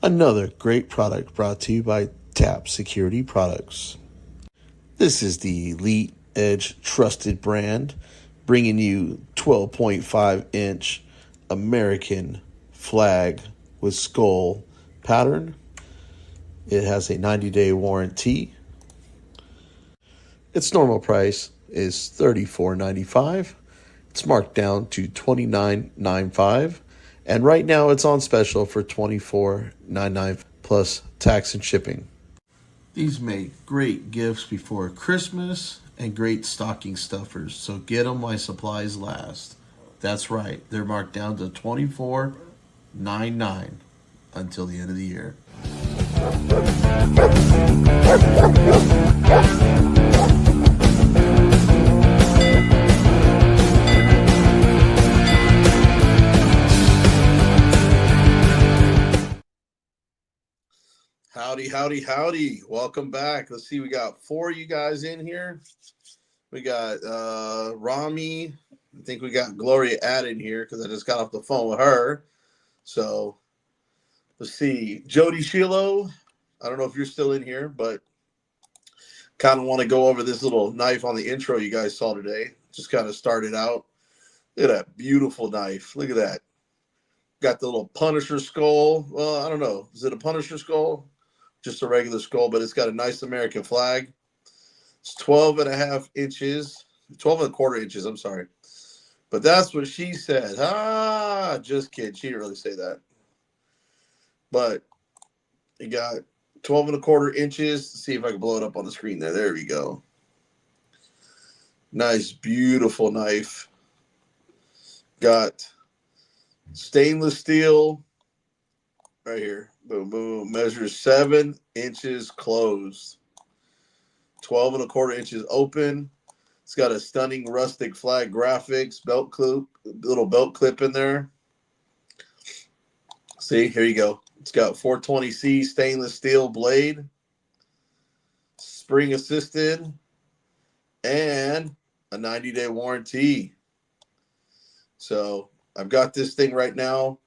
Another great product brought to you by TAP Security Products. This is the Elite Edge trusted brand, bringing you 12.5-inch American flag with skull pattern. It has a 90-day warranty. Its normal price is $34.95. It's marked down to $29.95. And right now it's on special for $24.99 plus tax and shipping. These make great gifts before Christmas and great stocking stuffers. So get them while supplies last. That's right. They're marked down to $24.99 until the end of the year. Howdy, howdy, howdy. Welcome back. Let's see, we got 4 of you guys in here. We got Rami. I think we got Gloria added here because I just got off the phone with her. So let's see. Jody Shiloh. I don't know if you're still in here, but kind of want to go over this little knife on the intro you guys saw today. Just kind of started out. Look at that beautiful knife. Look at that. Got the little Punisher skull. Well, I don't know. Is it a Punisher skull? Just a regular skull, but it's got a nice American flag. It's 12.5 inches, 12.25 inches, I'm sorry. But that's what she said. Just kidding. She didn't really say that. But you got 12.25 inches. Let's see if I can blow it up on the screen there. There we go. Nice, beautiful knife. Got stainless steel right here. Boom, boom. Measures 7 inches closed. 12.25 inches open. It's got a stunning rustic flag graphics, belt clip, little belt clip in there. See, here you go. It's got 420C stainless steel blade, spring assisted, and a 90-day warranty. So I've got this thing right now.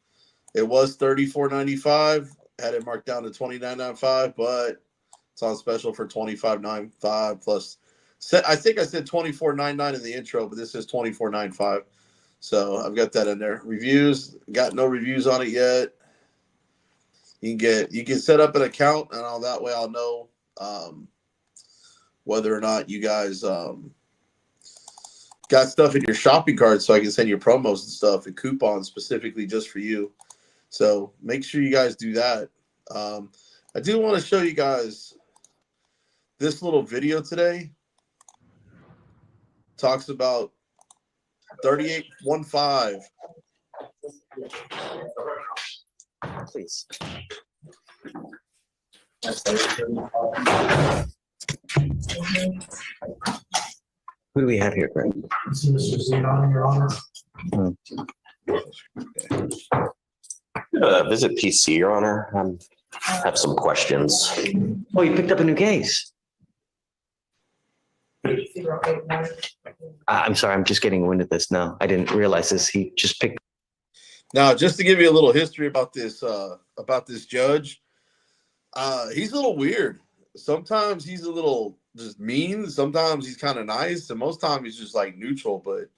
It was $34.95. Had it marked down to $29.95, but it's on special for $25.95 plus. I think I said $24.99 in the intro, but this is $24.95. So I've got that in there. Reviews, got no reviews on it yet. You can set up an account, and all that way I'll know whether or not you guys got stuff in your shopping cart, so I can send you promos and stuff and coupons specifically just for you. So make sure you guys do that. I do want to show you guys this little video today. Talks about 3815. Please. Who do we have here, Greg? This is Mr. Zenon, Your Honor. Visit PC, Your Honor. I have some questions. Oh, you picked up a new case. I'm sorry, I'm just getting wind of this now. I didn't realize this. He just picked. Now, just to give you a little history about this judge, he's a little weird. Sometimes he's a little just mean. Sometimes he's kind of nice, and most times he's just like neutral. But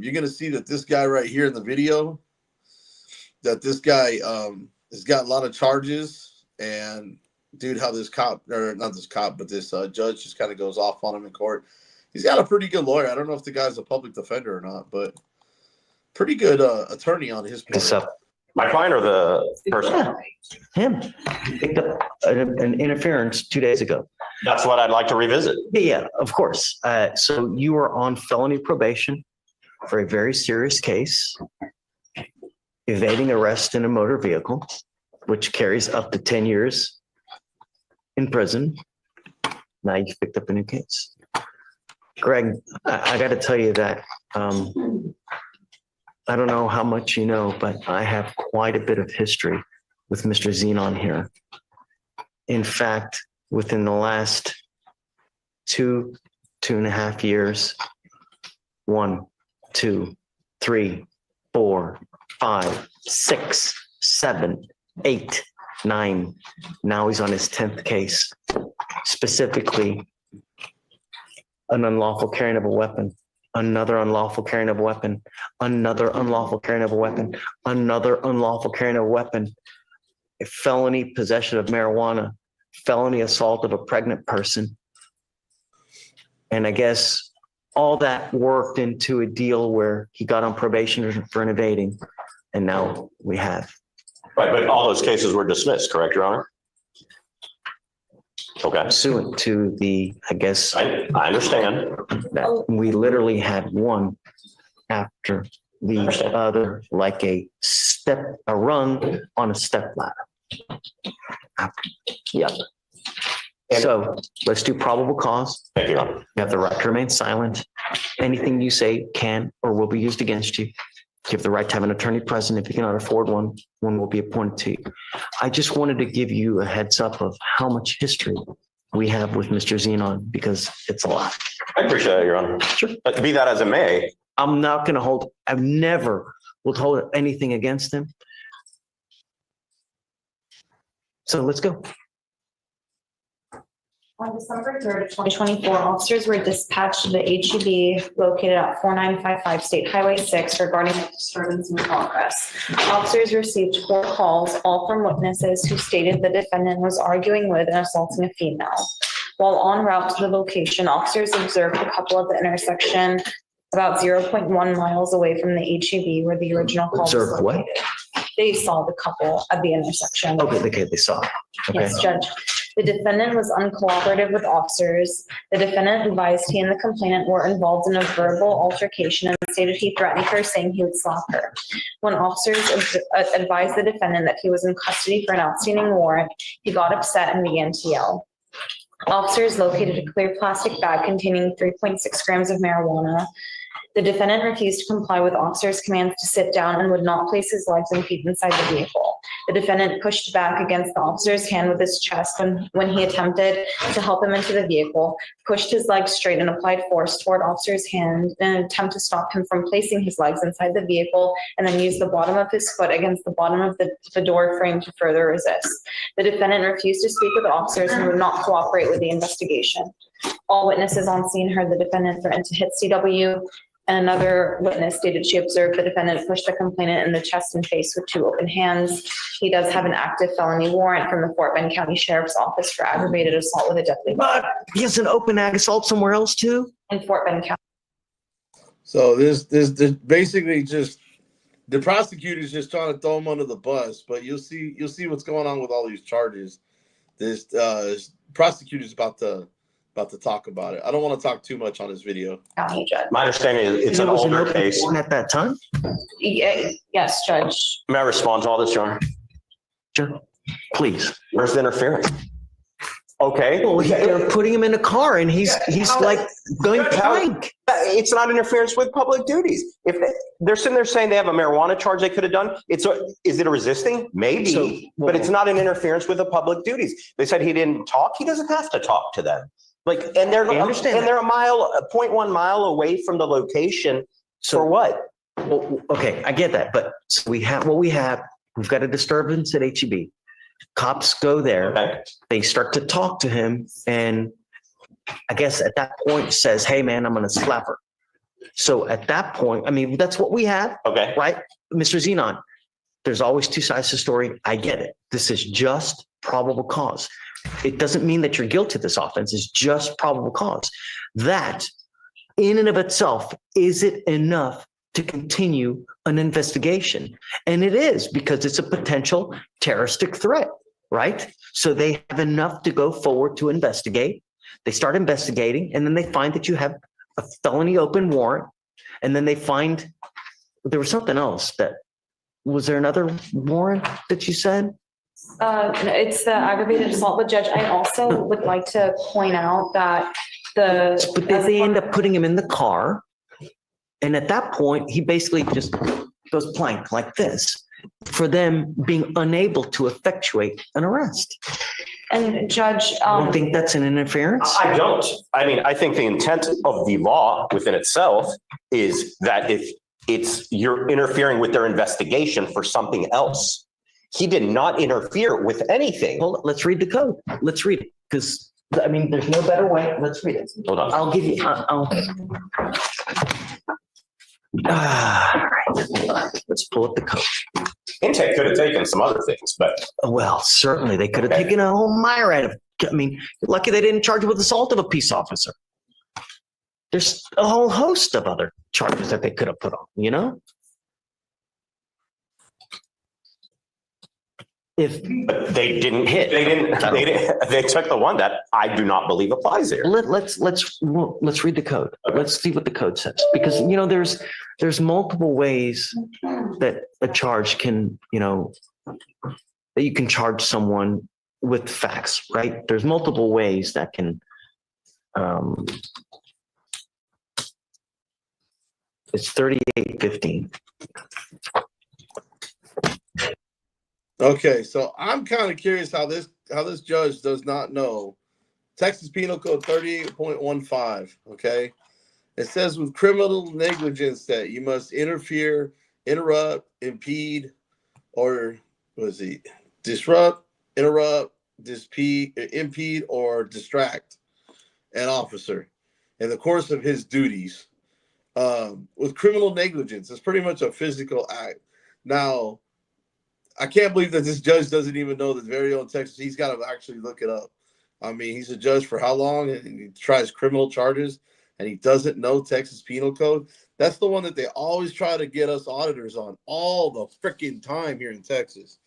you're gonna see that this guy right here in the video, that this guy has got a lot of charges, and dude, how this cop, or not this cop, but this judge just kind of goes off on him in court. He's got a pretty good lawyer. I don't know if the guy's a public defender or not, but pretty good attorney on his part. My client or the person? Yeah, him. He picked up an interference 2 days ago. That's what I'd like to revisit. Yeah, of course. So you were on felony probation for a very serious case, evading arrest in a motor vehicle, which carries up to 10 years in prison. Now you picked up a new case. Greg, I got to tell you that I don't know how much you know, but I have quite a bit of history with Mr. Zenon here. In fact, within the last 2.5 years, 1, 2, 3, 4, 5, 6, 7, 8, 9. Now he's on his 10th case, specifically an unlawful carrying of a weapon, another unlawful carrying of a weapon, another unlawful carrying of a weapon, another unlawful carrying of a weapon, a felony possession of marijuana, felony assault of a pregnant person. And I guess all that worked into a deal where he got on probation for an evading. And now we have. Right, but all those cases were dismissed, correct, Your Honor? Okay, Pursuant to the, I guess, I understand. that we literally had one after the other, like a rung on a step ladder. Yep. So let's do probable cause. Thank you, Your Honor. You have the right to remain silent. Anything you say can or will be used against you. You have the right to have an attorney present. If you cannot afford one, one will be appointed to you. I just wanted to give you a heads up of how much history we have with Mr. Zenon, because it's a lot. I appreciate it, Your Honor. Sure. But be that as it may, I'm not going to hold, I've never will hold anything against him. So let's go. On December 3rd of 2024, officers were dispatched to the HEB located at 4955 State Highway 6 regarding a disturbance in progress. Officers received 4 calls, all from witnesses who stated the defendant was arguing with and assaulting a female. While en route to the location, officers observed the couple at the intersection about 0.1 miles away from the HEB where the original call was Observed what? located. They saw the couple at the intersection. Okay, they saw it. Okay. Yes, Judge. The defendant was uncooperative with officers. The defendant advised he and the complainant were involved in a verbal altercation and stated he threatened her, saying he would slap her. When officers advised the defendant that he was in custody for an outstanding warrant, he got upset and began to yell. Officers located a clear plastic bag containing 3.6 grams of marijuana. The defendant refused to comply with officers' commands to sit down and would not place his legs and feet inside the vehicle. The defendant pushed back against the officer's hand with his chest when he attempted to help him into the vehicle, pushed his legs straight and applied force toward officer's hand in an attempt to stop him from placing his legs inside the vehicle, and then used the bottom of his foot against the bottom of the door frame to further resist. The defendant refused to speak with officers and would not cooperate with the investigation. All witnesses on scene heard the defendant threaten to hit CW. And another witness stated she observed the defendant push the complainant in the chest and face with 2 open hands. He does have an active felony warrant from the Fort Bend County Sheriff's Office for aggravated assault with a deadly weapon But he has an open ag assault somewhere else too? in Fort Bend County. So this basically just the prosecutor's just trying to throw him under the bus, but you'll see what's going on with all these charges. This prosecutor's about to talk about it. I don't want to talk too much on this video. County Judge. my understanding is it's an There was older open case. warrant at that time? Yes, Judge. May I respond to all this, Your Honor? Sure. Please. Where's the interference? Okay. Well, they're putting him in a car and he's like going blank. It's not interference with public duties. If they're sitting there saying they have a marijuana charge they could have done, is it a resisting? Maybe, So, but it's not an interference with the public duties. They said he didn't talk. He doesn't have to talk to them. Like, and they're I understand that. a 0.1 mile away from the location. So For what? Well, okay, I get that, but so we have what we have. We've got a disturbance at HEB. Cops go there. Okay. They start to talk to him, and I guess at that point says, "Hey, man, I'm going to slap her." So at that point, I mean, that's what we have, Okay. right, Mr. Zenon? There's always 2 sides to the story. I get it. This is just probable cause. It doesn't mean that you're guilty of this offense. It's just probable cause. That, in and of itself, is it enough to continue an investigation? And it is, because it's a potential terroristic threat, right? So they have enough to go forward to investigate. They start investigating, and then they find that you have a felony open warrant. And then they find there was something else was there another warrant that you said? No, it's the aggravated assault, but Judge, I also would like to point out that But they end up putting him in the car. And at that point, he basically just goes blank like this for them being unable to effectuate an arrest. And Judge, I don't think that's an interference. I don't. I mean, I think the intent of the law within itself is that if you're interfering with their investigation for something else. He did not interfere with anything. Well, let's read the code. Let's read it, because, I mean, there's no better way. Let's read it. Hold on. I'll give you, let's pull up the code. Intake could have taken some other things, but Well, certainly, they could have taken a whole myriad of, I mean, lucky they didn't charge with assault of a peace officer. There's a whole host of other charges that they could have put on, you know? If, they didn't hit. They took the one that I do not believe applies here. let's read the code. Okay. Let's see what the code says, because, you know, there's multiple ways that a charge can, you know, that you can charge someone with facts, right? There's multiple ways that can, it's 3815. Okay, so I'm kind of curious how this judge does not know Texas Penal Code 38.15. Okay, it says with criminal negligence that you must interfere, interrupt, impede, or disrupt, interrupt, impede, or distract an officer in the course of his duties. With criminal negligence, it's pretty much a physical act. Now, I can't believe that this judge doesn't even know the very own Texas. He's got to actually look it up. I mean, he's a judge for how long? And he tries criminal charges, and he doesn't know Texas Penal Code. That's the one that they always try to get us auditors on all the freaking time here in Texas.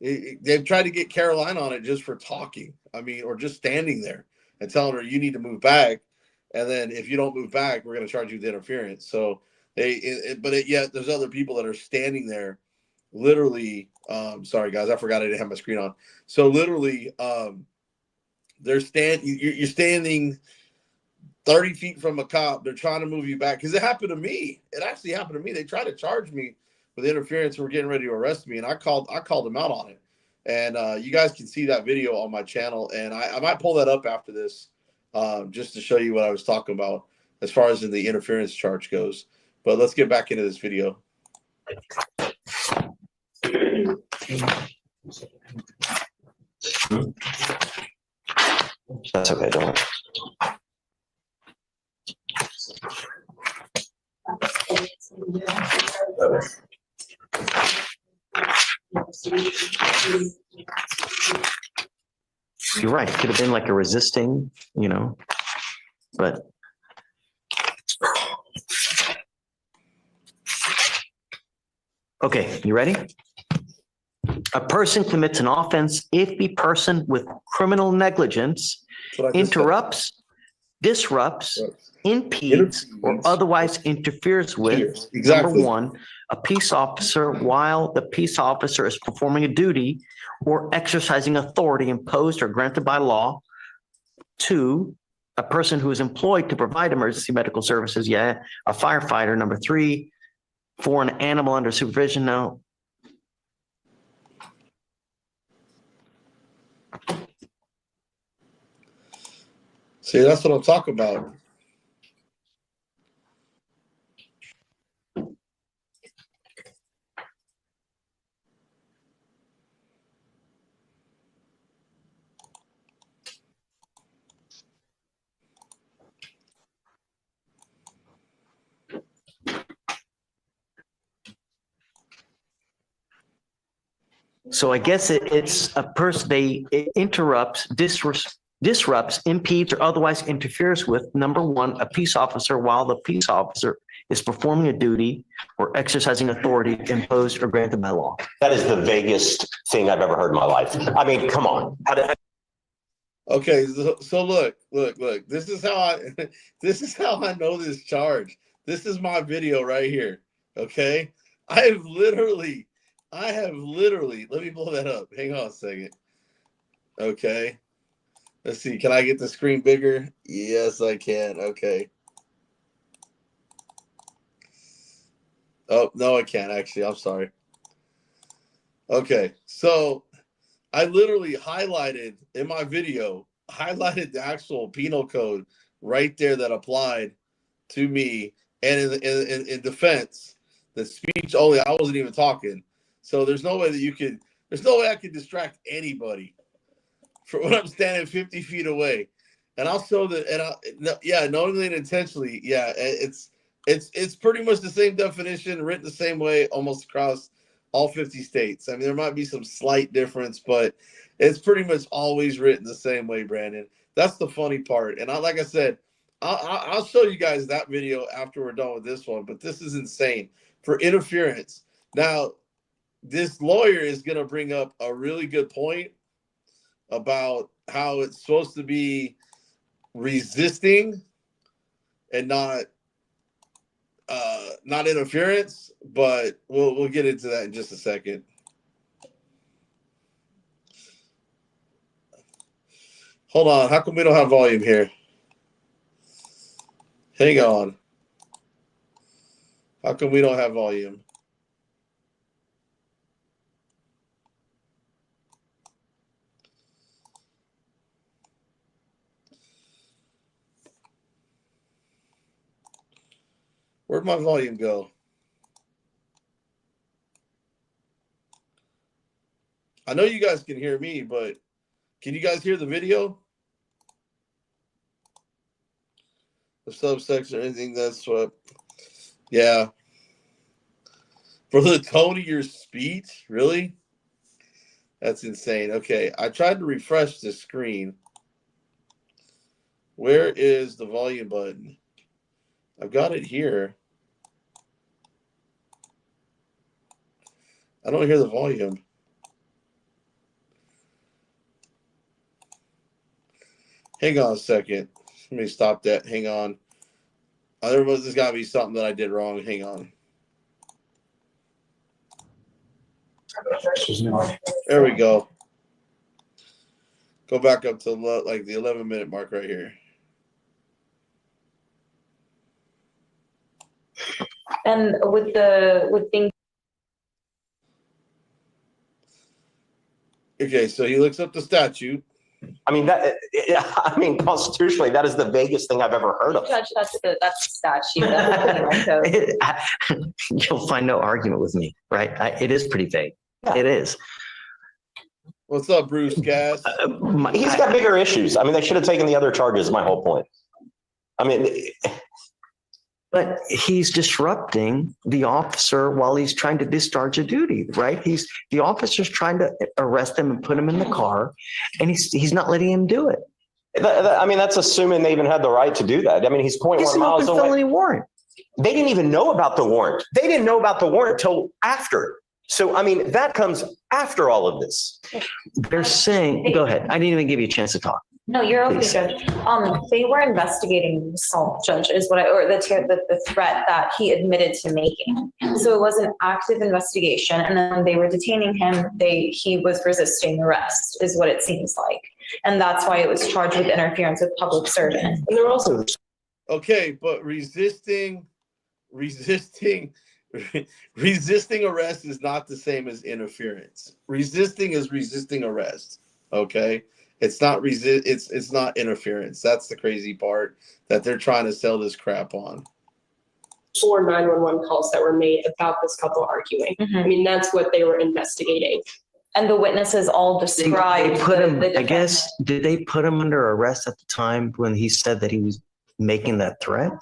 They've tried to get Caroline on it just for talking. I mean, or just standing there and telling her you need to move back. And then if you don't move back, we're going to charge you with interference. So yet there's other people that are standing there literally. Sorry guys, I forgot I didn't have my screen on. So literally, you're standing 30 feet from a cop. They're trying to move you back, because it happened to me. It actually happened to me. They tried to charge me with interference. We're getting ready to arrest me, and I called them out on it. And you guys can see that video on my channel, and I might pull that up after this, just to show you what I was talking about as far as in the interference charge goes. But let's get back into this video. That's okay, don't worry. You're right. It could have been like a resisting, you know, but. Okay, you ready? A person commits an offense if the person with criminal negligence interrupts, disrupts, impedes, or otherwise interferes with, Exactly. number one, a peace officer while the peace officer is performing a duty or exercising authority imposed or granted by law. Two, a person who is employed to provide emergency medical services, a firefighter. Number three, for an animal under supervision. No. See, that's what I'm talking about. So I guess it's a person, it interrupts, disrupts, impedes, or otherwise interferes with, number one, a peace officer while the peace officer is performing a duty or exercising authority imposed or granted by law. That is the vaguest thing I've ever heard in my life. I mean, come on. Okay, so look. This is how I know this charge. This is my video right here. Okay, I have literally. Let me pull that up. Hang on a second. Okay, let's see. Can I get the screen bigger? Yes, I can. Okay. Oh no, I can't actually. I'm sorry. Okay, so I literally highlighted in my video, the actual penal code right there that applied to me. And in defense, the speech only, I wasn't even talking. So there's no way that you could There's no way I can distract anybody for when I'm standing 50 feet away. And I'll show that. And knowingly and intentionally. Yeah, it's pretty much the same definition, written the same way, almost across all 50 states. I mean, there might be some slight difference, but it's pretty much always written the same way, Brandon. That's the funny part. And like I said, I'll show you guys that video after we're done with this one. But this is insane for interference. Now, this lawyer is going to bring up a really good point about how it's supposed to be resisting and not interference, but we'll get into that in just a second. Hold on, how come we don't have volume here? Hang on. How come we don't have volume? Where'd my volume go? I know you guys can hear me, but can you guys hear the video? The subsection or anything that's what? Yeah. For the tone of your speech? Really? That's insane. Okay, I tried to refresh the screen. Where is the volume button? I've got it here. I don't hear the volume. Hang on a second. Let me stop that. Hang on. There's got to be something that I did wrong. Hang on. There we go. Go back up to like the 11-minute mark right here. And with things. Okay, so he looks up the statute. I mean, constitutionally, that is the vaguest thing I've ever heard of. Judge, that's the statute. That's the code. You'll find no argument with me, right? It is pretty vague. Yeah. It is. What's up, Bruce Gas? He's got bigger issues. I mean, they should have taken the other charges, my whole point. I mean, but he's disrupting the officer while he's trying to discharge a duty, right? The officer's trying to arrest him and put him in the car, and he's not letting him do it. I mean, that's assuming they even had the right to do that. I mean, he's 0.1 It's an miles open away. felony warrant. They didn't even know about the warrant. They didn't know about the warrant till after. So, I mean, that comes after all of this. They're saying, go ahead. I didn't even give you a chance to talk. No, you're okay, Please. Judge. They were investigating the assault, Judge, is what the threat that he admitted to making. So it was an active investigation, and then when they were detaining him, he was resisting arrest, is what it seems like, and that's why it was charged with interference with public servant. And they're also Okay, but resisting arrest is not the same as interference. Resisting is resisting arrest. Okay. It's not it's not interference. That's the crazy part that they're trying to sell this crap on. 4 911 calls that were made about this couple arguing. I mean, that's what they were investigating. And the witnesses all they described. put him, the I guess, did they put him under arrest at the time when he said that he was making that threat?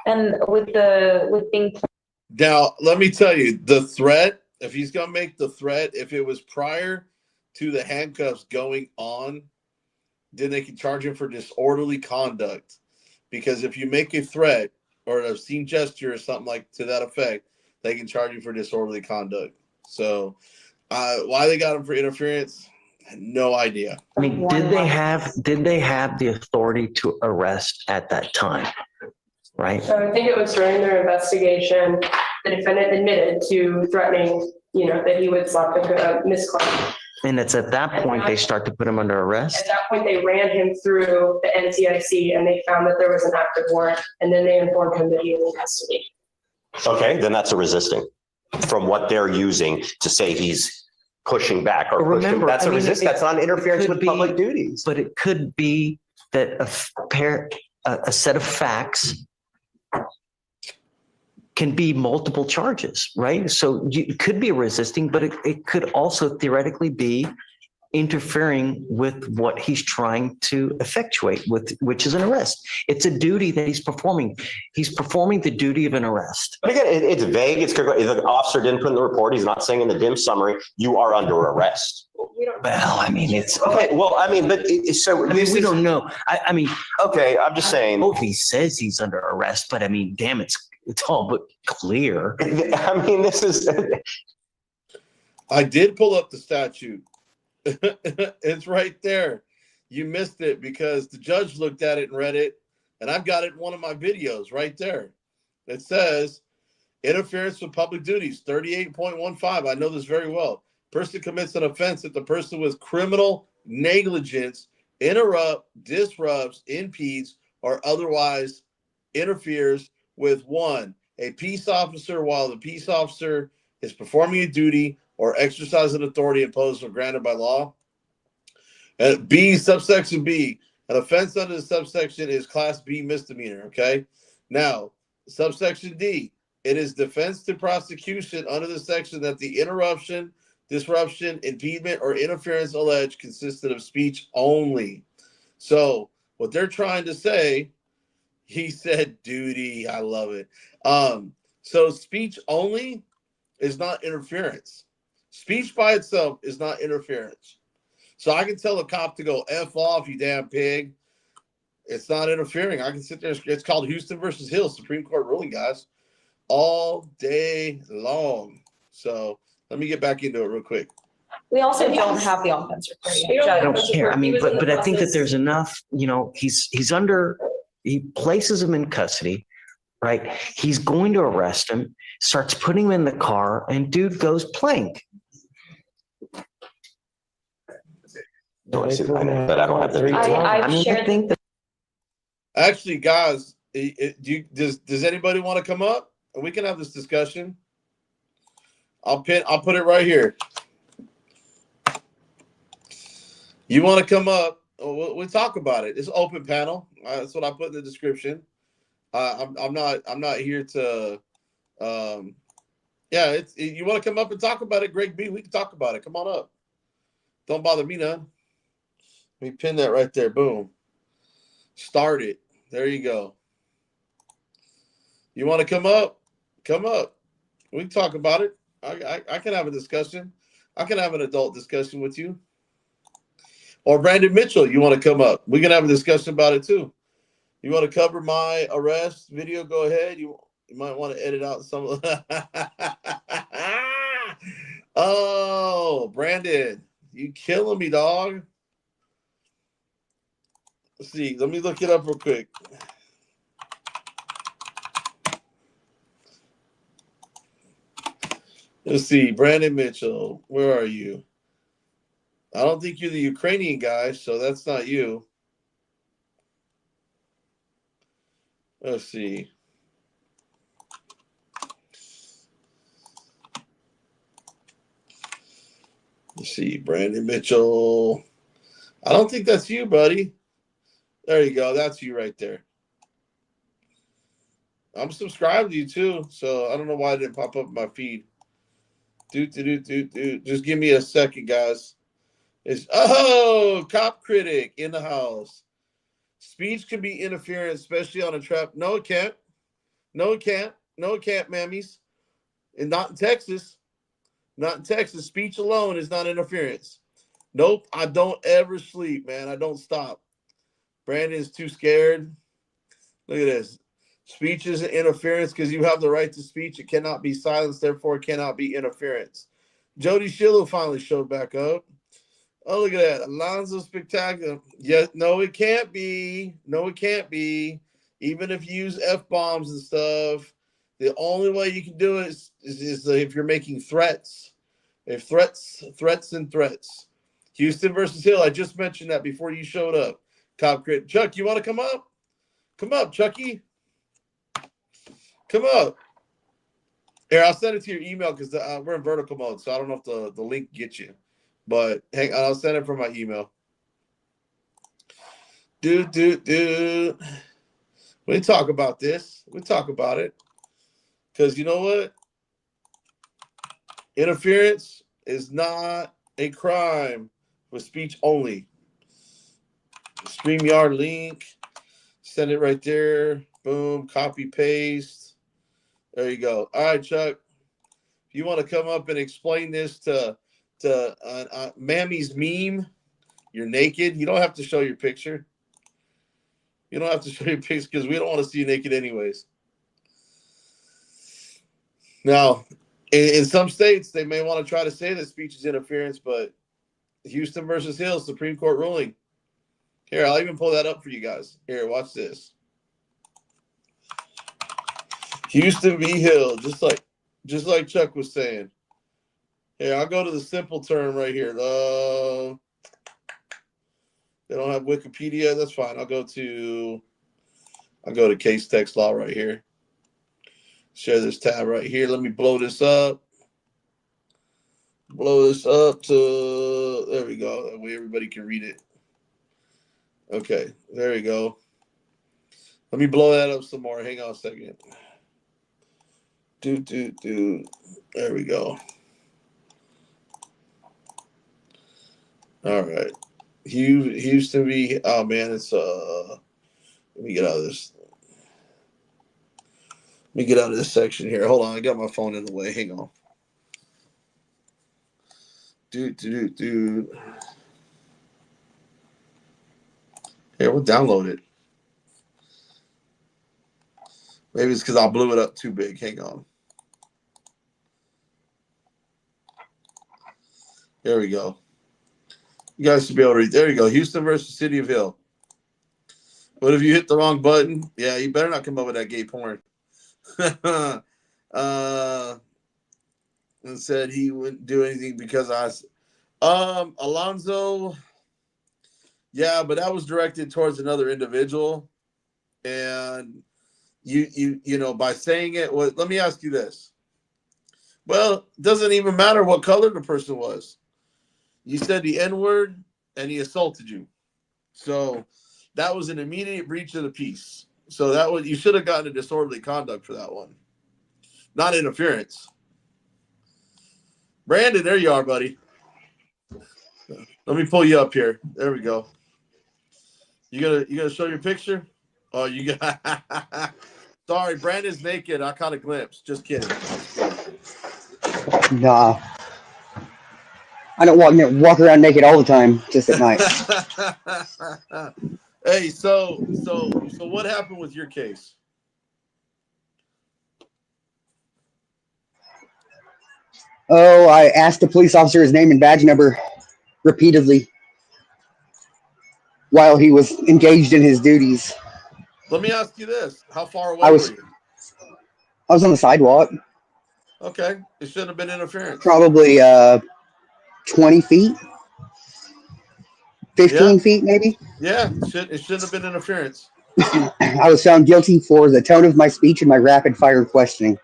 And with being. Now, let me tell you, the threat, if he's going to make the threat, if it was prior to the handcuffs going on, then they can charge him for disorderly conduct. Because if you make a threat or an obscene gesture or something like to that effect, they can charge you for disorderly conduct. So why they got him for interference, no idea. I mean, did they have the authority to arrest at that time? Right? So I think it was during their investigation, the defendant admitted to threatening, that he would slap Miss Clark. And it's at that point they start to put him under arrest? At that point, they ran him through the NCIC and they found that there was an active warrant, and then they informed him that he was in custody. Okay, then that's a resisting from what they're using to say he's pushing back or pushing. Remember, That's I a mean, resist. That's not interference could with be- public duties. But it could be that a set of facts can be multiple charges, right? So it could be resisting, but it could also theoretically be interfering with what he's trying to effectuate, which is an arrest. It's a duty that he's performing. He's performing the duty of an arrest. But again, it's vague. If the officer didn't put in the report, he's not saying in the dim summary, you are under arrest. Well, I mean, it's Okay, well, I mean, but so I mean, we don't know. I mean, okay, I'm just saying. if he says he's under arrest, but I mean, damn, it's all but clear. I mean, this is. I did pull up the statute. It's right there. You missed it because the judge looked at it and read it, and I've got it in one of my videos right there. It says interference with public duties, 38.15. I know this very well. Person commits an offense if the person with criminal negligence disrupts, impedes, or otherwise interferes with one, a peace officer while the peace officer is performing a duty or exercising authority imposed or granted by law. And B, subsection B, an offense under the subsection is class B misdemeanor, okay? Now, subsection D, it is defense to prosecution under the section that the interruption, disruption, impediment, or interference alleged consisted of speech only. So what they're trying to say, he said duty. I love it. So speech only is not interference. Speech by itself is not interference. So I can tell a cop to go F off, you damn pig. It's not interfering. I can sit there. It's called Houston versus Hill, Supreme Court ruling, guys, all day long. So let me get back into it real quick. We also don't have the offense report We yet. don't I have don't offense care. report. I mean, He was in but the I think that process. there's enough, he places him in custody, right? He's going to arrest him, starts putting him in the car, and dude goes plank. But I don't have the details. I've I mean, I shared, think that Actually, guys, does anybody want to come up and we can have this discussion? I'll put it right here. You want to come up? We'll talk about it. It's open panel. That's what I put in the description. I'm not here to. You want to come up and talk about it, Greg B? We can talk about it. Come on up. Don't bother me none. Let me pin that right there. Boom. Start it. There you go. You want to come up? Come up. We can talk about it. I can have a discussion. I can have an adult discussion with you. Or Brandon Mitchell, you want to come up? We can have a discussion about it too. You want to cover my arrest video? Go ahead. You might want to edit out some of Oh, Brandon, you killing me, dog. Let's see. Let me look it up real quick. Let's see. Brandon Mitchell, where are you? I don't think you're the Ukrainian guy, so that's not you. Let's see. Let's see. Brandon Mitchell. I don't think that's you, buddy. There you go. That's you right there. I'm subscribed to you too, so I don't know why it didn't pop up in my feed. Just give me a second, guys. Cop critic in the house. Speech can be interference, especially on a trap. No, it can't. No, it can't. No, it can't, mammies. And not in Texas. Not in Texas. Speech alone is not interference. Nope. I don't ever sleep, man. I don't stop. Brandon's too scared. Look at this. Speech isn't interference because you have the right to speech. It cannot be silenced, therefore it cannot be interference. Jody Shillo finally showed back up. Oh, look at that. Alonzo Spectacular. Yeah, no, it can't be. No, it can't be. Even if you use F-bombs and stuff, the only way you can do it is if you're making threats. If threats. Houston versus Hill. I just mentioned that before you showed up. Cop Crit. Chuck, you want to come up? Come up, Chucky. Come up. Here, I'll send it to your email because we're in vertical mode, so I don't know if the link gets you. But hang on, I'll send it from my email. We talk about this. We talk about it. Because you know what? Interference is not a crime with speech only. StreamYard link. Send it right there. Boom. Copy, paste. There you go. All right, Chuck. If you want to come up and explain this to Mammy's meme, you're naked. You don't have to show your picture. You don't have to show your picture because we don't want to see you naked anyways. Now, in some states, they may want to try to say that speech is interference, but Houston versus Hill, Supreme Court ruling. Here, I'll even pull that up for you guys. Here, watch this. Houston v. Hill, just like Chuck was saying. Here, I'll go to the simple term right here. They don't have Wikipedia. That's fine. I'll go to case text law right here. Share this tab right here. Let me blow this up. Blow this up to, there we go. That way everybody can read it. Okay, there you go. Let me blow that up some more. Hang on a second. There we go. All right. Houston v. Oh man, it's let me get out of this. Let me get out of this section here. Hold on, I got my phone in the way. Hang on. Here, we'll download it. Maybe it's because I blew it up too big. Hang on. There we go. You guys should be able to read. There you go. Houston versus City of Hill. What if you hit the wrong button? Yeah, you better not come up with that gay porn. And said he wouldn't do anything because Alonzo. Yeah, but that was directed towards another individual, and you know by saying it. Let me ask you this. Well, it doesn't even matter what color the person was. You said the N-word and he assaulted you. So that was an immediate breach of the peace. So you should have gotten a disorderly conduct for that one. Not interference. Brandon, there you are, buddy. Let me pull you up here. There we go. You gonna show your picture? Oh, you got sorry, Brandon's naked. I caught a glimpse. Just kidding. Nah. I don't walk around naked all the time, just at night. Hey, so what happened with your case? Oh, I asked the police officer his name and badge number repeatedly while he was engaged in his duties. Let me ask you this. How far away were you? I was on the sidewalk. Okay. It shouldn't have been interference. Probably 20 feet. 15 feet, maybe. Yeah, it shouldn't have been interference. I was found guilty for the tone of my speech and my rapid fire questioning.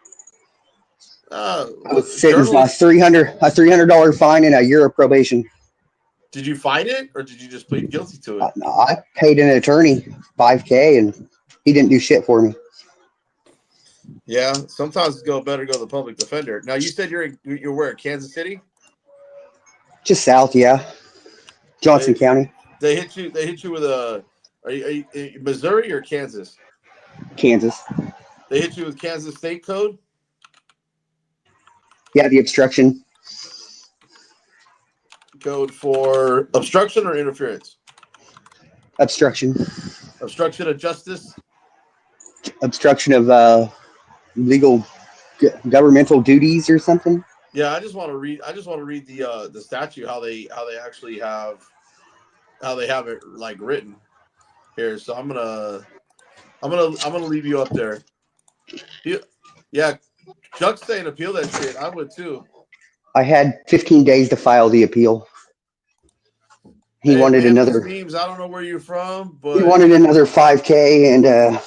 I was sentenced on a $300 fine and a year of probation. Did you fight it or did you just plead guilty to it? I paid an attorney $5,000 and he didn't do shit for me. Yeah, sometimes it's better go to the public defender. Now you said you're where, Kansas City? Just south, yeah. Johnson County. They hit you with are you Missouri or Kansas? Kansas. They hit you with Kansas state code? Yeah, the obstruction. Code for obstruction or interference? Obstruction. Obstruction of justice? Obstruction of legal governmental duties or something. Yeah, I just want to read the statute how they actually have it like written here. So I'm gonna leave you up there. Yeah, Chuck's saying appeal that shit. I would too. I had 15 days to file the appeal. He wanted another. Memes, I don't know where you're from, but he wanted another $5,000, and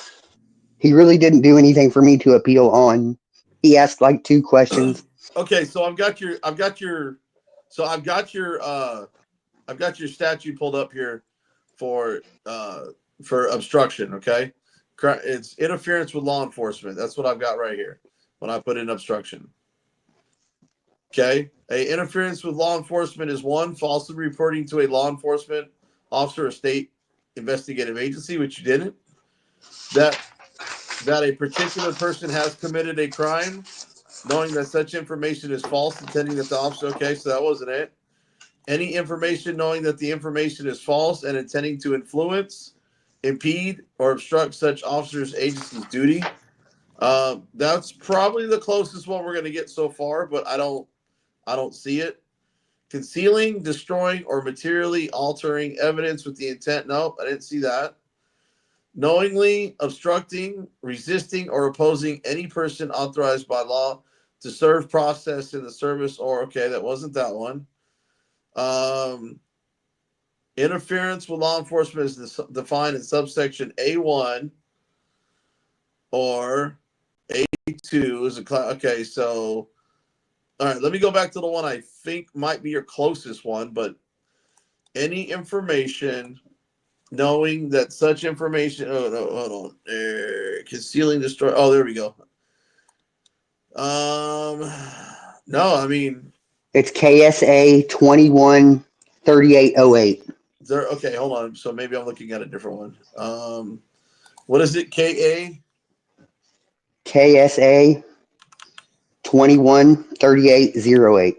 he really didn't do anything for me to appeal on. He asked like 2 questions. Okay, so I've got your statute pulled up here for obstruction. Okay, it's interference with law enforcement. That's what I've got right here. when I put in obstruction. Okay. A interference with law enforcement is 1, falsely reporting to a law enforcement officer or state investigative agency, which you didn't. That a particular person has committed a crime, knowing that such information is false, intending that the officer, okay, so that wasn't it. Any information knowing that the information is false and intending to influence, impede, or obstruct such officer's agency's duty. That's probably the closest one we're going to get so far, but I don't see it. Concealing, destroying, or materially altering evidence with the intent. Nope, I didn't see that. Knowingly obstructing, resisting, or opposing any person authorized by law to serve process in the service, or okay, that wasn't that one. Interference with law enforcement is defined in subsection A1 or A2 is a okay. So, all right, let me go back to the one I think might be your closest one, but any information knowing that such information. Oh no, hold on. Concealing, destroy. Oh, there we go. No, I mean It's KSA 213808. there. Okay, hold on. So maybe I'm looking at a different one. What is it? KA. KSA 213808.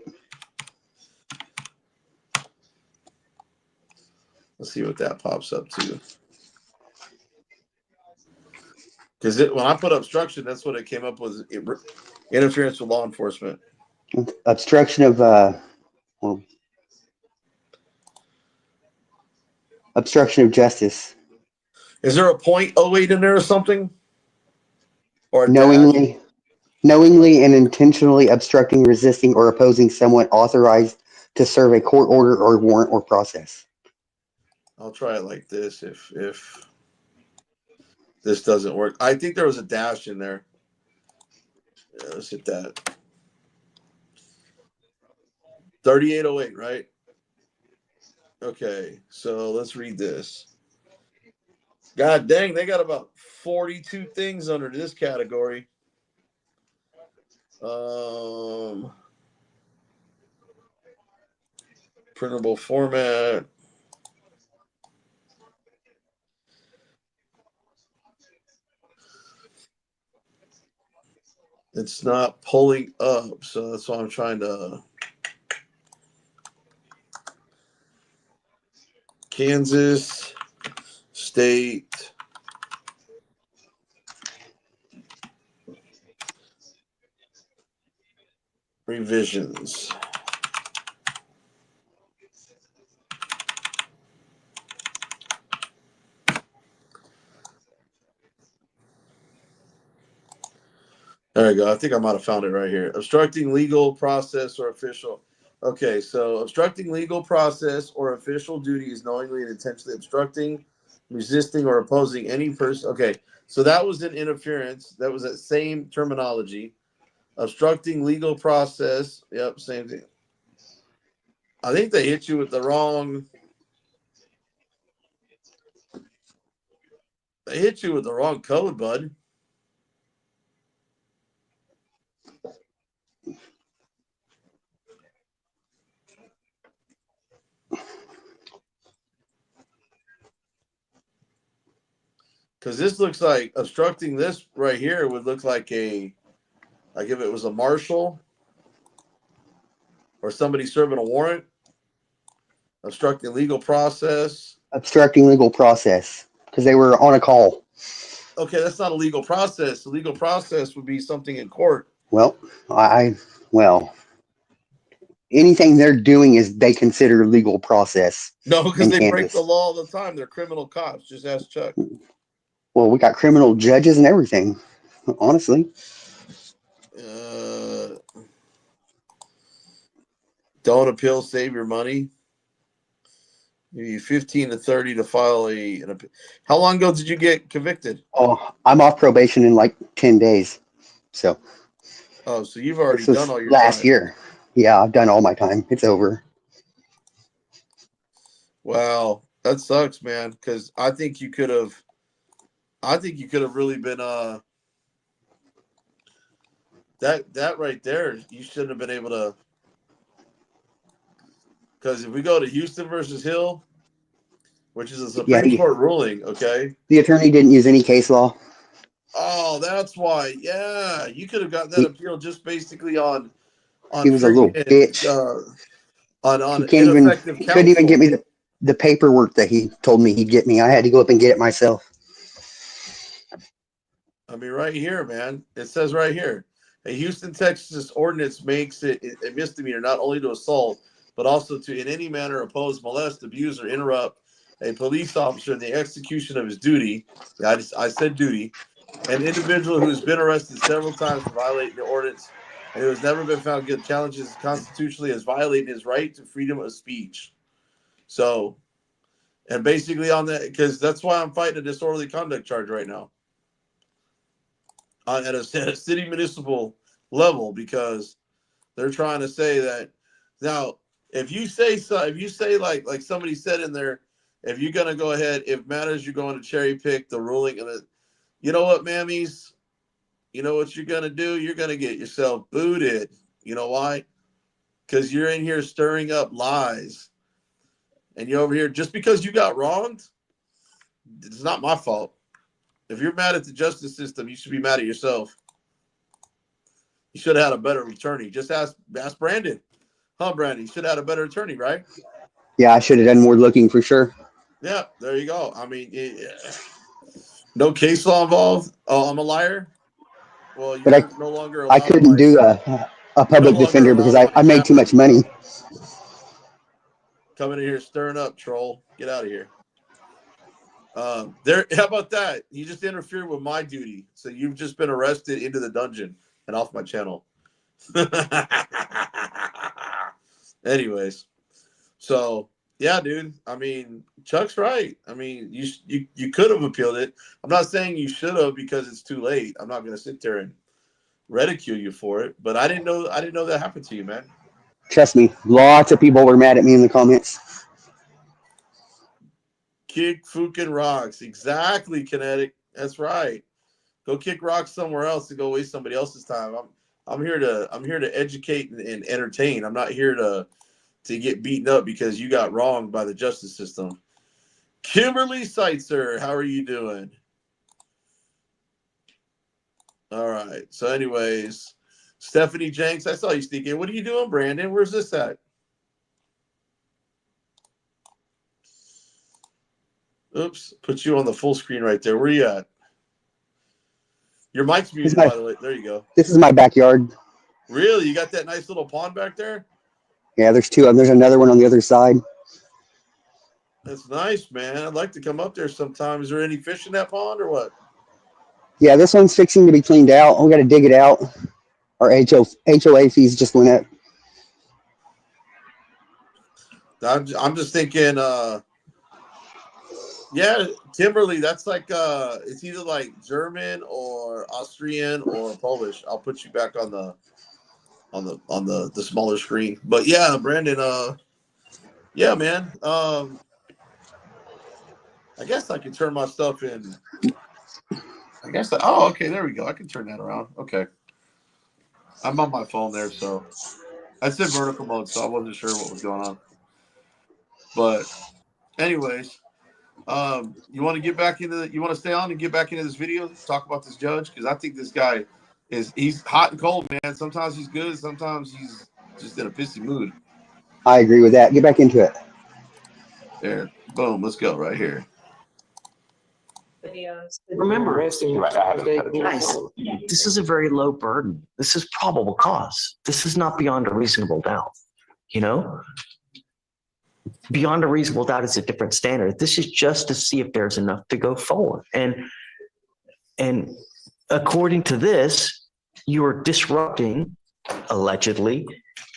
Let's see what that pops up to. Because when I put obstruction, that's what it came up with. Interference with law enforcement. Obstruction of obstruction of justice. Is there a .08 in there or something? Or a dash? Knowingly and intentionally obstructing, resisting, or opposing someone authorized to serve a court order or warrant or process. I'll try it like this if this doesn't work. I think there was a dash in there. Yeah, let's hit that. 3808, right? Okay, so let's read this. God dang, they got about 42 things under this category. Printable format. It's not pulling up, so that's why I'm trying to. Kansas State revisions. There we go. I think I might have found it right here. Obstructing legal process or official. Okay, so obstructing legal process or official duty is knowingly and intentionally obstructing, resisting, or opposing any person. Okay, so that was an interference. That was that same terminology. Obstructing legal process. Yep, same thing. I think they hit you with the wrong. They hit you with the wrong code, bud. Because this looks like obstructing this right here would look like if it was a marshal or somebody serving a warrant. Obstructing legal process. Obstructing legal process because they were on a call. Okay, that's not a legal process. The legal process would be something in court. Well, anything they're doing is they consider legal process. No, because they break the law all the time. They're criminal cops. Just ask Chuck. Well, we got criminal judges and everything, honestly. Don't appeal, save your money. You 15 to 30 to file an. How long ago did you get convicted? Oh, I'm off probation in like 10 days. So. Oh, so you've already done all your last time. year. Yeah, I've done all my time. It's over. Wow, that sucks, man. Because I think you could have really been that right there, you shouldn't have been able to. Because if we go to Houston versus Hill, which is a Supreme Court ruling, okay? The attorney didn't use any case law. Oh, that's why. Yeah, you could have gotten that appeal just basically on He was a little bitch. On He can't even, ineffective he couldn't even get counsel. me the paperwork that he told me he'd get me. I had to go up and get it myself. I mean, right here, man. It says right here, a Houston, Texas ordinance makes it a misdemeanor not only to assault, but also to in any manner oppose, molest, abuse, or interrupt a police officer in the execution of his duty. Yeah, I said duty. An individual who has been arrested several times for violating the ordinance and who has never been found guilty challenges constitutionally as violating his right to freedom of speech. So, and basically on that, because that's why I'm fighting a disorderly conduct charge right now at a city municipal level, because they're trying to say that now, if you say like somebody said in there, if you're gonna go ahead, if matters, you're going to cherry pick the ruling, and you know what, mammies, you know what you're gonna do? You're gonna get yourself booted. You know why? Because you're in here stirring up lies, and you're over here just because you got wronged. It's not my fault. If you're mad at the justice system, you should be mad at yourself. You should have had a better attorney. Just ask Brandon. Huh, Brandon? You should have had a better attorney, right? Yeah, I should have done more looking for sure. Yeah, there you go. I mean, no case law involved. Oh, I'm a liar. Well, But you're no longer allowed. I couldn't do a public defender because I made too much money. Coming in here stirring up, troll. Get out of here. How about that? You just interfered with my duty, so you've just been arrested into the dungeon and off my channel. Anyways, so yeah, dude. I mean, Chuck's right. I mean, you could have appealed it. I'm not saying you should have because it's too late. I'm not going to sit there and ridicule you for it, but I didn't know that happened to you, man. Trust me, lots of people were mad at me in the comments. Kick fucking rocks. Exactly, Kinetic. That's right. Go kick rocks somewhere else and go waste somebody else's time. I'm here to educate and entertain. I'm not here to get beaten up because you got wronged by the justice system. Kimberly Seitzer, how are you doing? All right. So anyways, Stephanie Jenks, I saw you sneak in. What are you doing, Brandon? Where's this at? Oops, put you on the full screen right there. Where you at? Your mic's muted, by the way. There you go. This is my backyard. Really? You got that nice little pond back there? Yeah, there's two of them. There's another one on the other side. That's nice, man. I'd like to come up there sometime. Is there any fish in that pond or what? Yeah, this one's fixing to be cleaned out. We got to dig it out. Our HOA fees just went up. I'm just thinking, yeah, Kimberly, that's like it's either like German or Austrian or Polish. I'll put you back on the smaller screen. But yeah, Brandon, yeah, man. I guess I can turn my stuff in. I guess oh, okay, there we go. I can turn that around. Okay. I'm on my phone there, so I said vertical mode, so I wasn't sure what was going on. But anyways, you want to stay on and get back into this video, talk about this judge, because I think this guy he's hot and cold, man. Sometimes he's good, sometimes he's just in a pissy mood. I agree with that. Get back into it. There, boom, let's go right here. Remember, guys, this is a very low burden. This is probable cause. This is not beyond a reasonable doubt. You know, beyond a reasonable doubt is a different standard. This is just to see if there's enough to go forward. And according to this, you are disrupting, allegedly,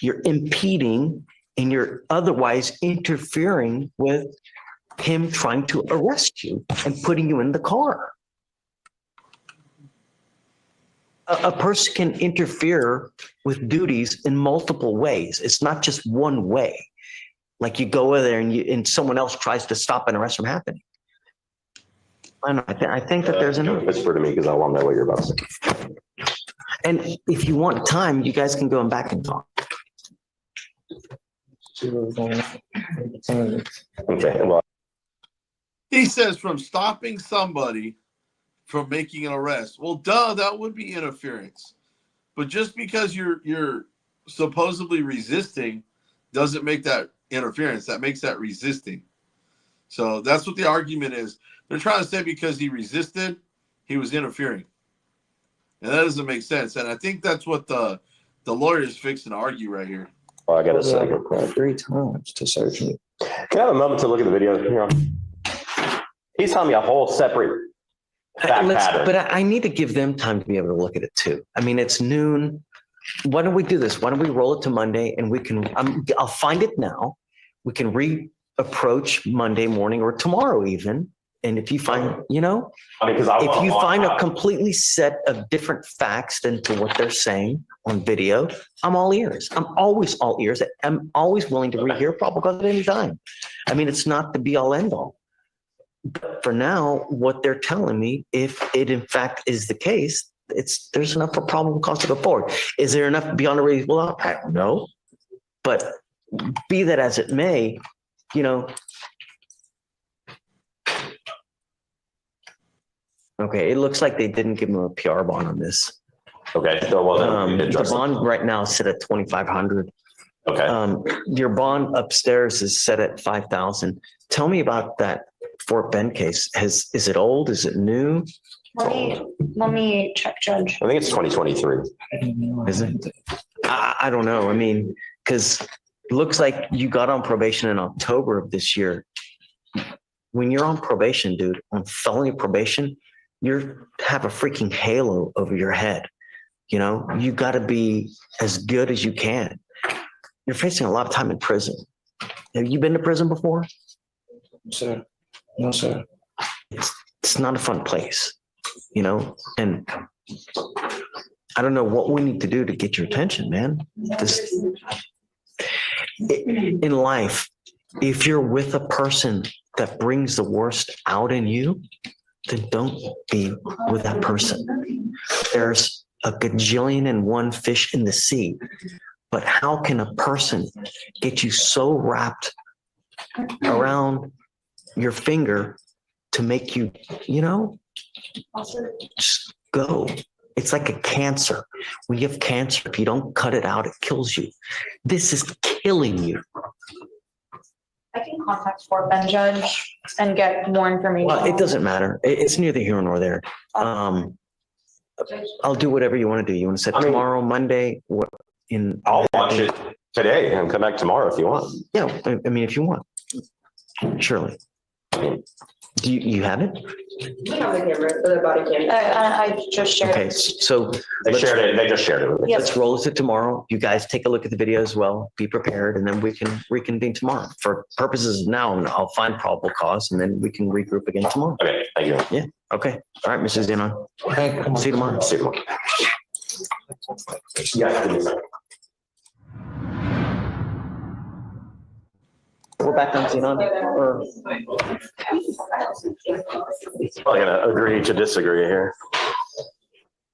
you're impeding, and you're otherwise interfering with him trying to arrest you and putting you in the car. A person can interfere with duties in multiple ways. It's not just one way. Like you go over there and someone else tries to stop an arrest from happening. I think that there's enough. Whisper to me because I want to know what you're about to say. And if you want time, you guys can go back and talk. Okay, well, He says from stopping somebody from making an arrest. Well, duh, that would be interference. But just because you're supposedly resisting doesn't make that interference. That makes that resisting. So that's what the argument is. They're trying to say because he resisted, he was interfering. And that doesn't make sense. And I think that's what the lawyer is fixing to argue right here. I got a second. 3 times to search me. Can I have a moment to look at the video here? He's telling me a whole separate fact pattern. But I need to give them time to be able to look at it too. I mean, it's noon. Why don't we do this? Why don't we roll it to Monday and we can, I'll find it now. We can reapproach Monday morning or tomorrow even. And if you find, you know, if you find a completely set of different facts than to what they're saying on video, I'm all ears. I'm always all ears. I'm always willing to rehear probable cause at any time. I mean, it's not the be all end all. But for now, what they're telling me, if it in fact is the case, there's enough for probable cause to go forward. Is there enough beyond a reasonable doubt? I don't know. But be that as it may, you know. Okay, it looks like they didn't give him a PR bond on this. Okay, so the bond right now is set at $2,500. Okay. Your bond upstairs is set at $5,000. Tell me about that Fort Bend case. Is it old? Is it new? Let me check, Judge. I think it's 2023. Is it? I don't know. I mean, because it looks like you got on probation in October of this year. When you're on probation, dude, on felony probation, you have a freaking halo over your head. You know, you got to be as good as you can. You're facing a lot of time in prison. Have you been to prison before? Sir. No, sir. It's not a fun place, you know, and I don't know what we need to do to get your attention, man. In life, if you're with a person that brings the worst out in you, then don't be with that person. There's a gajillion and one fish in the sea, but how can a person get you so wrapped around your finger to make you, you know, just go. It's like a cancer. When you have cancer, if you don't cut it out, it kills you. This is killing you. I can contact Fort Bend Judge and get more information. Well, it doesn't matter. It's neither here nor there. I'll do whatever you want to do. You want to set tomorrow, Monday? What? I'll watch it today and come back tomorrow if you want. Yeah, I mean, if you want. Surely. Do you have it? We have the camera, the body camera. I just shared. Okay, so They just shared it with me. let's roll it tomorrow. You guys take a look at the video as well. Be prepared, and then we can reconvene tomorrow. For purposes of now, I'll find probable cause, and then we can regroup again tomorrow. Okay, thank you. Yeah. Okay. All right, Mrs. Zenon. See you tomorrow. See you tomorrow. Yeah, give me a second. We're back on Zenon. Or Probably gonna agree to disagree here.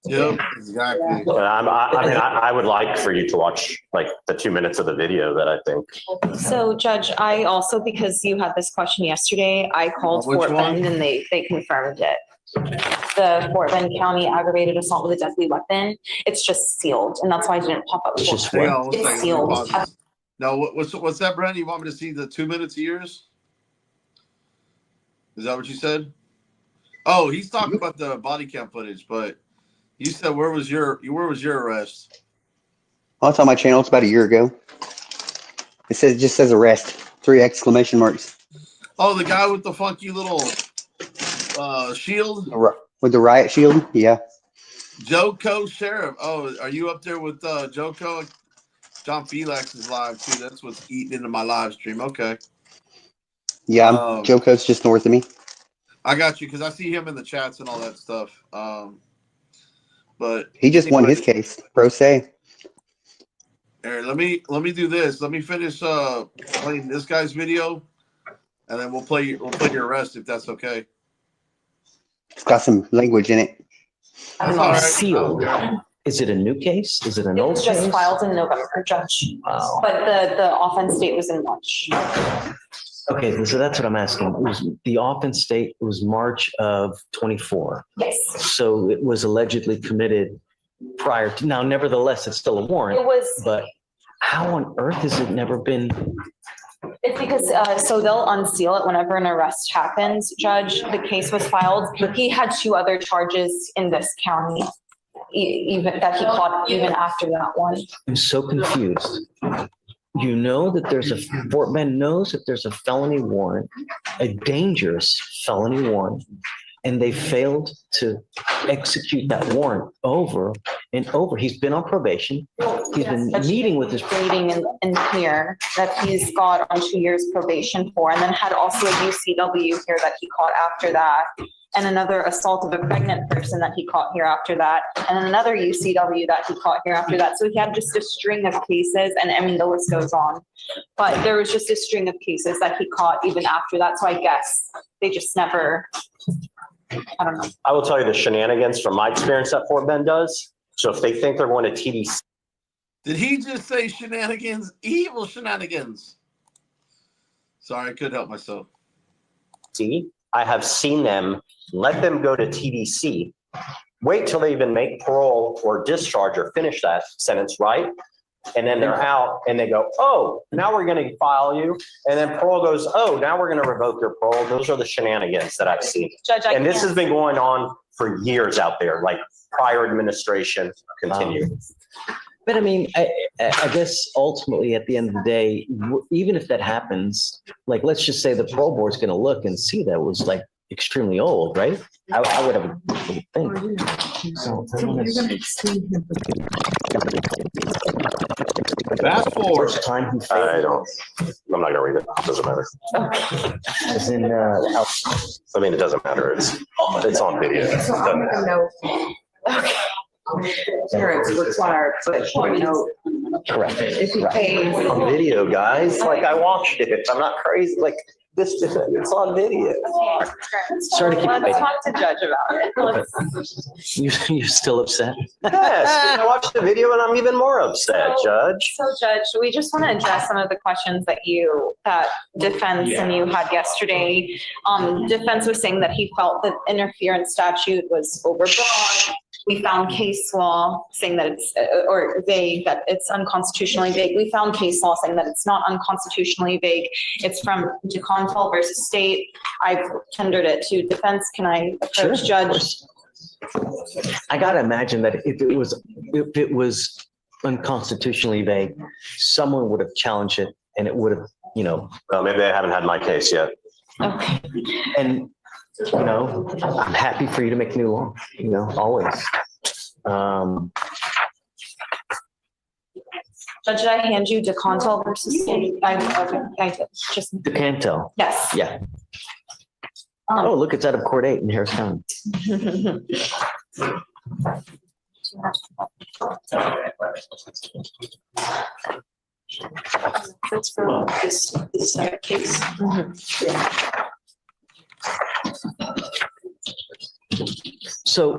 Yep, exactly. But I would like for you to watch like the 2 minutes of the video that I think. So Judge, I also, because you had this question yesterday, I called Which Fort one? Bend and they confirmed it. The Fort Bend County aggravated assault with a deadly weapon. It's just sealed, and that's why I didn't pop up. It's just Hang on, one It's second, sealed. let me pause this. No, what's that, Brent? You want me to see the 2 minutes of yours? Is that what you said? Oh, he's talking about the body cam footage, but you said where was your arrest? Oh, it's on my channel. It's about a year ago. It just says arrest. 3 exclamation marks. Oh, the guy with the funky little shield? With the riot shield? Yeah. Joco Sheriff. Oh, are you up there with Joco? John Felix is live too. That's what's eating into my live stream. Okay. Yeah, Joko's just north of me. I got you because I see him in the chats and all that stuff. But He just won his case. Pro se. Aaron, let me do this. Let me finish playing this guy's video, and then we'll play your arrest if that's okay. It's got some language in it. That's all right. sealed. Is it a new case? Is it an It old was case? just filed in November, Judge, Wow. but the offense date was in March. Okay, so that's what I'm asking. It was the offense date was March of 24. Yes. So it was allegedly committed prior to, now nevertheless, it's still a warrant, It was, but how on earth has it never been? it's because, so they'll unseal it whenever an arrest happens, Judge. The case was filed. He had 2 other charges in this county, even that he caught even after that one. I'm so confused. You know that Fort Bend knows that there's a felony warrant, a dangerous felony warrant, and they failed to execute that warrant over and over. He's been on probation. He's been meeting with his. Stating in here that he's got on 2 years probation for, and then had also a UCW here that he caught after that. And another assault of a pregnant person that he caught here after that, and then another UCW that he caught here after that. So he had just a string of cases, and I mean, the list goes on. But there was just a string of cases that he caught even after that. So I guess they just never, I don't know. I will tell you the shenanigans from my experience that Fort Bend does. So if they think they're going to TDC. Did he just say shenanigans? Evil shenanigans. Sorry, I couldn't help myself. I have seen them let them go to TDC, wait till they even make parole or discharge or finish that sentence, right? And then they're out and they go, oh, now we're going to file you. And then parole goes, oh, now we're going to revoke your parole. Those are the shenanigans that I've seen. Judge, And this has been going on for years out there, like prior administration continue. But I mean, I guess ultimately at the end of the day, even if that happens, like, let's just say the parole board's going to look and see that it was like extremely old, right? I would have a thing. So, Fast forward. first time he I failed. I'm not going to read it. It doesn't matter. As in, I mean, it doesn't matter. It's on video. It doesn't matter. Parents required, but you know, correct. if you pay. On video, guys. Like I watched it. I'm not crazy. Like this, it's on video. Sorry to keep Let's it. talk to Judge about it. You're still upset? Yes, I watched the video and I'm even more upset, Judge. So Judge, we just want to address some of the questions that defense and you had yesterday. Defense was saying that he felt that interference statute was overbroad. We found case law saying that it's, or vague, that it's unconstitutionally vague. We found case law saying that it's not unconstitutionally vague. It's from DeContal versus State. I've tendered it to defense. Can I approach Sure, Judge? I gotta imagine that if it was unconstitutionally vague, someone would have challenged it and it would have, Well, maybe I haven't had my case yet. Okay. and I'm happy for you to make new law, always. Judge, did I hand you DeContal versus State? I just, You can't tell. yes. Yeah. Oh, look, it's out of Court 8 in Harris County. That's for this case. So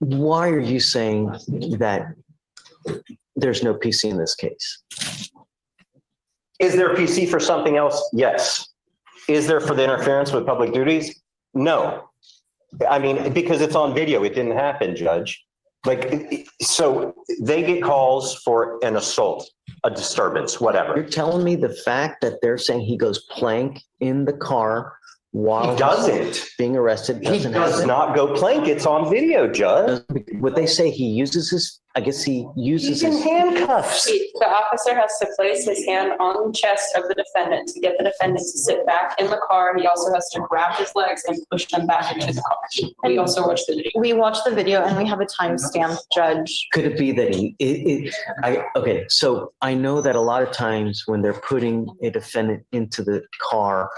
why are you saying that there's no PC in this case? Is there a PC for something else? Yes. Is there for the interference with public duties? No. I mean, because it's on video, it didn't happen, Judge. So they get calls for an assault, a disturbance, whatever. You're telling me the fact that they're saying he goes plank in the car while He doesn't. being arrested He doesn't does happen? not go plank. It's on video, Judge. Would they say he uses his, I guess he uses He's in his, handcuffs. The officer has to place his hand on the chest of the defendant to get the defendant to sit back in the car. He also has to grab his legs and push them back into the car. We also watched the video. We watched the video and we have a timestamp, Judge. could it be that okay, so I know that a lot of times when they're putting a defendant into the car,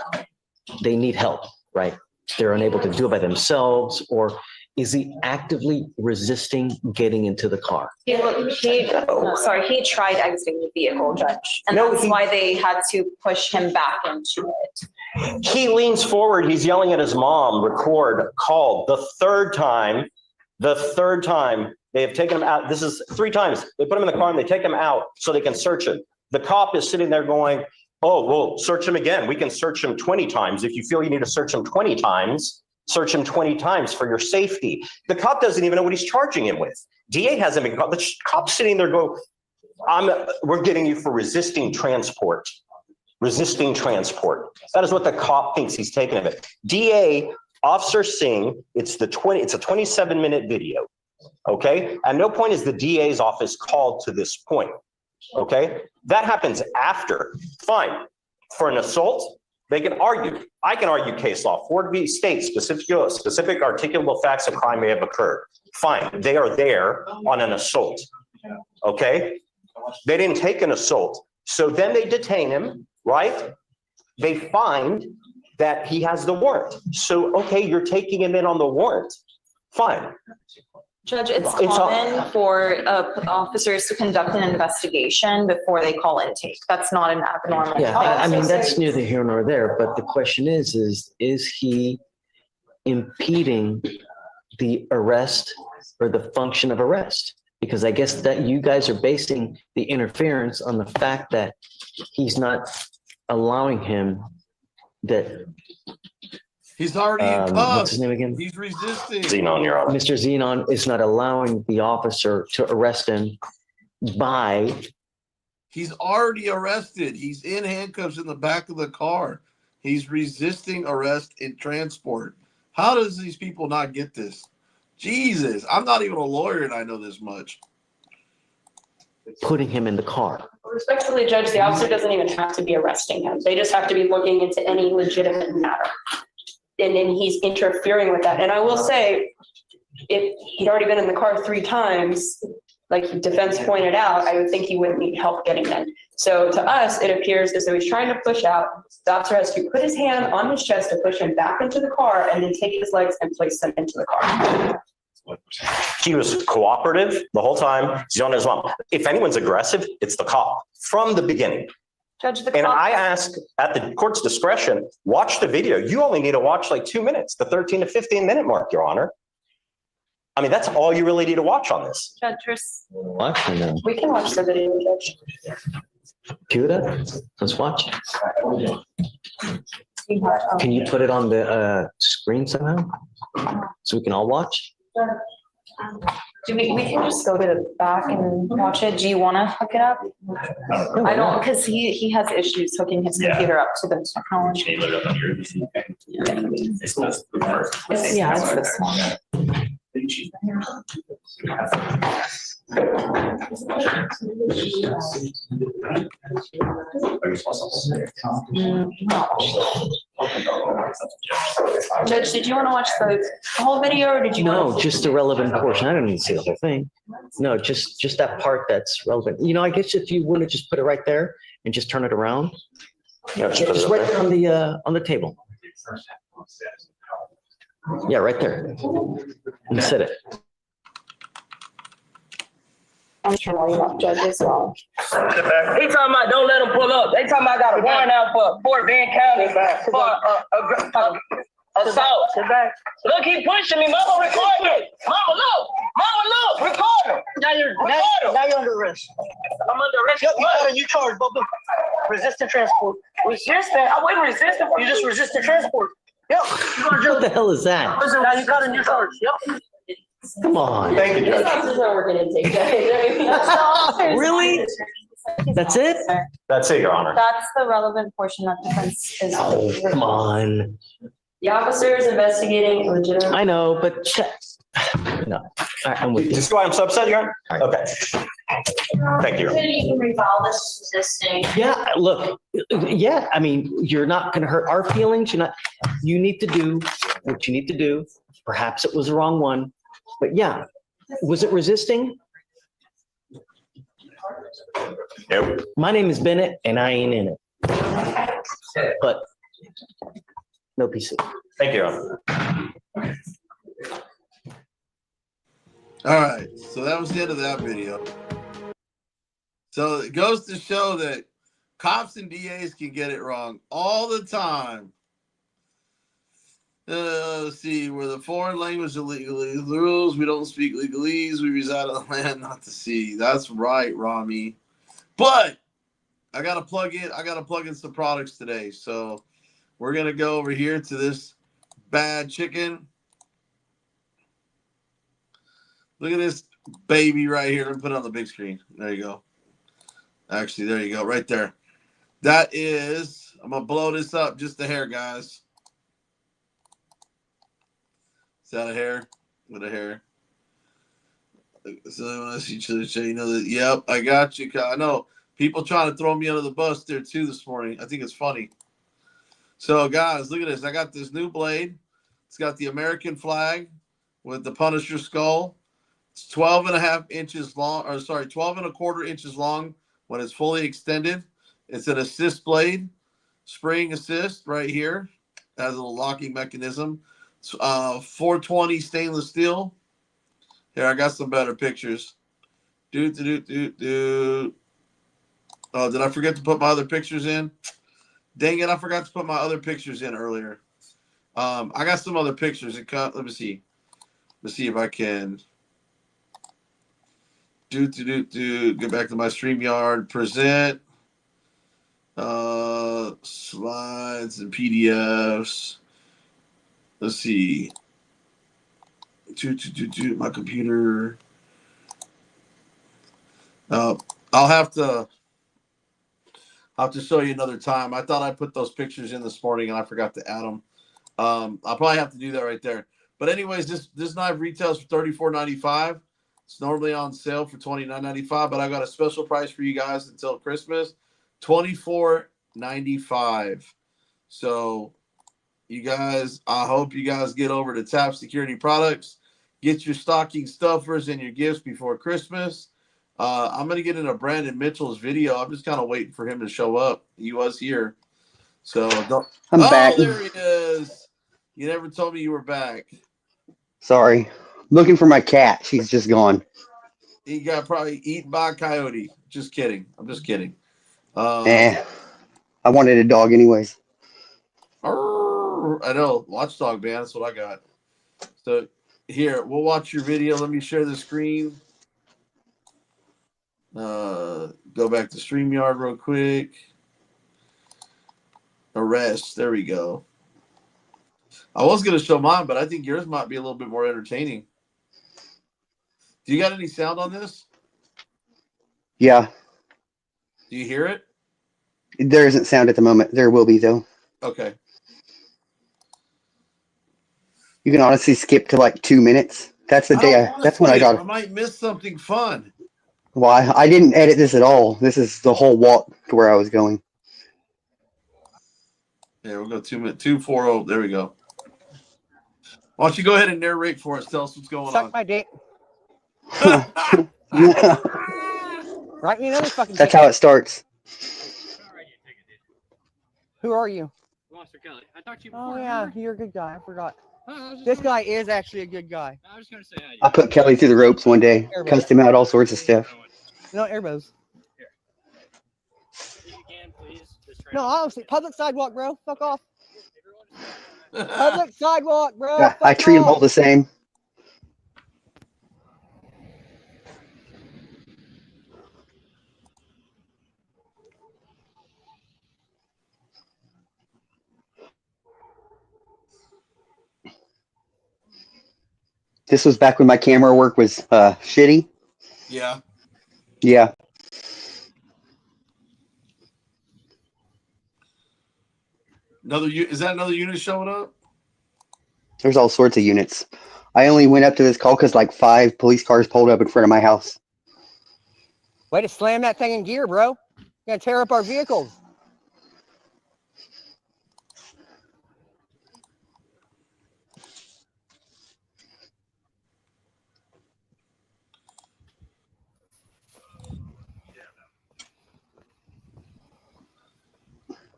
they need help, right? They're unable to do it by themselves, or is he actively resisting getting into the car? He tried exiting the vehicle, Judge. And No, that's why they had to push him back into it. He leans forward. He's yelling at his mom, record, call. The third time, The third time they have taken him out, this is 3 times. They put him in the car and they take him out so they can search him. The cop is sitting there going, oh, well, search him again. We can search him 20 times. If you feel you need to search him 20 times, search him 20 times for your safety. The cop doesn't even know what he's charging him with. DA hasn't been caught. The cop's sitting there go, we're getting you for resisting transport. Resisting transport. That is what the cop thinks he's taking of it. DA, Officer Singh, it's a 27-minute video. Okay. At no point is the DA's office called to this point. Okay. That happens after. Fine. For an assault, they can argue. I can argue case law. 4B states specific articulable facts of crime may have occurred. Fine. They are there on an assault. Okay. They didn't take an assault. So then they detain him, right? They find that he has the warrant. So, okay, you're taking him in on the warrant. Fine. Judge, it's common for officers to conduct an investigation before they call intake. That's not an abnormal. Yeah, I mean, that's neither here nor there, but the question is he impeding the arrest or the function of arrest? Because I guess that you guys are basing the interference on the fact that he's not allowing him that. He's already in cuffs. What's his name again? He's resisting. Xenon, Your Honor. Mr. Xenon is not allowing the officer to arrest him by. He's already arrested. He's in handcuffs in the back of the car. He's resisting arrest in transport. How does these people not get this? Jesus, I'm not even a lawyer and I know this much. Putting him in the car. Respectfully, Judge, the officer doesn't even have to be arresting him. They just have to be looking into any legitimate matter. And then he's interfering with that. And I will say, if he'd already been in the car 3 times, like defense pointed out, I would think he wouldn't need help getting in. So to us, it appears as though he's trying to push out. The officer has to put his hand on his chest to push him back into the car and then take his legs and place them into the car. He was cooperative the whole time. He's on his mom. If anyone's aggressive, it's the cop from the beginning. Judge, And I ask at the court's discretion, watch the video. You only need to watch like 2 minutes, the 13 to 15 minute mark, Your Honor. I mean, that's all you really need to watch on this. Judge, What? I know. We can watch the video, Judge. Cue it up. Let's watch it. Can you put it on the screen somehow? So we can all watch? we can just go to the back and watch it. Do you want to hook it up? I don't, because he has issues hooking his computer up to the technology. Yeah, it's this one. Judge, did you want to watch the whole video or did you? No, just the relevant portion. I don't need to see the whole thing. No, just that part that's relevant. You know, I guess if you want to just put it right there and just turn it around. Yeah, Just right there on the table. Yeah, right there. And set it. I'm trying to lock Judge as well. They talking about don't let them pull up. They talking about I got a warrant out for Fort Bend County for assault. Look, he pushing me. Mama, record me. Mama, look, record him. Now you're under arrest. I'm under arrest. Yep, you charged, Bubba. Resisting transport. Resisting? I wasn't resisting. You just resisted transport. Yep. What the hell is that? Now you got a new charge. Yep. Come on. Thank you, These Judge. officers are working intake. Really? That's it? That's it, Your Honor. That's the relevant portion of defense is. Oh, come on. The officer is investigating a legitimate. I know, but no. All right, I'm with you. Just why I'm so upset, Your Honor? Okay. Thank you. You can refile this resisting. Yeah, look, yeah, I mean, you're not gonna hurt our feelings. You need to do what you need to do. Perhaps it was the wrong one, but yeah, was it resisting? Nope. My name is Bennett and I ain't in it. But no PC. Thank you, Your Honor. All right, so that was the end of that video. So it goes to show that cops and DAs can get it wrong all the time. Let's see, where the foreign language illegally rules, we don't speak legalese. We reside on the land, not the sea. That's right, Rami. But I gotta plug in some products today. So we're gonna go over here to this bad chicken. Look at this baby right here. Let me put it on the big screen. There you go. Actually, there you go, right there. That is, I'm gonna blow this up just a hair, guys. Is that a hair? With a hair. So I see you know that. Yep, I got you. I know people trying to throw me under the bus there too this morning. I think it's funny. So guys, look at this. I got this new blade. It's got the American flag with the Punisher skull. It's 12 and a half inches long, or sorry, 12 and a quarter inches long when it's fully extended. It's an assist blade, spring assist right here. It has a little locking mechanism. 420 stainless steel. Here, I got some better pictures. Oh, did I forget to put my other pictures in? Dang it, I forgot to put my other pictures in earlier. I got some other pictures. Let me see. Let's see if I can get back to my StreamYard, present, slides and PDFs. Let's see. My computer. I'll have to show you another time. I thought I put those pictures in this morning and I forgot to add them. I'll probably have to do that right there. But anyways, this knife retails for $34.95. It's normally on sale for $29.95, but I got a special price for you guys until Christmas, $24.95. So you guys, I hope you guys get over to TAP Security Products, get your stocking stuffers and your gifts before Christmas. I'm going to get into Brandon Mitchell's video. I'm just kind of waiting for him to show up. He was here. So I'm back. There he is. You never told me you were back. Sorry. Looking for my cat. She's just gone. He got probably eaten by a coyote. Just kidding. I'm just kidding. I wanted a dog anyways. I know. Watchdog, man. That's what I got. So here, we'll watch your video. Let me share the screen. Go back to StreamYard real quick. Arrest. There we go. I was going to show mine, but I think yours might be a little bit more entertaining. Do you got any sound on this? Yeah. Do you hear it? There isn't sound at the moment. There will be, though. Okay. You can honestly skip to like 2 minutes. That's the day. That's when I got. I might miss something fun. Why? I didn't edit this at all. This is the whole walk to where I was going. Yeah, we'll go 2 minutes. 2:40. There we go. Why don't you go ahead and narrate for us? Tell us what's going on. Suck my dick. Write me another fucking That's ticket. how it starts. Who are you? Monster Kelly. I talked to you Oh before. yeah, Remember? you're a good guy. I forgot. Oh, This guy is actually a good guy. I was going to say hi. I put Kelly through the ropes one day. Cussed him out, all sorts of stuff. No, airbos. If you can, please. Just try No, honestly, public sidewalk, bro. Fuck off. Everyone Public sidewalk, bro. Yeah, I Fuck treat them off. all the same. This was back when my camera work was shitty. Yeah. Yeah. Is that another unit showing up? There's all sorts of units. I only went up to this call because like 5 police cars pulled up in front of my house. Way to slam that thing in gear, bro. You're gonna tear up our vehicles.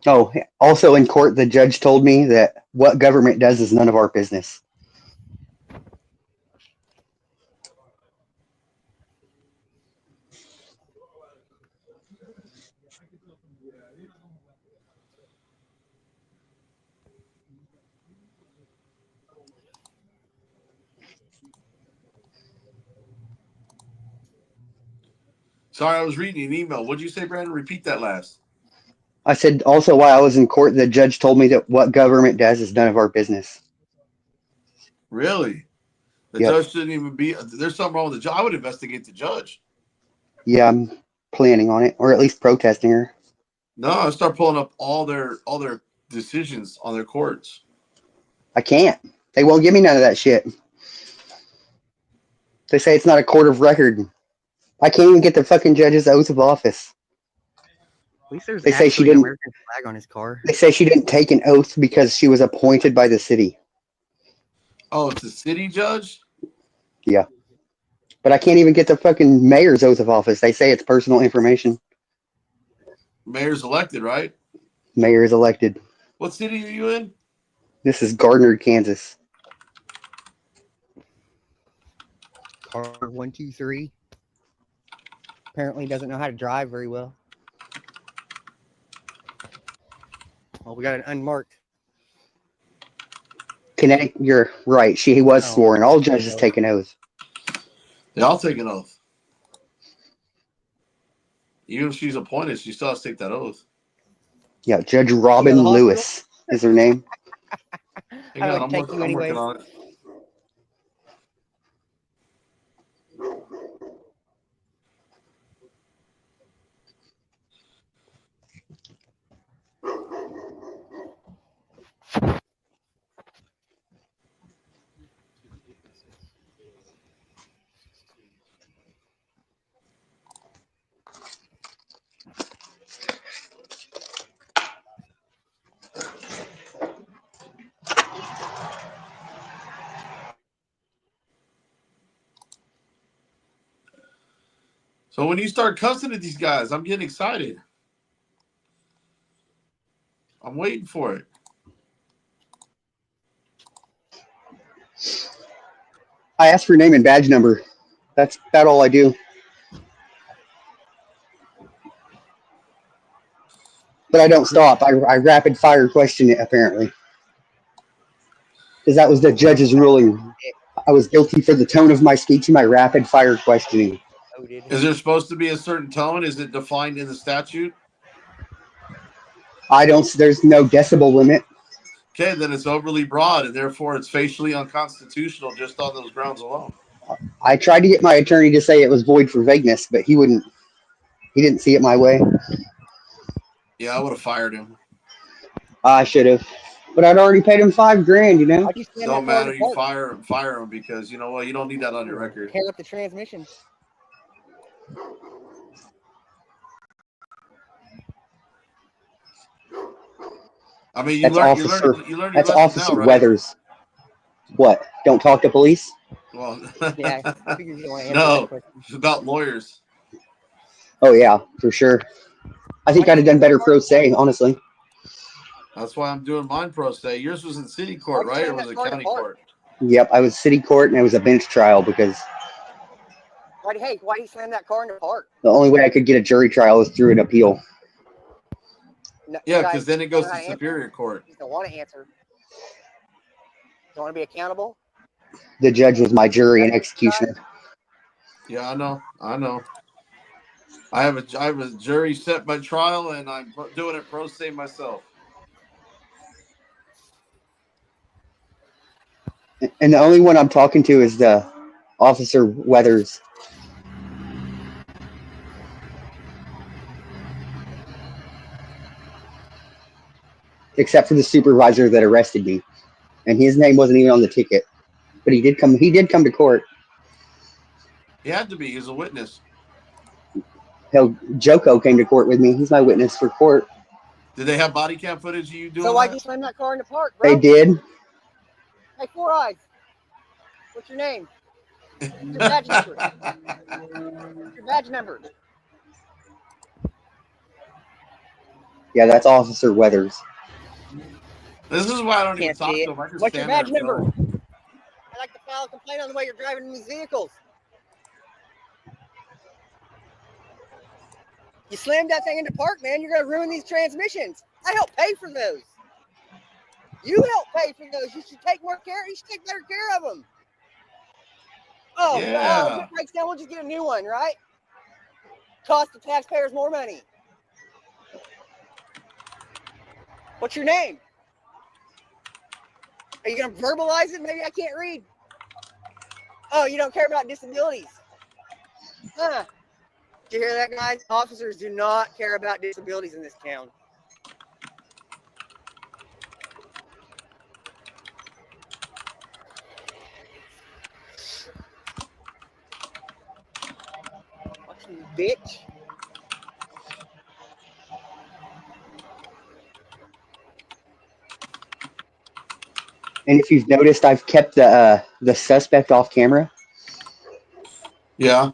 Oh, also in court, the judge told me that what government does is none of our business. Sorry, I was reading an email. What'd you say, Brandon? Repeat that last. I said also while I was in court, the judge told me that what government does is none of our business. Really? The Yep. judge shouldn't even be. There's something wrong with the judge. I would investigate the judge. Yeah, I'm planning on it, or at least protesting her. No, I start pulling up all their decisions on their courts. I can't. They won't give me none of that shit. They say it's not a court of record. I can't even get the fucking judge's oath of office. At least there's They say she actually an didn't. American flag on his car. They say she didn't take an oath because she was appointed by the city. Oh, it's the city judge? Yeah. But I can't even get the fucking mayor's oath of office. They say it's personal information. Mayor's elected, right? Mayor is elected. What city are you in? This is Gardner, Kansas. Car 123. Apparently doesn't know how to drive very well. Well, we got an unmarked. Connecticut, you're right. She was Oh. sworn. All judges take an oath. They all take an oath. Even if she's appointed, she still has to take that oath. Yeah, Judge Robin Lewis is her name. Hang on, I'm working on it. So when you start cussing at these guys, I'm getting excited. I'm waiting for it. I asked for name and badge number. That's about all I do. But I don't stop. I rapid fire question it, apparently. Because that was the judge's ruling. I was guilty for the tone of my speech and my rapid fire questioning. Is there supposed to be a certain tone? Is it defined in the statute? There's no decibel limit. Okay, then it's overly broad, and therefore it's facially unconstitutional just on those grounds alone. I tried to get my attorney to say it was void for vagueness, but he didn't see it my way. Yeah, I would have fired him. I should have. But I'd already paid him $5,000, you know? Don't matter, you fire him because you know what, you don't need that on your record. Tear up the transmission. I mean, That's Officer now, right? Weathers. What? Don't talk to police? Well, Yeah, I figured you want to answer no, that question. it's about lawyers. Oh, yeah, for sure. I think I'd have done better pro se, honestly. That's why I'm doing mine pro se. Yours was in city court, right? Or was it county court? Yep, I was city court and it was a bench trial because Why do you slam that car in the park? the only way I could get a jury trial is through an appeal. No, Yeah, because then it goes to Superior Court. You don't want to answer. Don't want to be accountable? The judge was my jury and executioner. Yeah, I know. I have a jury set by trial, and I'm doing it pro se myself. And the only one I'm talking to is the Officer Weathers. Except for the supervisor that arrested me. And his name wasn't even on the ticket. But he did come to court. He had to be. He's a witness. Hell, Joko came to court with me. He's my witness for court. Did they have body cam footage of you doing So why'd that? you slam that car in the park, bro? They did. Hey, Four Eyes. What's your name? What's your badge number? What's your badge number? Yeah, that's Officer Weathers. This is why I don't even Can't talk see to it. him. I just What's your stand there badge and number? film. I'd like to file a complaint on the way you're driving these vehicles. You slammed that thing in the park, man. You're going to ruin these transmissions. I help pay for those. You help pay for those. You should take more care. You should take better care of them. Oh, Yeah. well, if it breaks down, we'll just get a new one, right? cost the taxpayers more money. What's your name? Are you going to verbalize it? Maybe I can't read. Oh, you don't care about disabilities. Huh. Did you hear that, guys? Officers do not care about disabilities in this town. Fucking bitch. And if you've noticed, I've kept the suspect off camera. Yeah.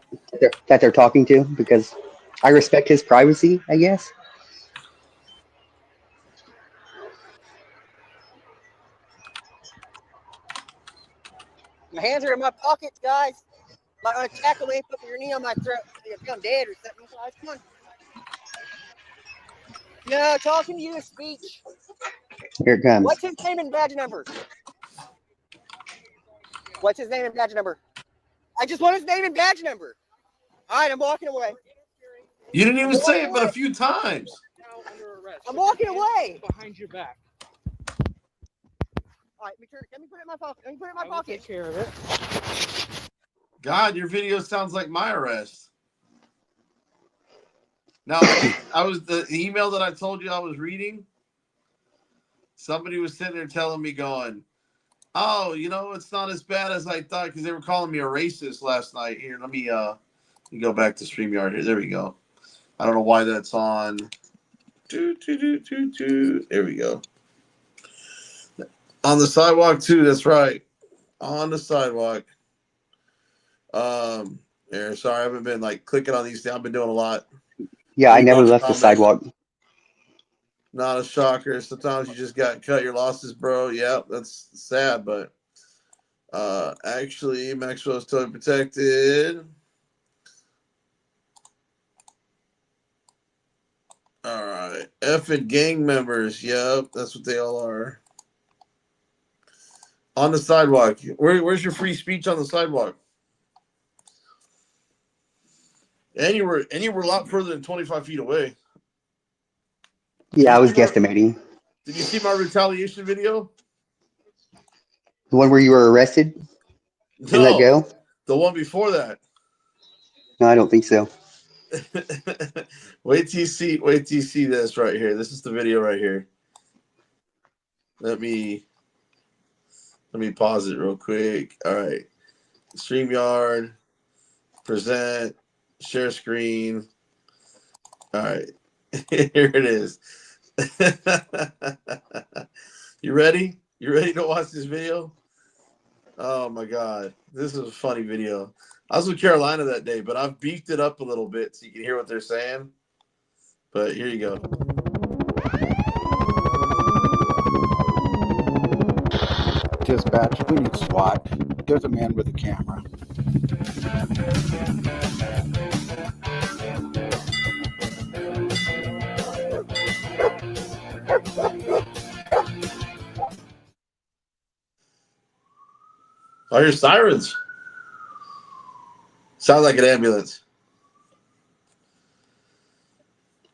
That they're talking to, because I respect his privacy, I guess. My hands are in my pockets, guys. Might want to tackle me, put your knee on my throat. You're feeling dead or something. Guys, come on. No, talking to you is speech. Here it comes. What's his name and badge number? What's his name and badge number? I just want his name and badge number. All right, I'm walking away. You didn't even say it but a few times. I'm walking away. Behind your back. All right, let me put it in my pocket. Let me put it in my pocket. Take care of it. God, your video sounds like my arrest. Now, I was the email that I told you I was reading. Somebody was sitting there telling me, going, "Oh, you know, it's not as bad as I thought," because they were calling me a racist last night. Here, let me go back to StreamYard here. There we go. I don't know why that's on. There we go. On the sidewalk too. That's right. On the sidewalk. There. Sorry, I haven't been like clicking on these things. I've been doing a lot. Yeah, I never left the sidewalk. Not a shocker. Sometimes you just got cut your losses, bro. Yeah, that's sad, but actually Maxwell is totally protected. All right. Effing gang members. Yep, that's what they all are. On the sidewalk. Where's your free speech on the sidewalk? And you were a lot further than 25 feet away. Yeah, I was guesstimating. Did you see my retaliation video? The one where you were arrested? No, let go? The one before that. No, I don't think so. Wait till you see this right here. This is the video right here. Let me pause it real quick. All right. StreamYard, present, share screen. All right. Here it is. You ready? You ready to watch this video? Oh my God. This is a funny video. I was in Carolina that day, but I've beefed it up a little bit so you can hear what they're saying. But here you go. Dispatch, we need SWAT. There's a man with a camera. I hear sirens. Sounds like an ambulance.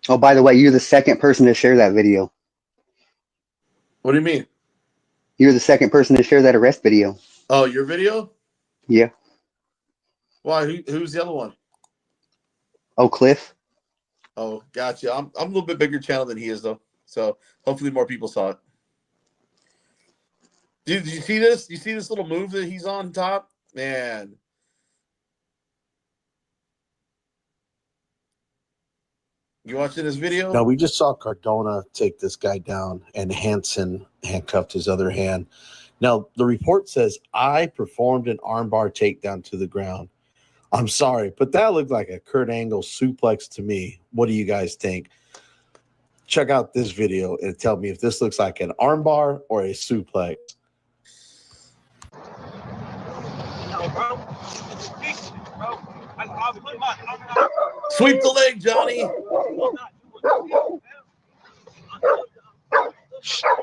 Oh, by the way, you're the second person to share that video. What do you mean? You're the second person to share that arrest video. Oh, your video? Yeah. Why? Who's the other one? Oh, Cliff. Oh, gotcha. I'm a little bit bigger channel than he is, though. So hopefully more people saw it. Dude, did you see this? You see this little move that he's on top? Man. You watching this video? No, we just saw Cardona take this guy down and Hansen handcuffed his other hand. Now, the report says, I performed an armbar takedown to the ground. I'm sorry, but that looked like a Kurt Angle suplex to me. What do you guys think? Check out this video and tell me if this looks like an armbar or a suplex. Sweep the leg, Johnny.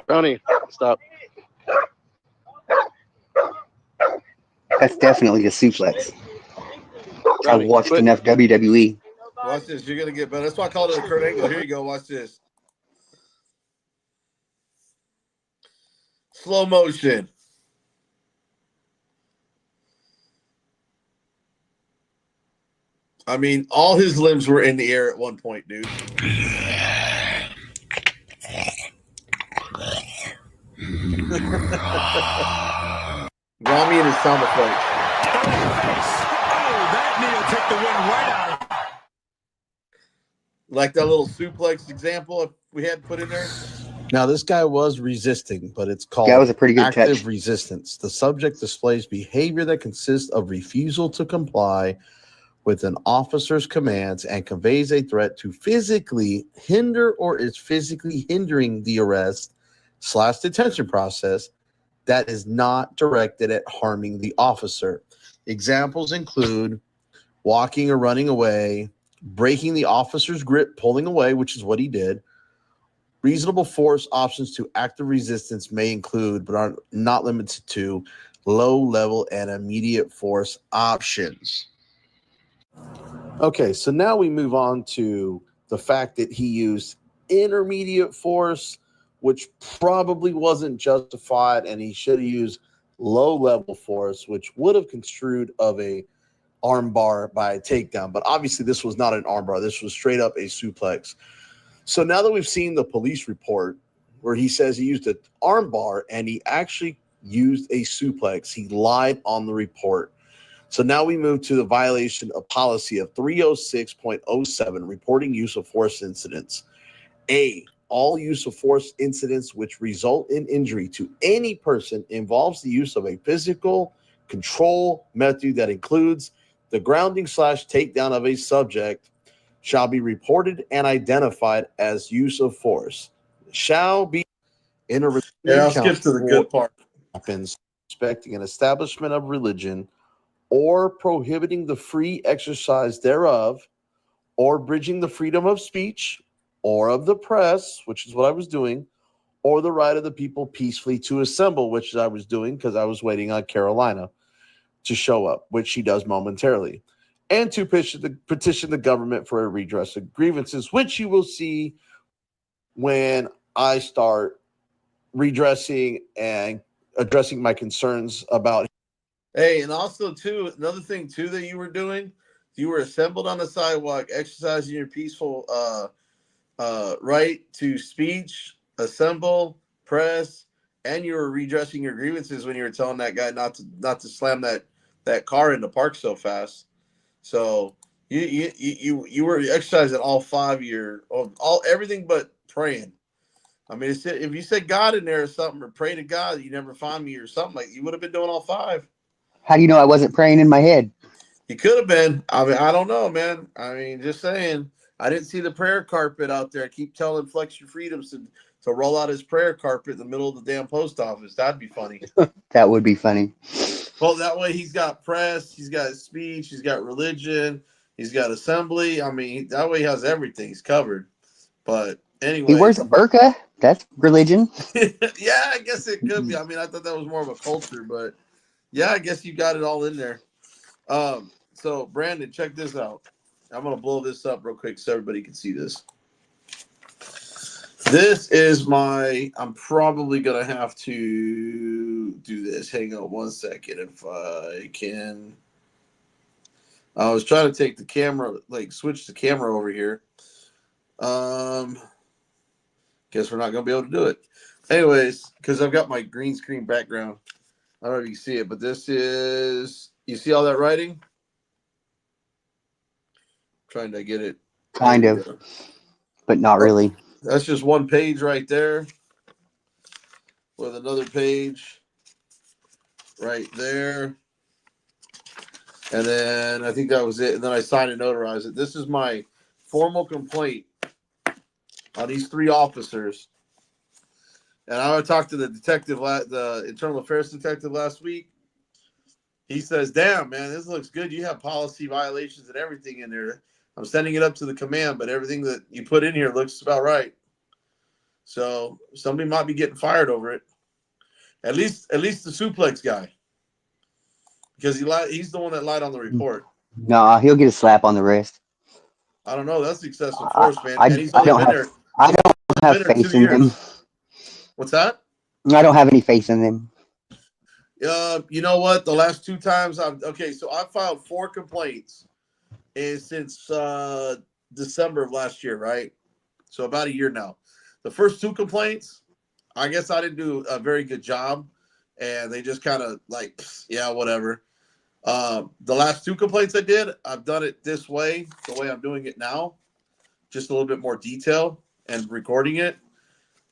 Johnny, stop. That's definitely a suplex. Johnny, I've watched quit. enough WWE. Watch this. You're gonna get better. That's why I called it a Kurt Angle. Here you go. Watch this. Slow motion. I mean, all his limbs were in the air at one point, dude. Rami and his sound effects. Like that little suplex example we had put in there. Now, this guy was resisting, but it's called That was a pretty good active catch. resistance. The subject displays behavior that consists of refusal to comply with an officer's commands and conveys a threat to physically hinder or is physically hindering the arrest/detention process that is not directed at harming the officer. Examples include walking or running away, breaking the officer's grip, pulling away, which is what he did. Reasonable force options to active resistance may include, but are not limited to, low level and immediate force options. Okay, so now we move on to the fact that he used intermediate force, which probably wasn't justified, and he should have used low level force, which would have construed of a armbar by a takedown. But obviously this was not an armbar. This was straight up a suplex. So now that we've seen the police report where he says he used an armbar and he actually used a suplex, he lied on the report. So now we move to the violation of policy of 306.07, reporting use of force incidents. A, all use of force incidents which result in injury to any person involves the use of a physical control method that includes the grounding/takedown of a subject shall be reported and identified as use of force. Shall be in a I'll skip to the good part. Happens respecting an establishment of religion or prohibiting the free exercise thereof, or bridging the freedom of speech or of the press, which is what I was doing, or the right of the people peacefully to assemble, which I was doing because I was waiting on Carolina to show up, which she does momentarily, and to petition the government for a redress of grievances, which you will see when I start redressing and addressing my concerns about. Hey, and also too, another thing too that you were doing, you were assembled on the sidewalk, exercising your peaceful right to speech, assemble, press, and you were redressing your grievances when you were telling that guy not to slam that car into park so fast. So you were exercising all 5 of your all everything but praying. I mean, if you said God in there or something, or pray to God, you never find me or something, like you would have been doing all 5. How do you know I wasn't praying in my head? He could have been. I mean, I don't know, man. I mean, just saying. I didn't see the prayer carpet out there. I keep telling Flex Your Freedoms to roll out his prayer carpet in the middle of the damn post office. That'd be funny. That would be funny. Well, that way he's got press, he's got speech, he's got religion, he's got assembly. I mean, that way he has everything. He's covered. But anyway. He wears a burqa. That's religion. Yeah, I guess it could be. I mean, I thought that was more of a culture, but yeah, I guess you got it all in there. So Brandon, check this out. I'm gonna blow this up real quick so everybody can see this. This is I'm probably gonna have to do this. Hang on one second if I can. I was trying to take the camera, switch the camera over here. Guess we're not gonna be able to do it. Anyways, because I've got my green screen background. I don't know if you can see it, but this is, you see all that writing? Trying to get it. Kind of, but not really. That's just one page right there with another page right there. And then I think that was it. And then I signed and notarized it. This is my formal complaint on these 3 officers. And I talked to the detective, the internal affairs detective last week. He says, damn, man, this looks good. You have policy violations and everything in there. I'm sending it up to the command, but everything that you put in here looks about right. So somebody might be getting fired over it. At least the suplex guy. Because he's the one that lied on the report. Nah, he'll get a slap on the wrist. I don't know. That's excessive force, man. I And he's only been there. I don't have Been there faith 2 in years. them. What's that? I don't have any faith in them. You know what? The last 2 times so I filed 4 complaints since December of last year, right? So about a year now. The first 2 complaints, I guess I didn't do a very good job, and they just kind of like, yeah, whatever. The last 2 complaints I did, I've done it this way, the way I'm doing it now, just a little bit more detail and recording it.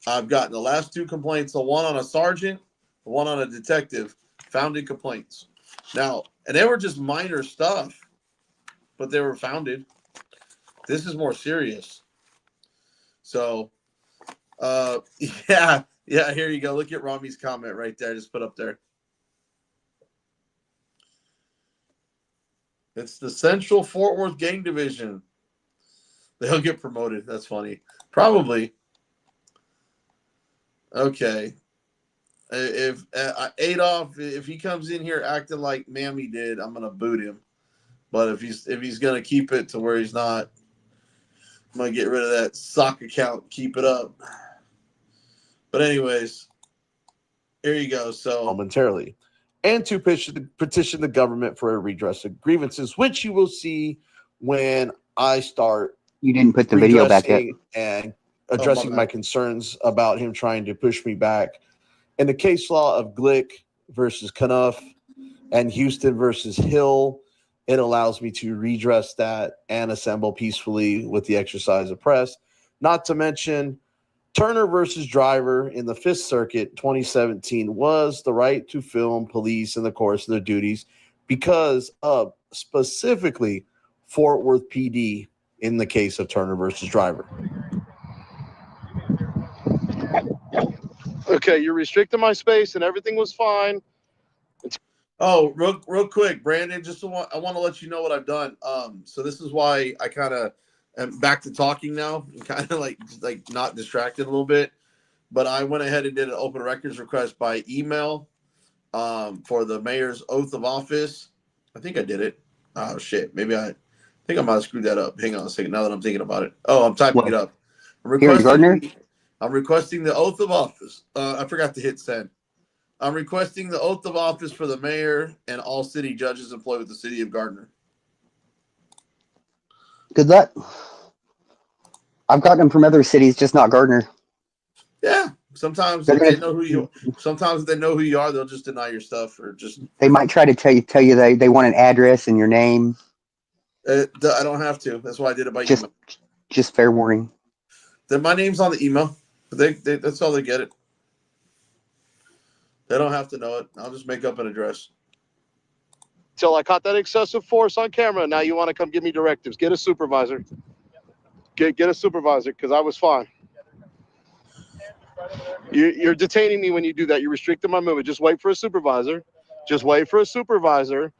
I've gotten the last 2 complaints, the one on a sergeant, the one on a detective, founded complaints. Now, and they were just minor stuff, but they were founded. This is more serious. So, yeah, here you go. Look at Rami's comment right there. Just put up there. It's the Central Fort Worth Gang Division. They'll get promoted. That's funny. Probably. Okay. If Adolf, if he comes in here acting like Mammy did, I'm gonna boot him. But if he's gonna keep it to where he's not, I'm gonna get rid of that sock account. Keep it up. But anyways, here you go. So momentarily, and to petition the government for a redress of grievances, which you will see when I start. You didn't put the video back up. And addressing my concerns about him trying to push me back. In the case law of Glick versus Knuff and Houston versus Hill, it allows me to redress that and assemble peacefully with the exercise of press. Not to mention Turner versus Driver in the Fifth Circuit 2017 was the right to film police in the course of their duties because of specifically Fort Worth PD in the case of Turner versus Driver. Okay, you're restricting my space and everything was fine. Oh, real quick, Brandon, I want to let you know what I've done. So this is why I kind of am back to talking now, and kind of like not distracted a little bit. But I went ahead and did an open records request by email for the mayor's oath of office. I think I did it. Oh shit, maybe I think I might have screwed that up. Hang on a second. Now that I'm thinking about it. Oh, I'm typing it up. I'm requesting the oath of office. I forgot to hit send. I'm requesting the oath of office for the mayor and all city judges employed with the city of Gardner. Good luck. I've gotten them from other cities, just not Gardner. Yeah. Sometimes if they know who you are, they'll just deny your stuff or just. They might try to tell you they want an address and your name. I don't have to. That's why I did it by email. Just fair warning. Then my name's on the email. That's all they get it. They don't have to know it. I'll just make up an address. Till I caught that excessive force on camera. Now you want to come give me directives. Get a supervisor. Get a supervisor because I was fine. You're detaining me when you do that. You're restricting my movement. Just wait for a supervisor. Just wait for a supervisor.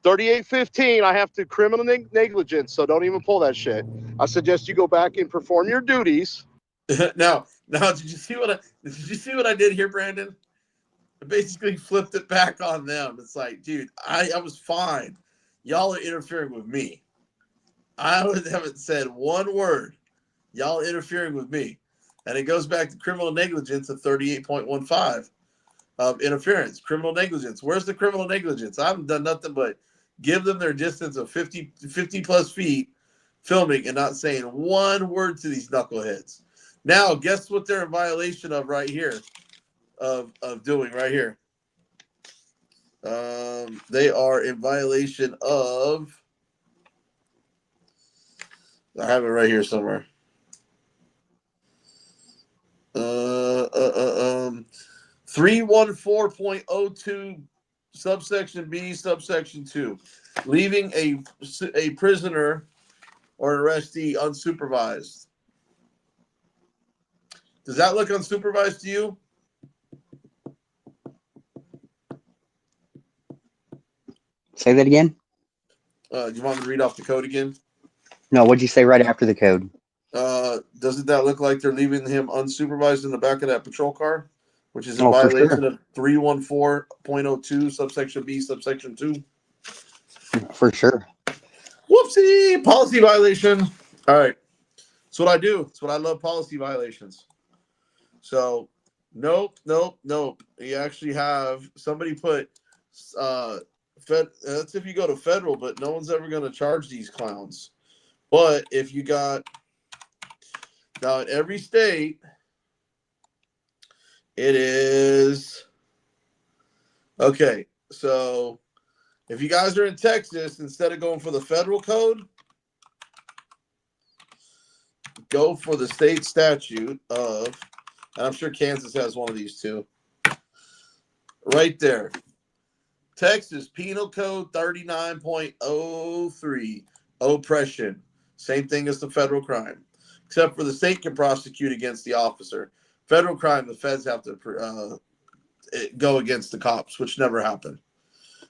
3815, I have to criminal negligence, so don't even pull that shit. I suggest you go back and perform your duties. Now, did you see what I did here, Brandon? I basically flipped it back on them. It's like, dude, I was fine. Y'all are interfering with me. I haven't said one word. Y'all interfering with me. And it goes back to criminal negligence of 38.15 of interference. Criminal negligence. Where's the criminal negligence? I haven't done nothing but give them their distance of 50 plus feet filming and not saying one word to these knuckleheads. Now, guess what they're in violation of right here? Of doing right here. They are in violation of. I have it right here somewhere. 314.02 subsection B subsection 2, leaving a prisoner or an arrestee unsupervised. Does that look unsupervised to you? Say that again. You want me to read off the code again? No, what'd you say right after the code? Doesn't that look like they're leaving him unsupervised in the back of that patrol car, which is in violation of 314.02 subsection B subsection 2? For sure. Whoopsie! Policy violation. All right. That's what I do. That's what I love, policy violations. So, nope. You actually have somebody put, that's if you go to federal, but no one's ever going to charge these clowns. But if you got, now in every state, it is, okay. So, if you guys are in Texas, instead of going for the federal code, go for the state statute of, and I'm sure Kansas has one of these too. Right there. Texas Penal Code 39.03, oppression. Same thing as the federal crime, except for the state can prosecute against the officer. Federal crime, the feds have to go against the cops, which never happened.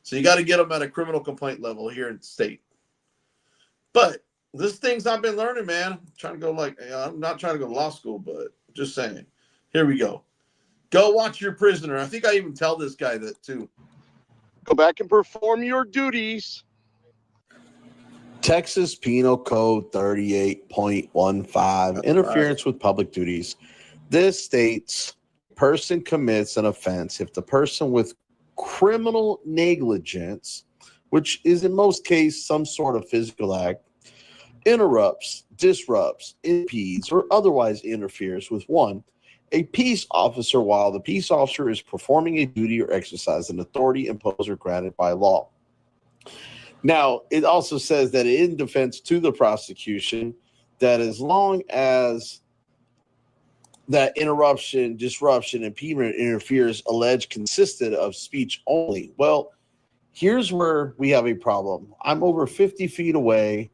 So you got to get them at a criminal complaint level here in the state. But this things I've been learning, man. I'm trying to go I'm not trying to go to law school, but just saying. Here we go. Go watch your prisoner. I think I even tell this guy that too. Go back and perform your duties. Texas Penal Code 38.15, interference with public duties. This states person commits an offense if the person with criminal negligence, which is in most cases some sort of physical act, interrupts, disrupts, impedes, or otherwise interferes with one, a peace officer while the peace officer is performing a duty or exercise an authority imposed or granted by law. Now, it also says that in defense to the prosecution, that as long as that interruption, disruption, impediment, interferes alleged consisted of speech only. Well, here's where we have a problem. I'm over 50 feet away,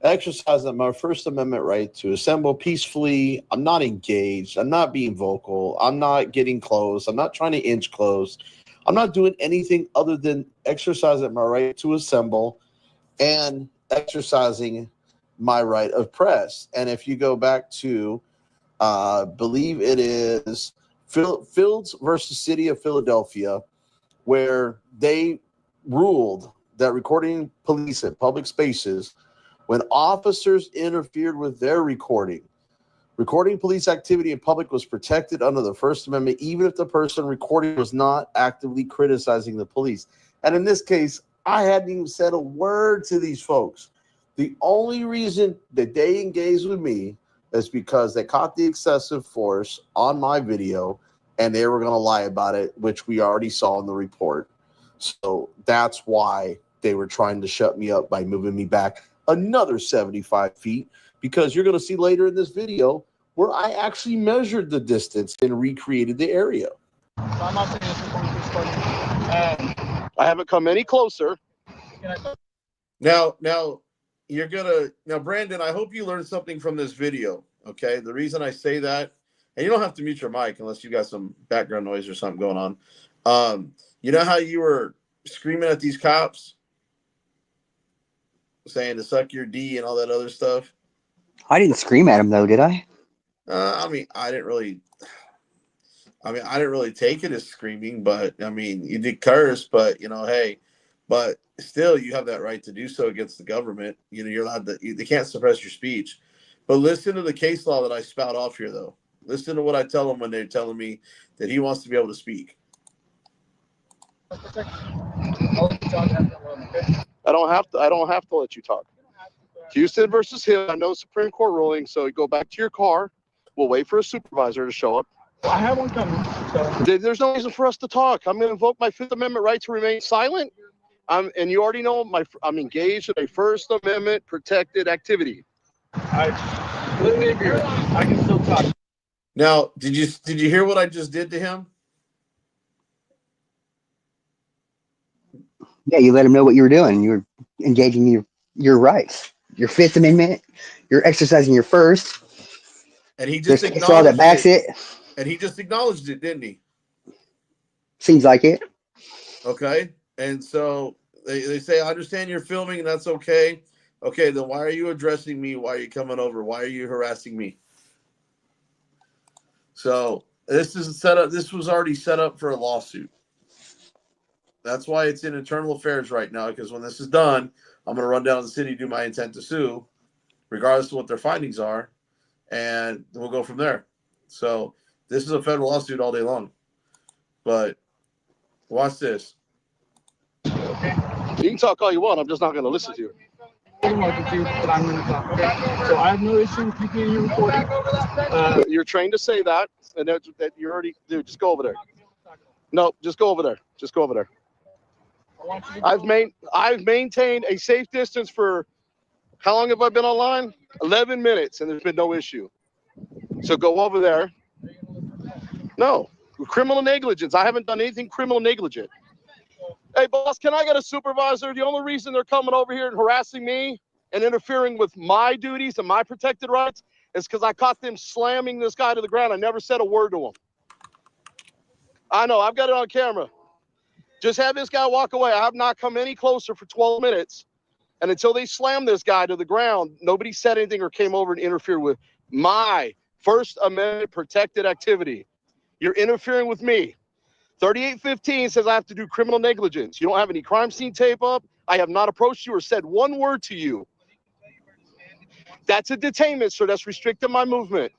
exercising my First Amendment right to assemble peacefully. I'm not engaged. I'm not being vocal. I'm not getting close. I'm not trying to inch close. I'm not doing anything other than exercising my right to assemble and exercising my right of press. And if you go back to, believe it is Fields versus City of Philadelphia, where they ruled that recording police at public spaces, when officers interfered with their recording police activity in public was protected under the First Amendment, even if the person recording was not actively criticizing the police. And in this case, I hadn't even said a word to these folks. The only reason that they engaged with me is because they caught the excessive force on my video and they were going to lie about it, which we already saw in the report. So that's why they were trying to shut me up by moving me back another 75 feet, because you're going to see later in this video where I actually measured the distance and recreated the area. I haven't come any closer. Now, Brandon, I hope you learned something from this video. Okay. The reason I say that, and you don't have to mute your mic unless you got some background noise or something going on. You know how you were screaming at these cops, saying to suck your D and all that other stuff? I didn't scream at him though, did I? I didn't really take it as screaming, but I mean, you did curse, but hey, but still you have that right to do so against the government. You're allowed to, they can't suppress your speech. But listen to the case law that I spout off here though. Listen to what I tell them when they're telling me that he wants to be able to speak. I don't have to let you talk. Houston versus Hill, I know Supreme Court ruling, so you go back to your car. We'll wait for a supervisor to show up. I have one coming. So. There's no reason for us to talk. I'm going to invoke my Fifth Amendment right to remain silent. And you already know I'm engaged in a First Amendment protected activity. I completely agree. I can still talk. Now, did you hear what I just did to him? Yeah, you let him know what you were doing. You were engaging your rights, your Fifth Amendment. You're exercising your first. And he just acknowledged all that backs it. And he just acknowledged it, didn't he? Seems like it. Okay. And so they say, I understand you're filming and that's okay. Okay, then why are you addressing me? Why are you coming over? Why are you harassing me? So this is set up. This was already set up for a lawsuit. That's why it's in internal affairs right now, because when this is done, I'm going to run down to the city, do my intent to sue, regardless of what their findings are, and we'll go from there. So this is a federal lawsuit all day long. But watch this. You can talk all you want. I'm just not going to listen to you. But I'm going to talk. Okay? So I have no issue with you being recording. You're trained to say that, and that you're already, dude, just go over there. No, just go over there. Just go over there. I've maintained a safe distance for, how long have I been online? 11 minutes, and there's been no issue. So go over there. No, criminal negligence. I haven't done anything criminal negligent. Hey, boss, can I get a supervisor? The only reason they're coming over here and harassing me and interfering with my duties and my protected rights is because I caught them slamming this guy to the ground. I never said a word to him. I know, I've got it on camera. Just have this guy walk away. I have not come any closer for 12 minutes. And until they slammed this guy to the ground, nobody said anything or came over and interfered with my First Amendment protected activity. You're interfering with me. 3815 says I have to do criminal negligence. You don't have any crime scene tape up. I have not approached you or said one word to you. That's a detainment, sir. That's restricting my movement.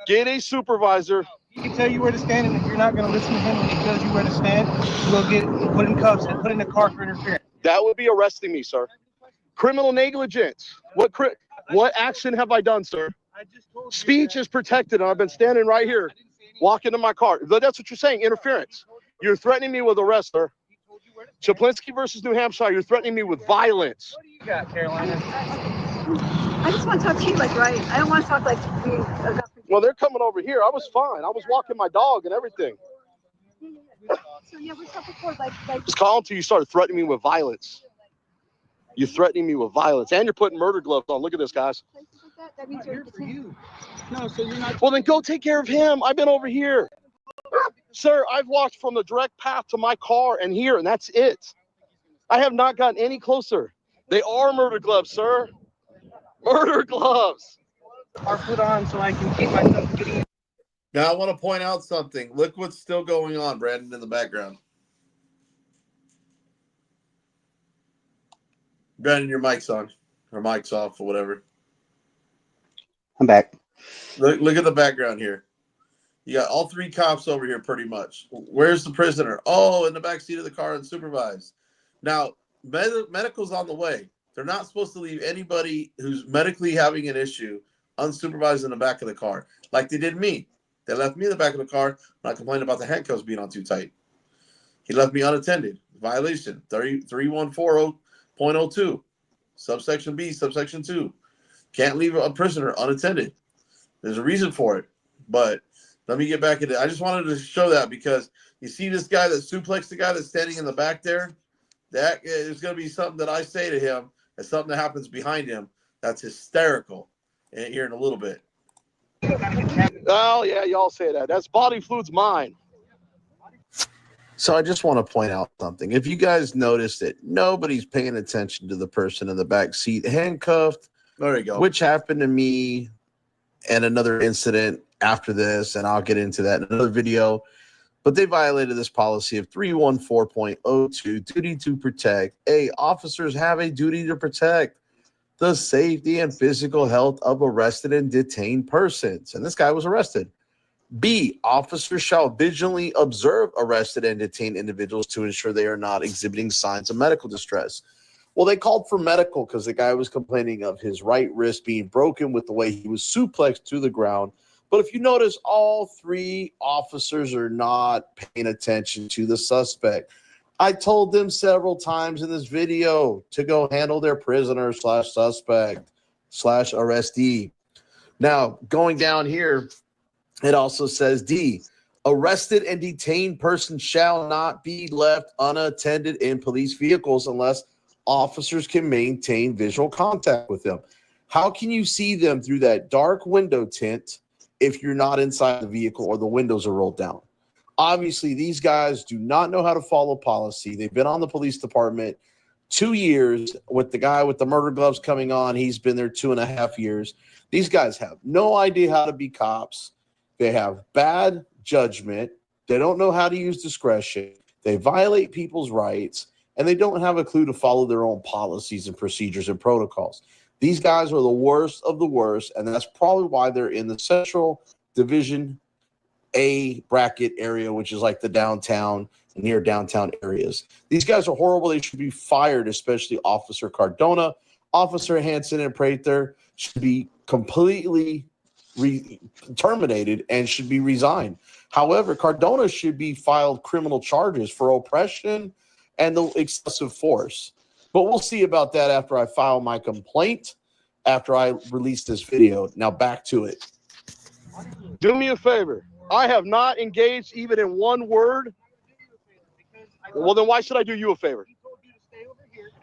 Get a supervisor. He can tell you where to stand, and if you're not going to listen to him when he tells you where to stand, you will get put in cuffs and put in the car for interference. That would be arresting me, sir. Criminal negligence. What action have I done, sir? Speech is protected, and I've been standing right here, walking to my car. That's what you're saying, interference. You're threatening me with arrest, sir. Chaplinsky versus New Hampshire, you're threatening me with violence. What do you got, Carolina? I just want to talk to you like right. I don't want to talk like we. Well, they're coming over here. I was fine. I was walking my dog and everything. So yeah, we talked before, like. Just call until you started threatening me with violence. You're threatening me with violence, and you're putting murder gloves on. Look at this, guys. That means you're for you. No, so you're not. Well, then go take care of him. I've been over here. Sir, I've walked from the direct path to my car and here, and that's it. I have not gotten any closer. They are murder gloves, sir. Murder gloves. Are put on so I can keep myself getting. Now I want to point out something. Look what's still going on, Brandon, in the background. Brandon, your mic's on. Or mic's off or whatever. I'm back. Look at the background here. You got all three cops over here pretty much. Where's the prisoner? Oh, in the back seat of the car and supervised. Now, medical's on the way. They're not supposed to leave anybody who's medically having an issue unsupervised in the back of the car, like they did me. They left me in the back of the car when I complained about the handcuffs being on too tight. He left me unattended. Violation 3140.02, subsection B, subsection 2. Can't leave a prisoner unattended. There's a reason for it, but let me get back into it. I just wanted to show that because you see this guy that suplexed the guy that's standing in the back there. That is going to be something that I say to him and something that happens behind him that's hysterical here in a little bit. Oh, yeah, y'all say that. That's body fluid's mine. So I just want to point out something. If you guys notice that nobody's paying attention to the person in the back seat handcuffed, there you go. Which happened to me and another incident after this, and I'll get into that in another video. But they violated this policy of 314.02, duty to protect. A, officers have a duty to protect the safety and physical health of arrested and detained persons. And this guy was arrested. B, officers shall vigilantly observe arrested and detained individuals to ensure they are not exhibiting signs of medical distress. Well, they called for medical because the guy was complaining of his right wrist being broken with the way he was suplexed to the ground. But if you notice, all three officers are not paying attention to the suspect. I told them several times in this video to go handle their prisoner / suspect / arrestee. Now, going down here, it also says D, arrested and detained persons shall not be left unattended in police vehicles unless officers can maintain visual contact with them. How can you see them through that dark window tint if you're not inside the vehicle or the windows are rolled down? Obviously, these guys do not know how to follow policy. They've been on the police department 2 years with the guy with the murder gloves coming on. He's been there 2.5 years. These guys have no idea how to be cops. They have bad judgment. They don't know how to use discretion. They violate people's rights, and they don't have a clue to follow their own policies and procedures and protocols. These guys are the worst of the worst, and that's probably why they're in the Central Division A bracket area, which is like the downtown, near downtown areas. These guys are horrible. They should be fired, especially Officer Cardona. Officer Hanson and Prather should be completely terminated and should be resigned. However, Cardona should be filed criminal charges for oppression and the excessive force. But we'll see about that after I file my complaint, after I release this video. Now back to it. Do me a favor. I have not engaged even in one word. Well, then why should I do you a favor?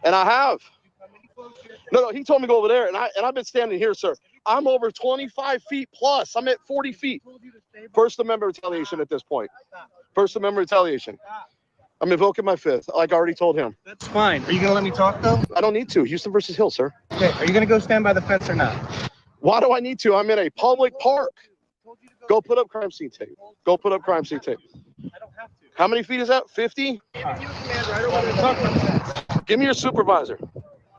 And I have. No, he told me to go over there, and I've been standing here, sir. I'm over 25 feet plus. I'm at 40 feet. First Amendment retaliation at this point. First Amendment retaliation. I'm invoking my fifth, like I already told him. That's fine. Are you gonna let me talk though? I don't need to. Houston versus Hill, sir. Okay. Are you gonna go stand by the fence or not? Why do I need to? I'm in a public park. Go put up crime scene tape. Go put up crime scene tape. How many feet is that? 50? Give me your supervisor.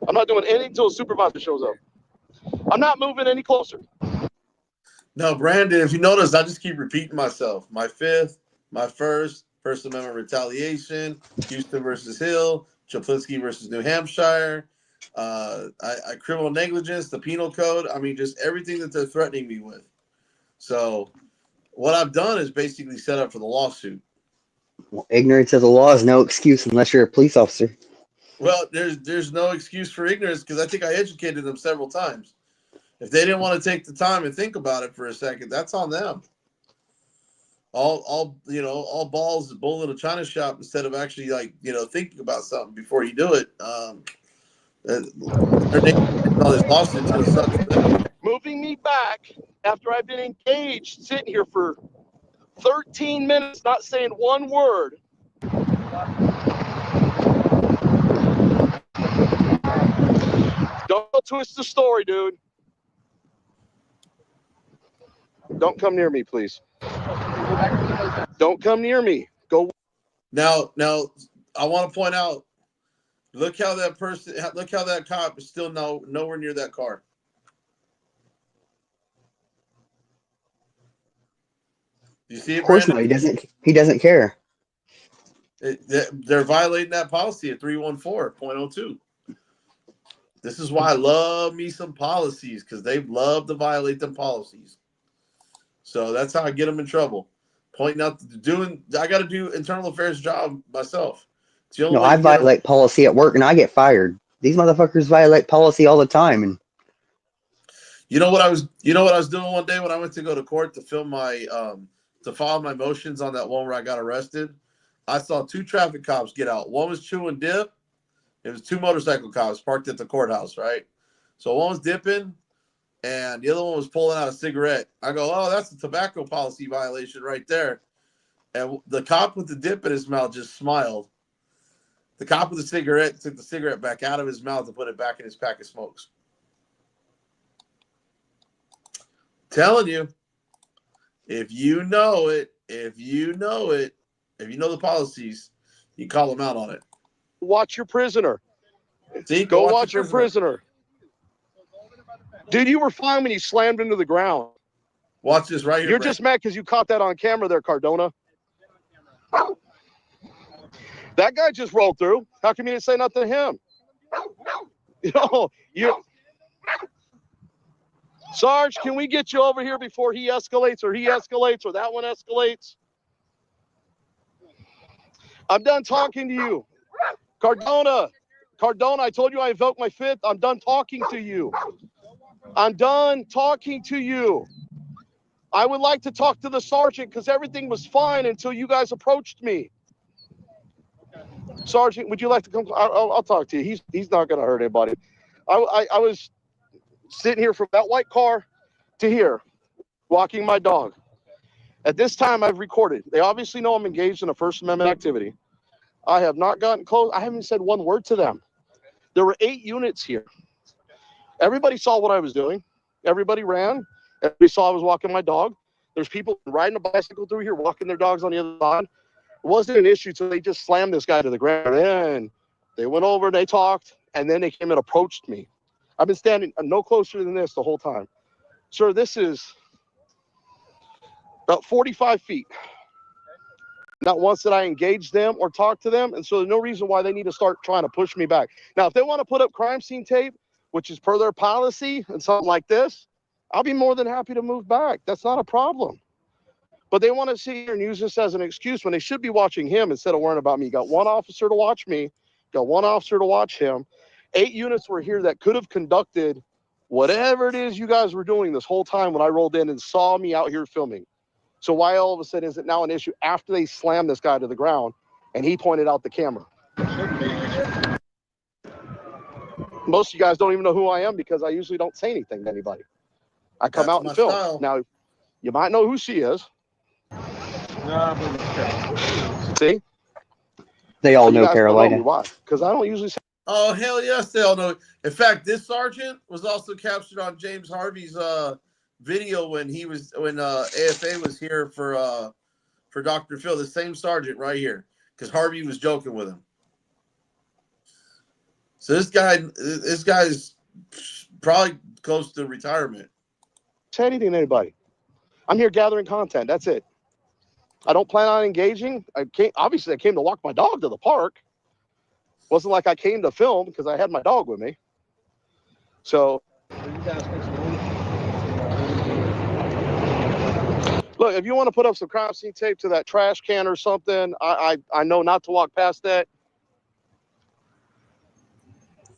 I'm not doing anything until a supervisor shows up. I'm not moving any closer. No, Brandon, if you notice, I just keep repeating myself. My fifth, my first Amendment retaliation, Houston versus Hill, Chaplinsky versus New Hampshire, criminal negligence, the penal code. I mean, just everything that they're threatening me with. So what I've done is basically set up for the lawsuit. Well, ignorance of the law is no excuse unless you're a police officer. Well, there's no excuse for ignorance because I think I educated them several times. If they didn't want to take the time and think about it for a second, that's on them. All balls bull in a china shop instead of actually thinking about something before you do it. They're taking all this lawsuit to the subject. Moving me back after I've been engaged, sitting here for 13 minutes, not saying one word. Don't twist the story, dude. Don't come near me, please. Don't come near me. Go. Now, I want to point out, look how that cop is still nowhere near that car. You see it, Of course Brandon? not. He doesn't care. They're violating that policy at 314.02. This is why I love me some policies, because they love to violate them policies. So that's how I get them in trouble. Pointing out, I got to do internal affairs job myself. It's the only No, way I to get 'em. violate policy at work and I get fired. These motherfuckers violate policy all the time. And You know what I was doing one day when I went to go to court to film to file my motions on that one where I got arrested? I saw two traffic cops get out. One was chewing dip. It was two motorcycle cops parked at the courthouse, right? So one was dipping, and the other one was pulling out a cigarette. I go, oh, that's a tobacco policy violation right there. And the cop with the dip in his mouth just smiled. The cop with the cigarette took the cigarette back out of his mouth and put it back in his pack of smokes. Telling you, if you know the policies, you call them out on it. Watch your prisoner. See, go watch your prisoner. Dude, you were fine when you slammed into the ground. Watch this right here. You're just mad because you caught that on camera there, Cardona. That guy just rolled through. How come you didn't say nothing to him? Sarge, can we get you over here before he escalates or that one escalates? I'm done talking to you. Cardona, I told you I invoked my fifth. I'm done talking to you. I would like to talk to the sergeant because everything was fine until you guys approached me. Sergeant, would you like to come? I'll talk to you. He's not going to hurt anybody. I was sitting here from that white car to here, walking my dog. At this time, I've recorded. They obviously know I'm engaged in a First Amendment activity. I have not gotten close. I haven't said one word to them. There were 8 units here. Everybody saw what I was doing. Everybody ran. Everybody saw I was walking my dog. There's people riding a bicycle through here, walking their dogs on the other side. It wasn't an issue until they just slammed this guy to the ground. And they went over, they talked, and then they came and approached me. I've been standing no closer than this the whole time. Sir, this is about 45 feet. Not once did I engage them or talk to them, and so there's no reason why they need to start trying to push me back. Now, if they want to put up crime scene tape, which is per their policy and something like this, I'll be more than happy to move back. That's not a problem. But they want to sit here and use this as an excuse when they should be watching him instead of worrying about me. Got one officer to watch me, got one officer to watch him. 8 units were here that could have conducted whatever it is you guys were doing this whole time when I rolled in and saw me out here filming. So why all of a sudden is it now an issue after they slammed this guy to the ground and he pointed out the camera? Most of you guys don't even know who I am because I usually don't say anything to anybody. I come out and film. Style. Now, you might know who she is. See? They all know Carolina. Why? Because I don't usually say. Oh, hell yes, they all know. In fact, this sergeant was also captured on James Harvey's video when AFA was here for Dr. Phil. The same sergeant right here, because Harvey was joking with him. So this guy's probably close to retirement. Say anything to anybody. I'm here gathering content. That's it. I don't plan on engaging. I came to walk my dog to the park. Wasn't like I came to film because I had my dog with me. So look, if you want to put up some crime scene tape to that trash can or something, I know not to walk past that.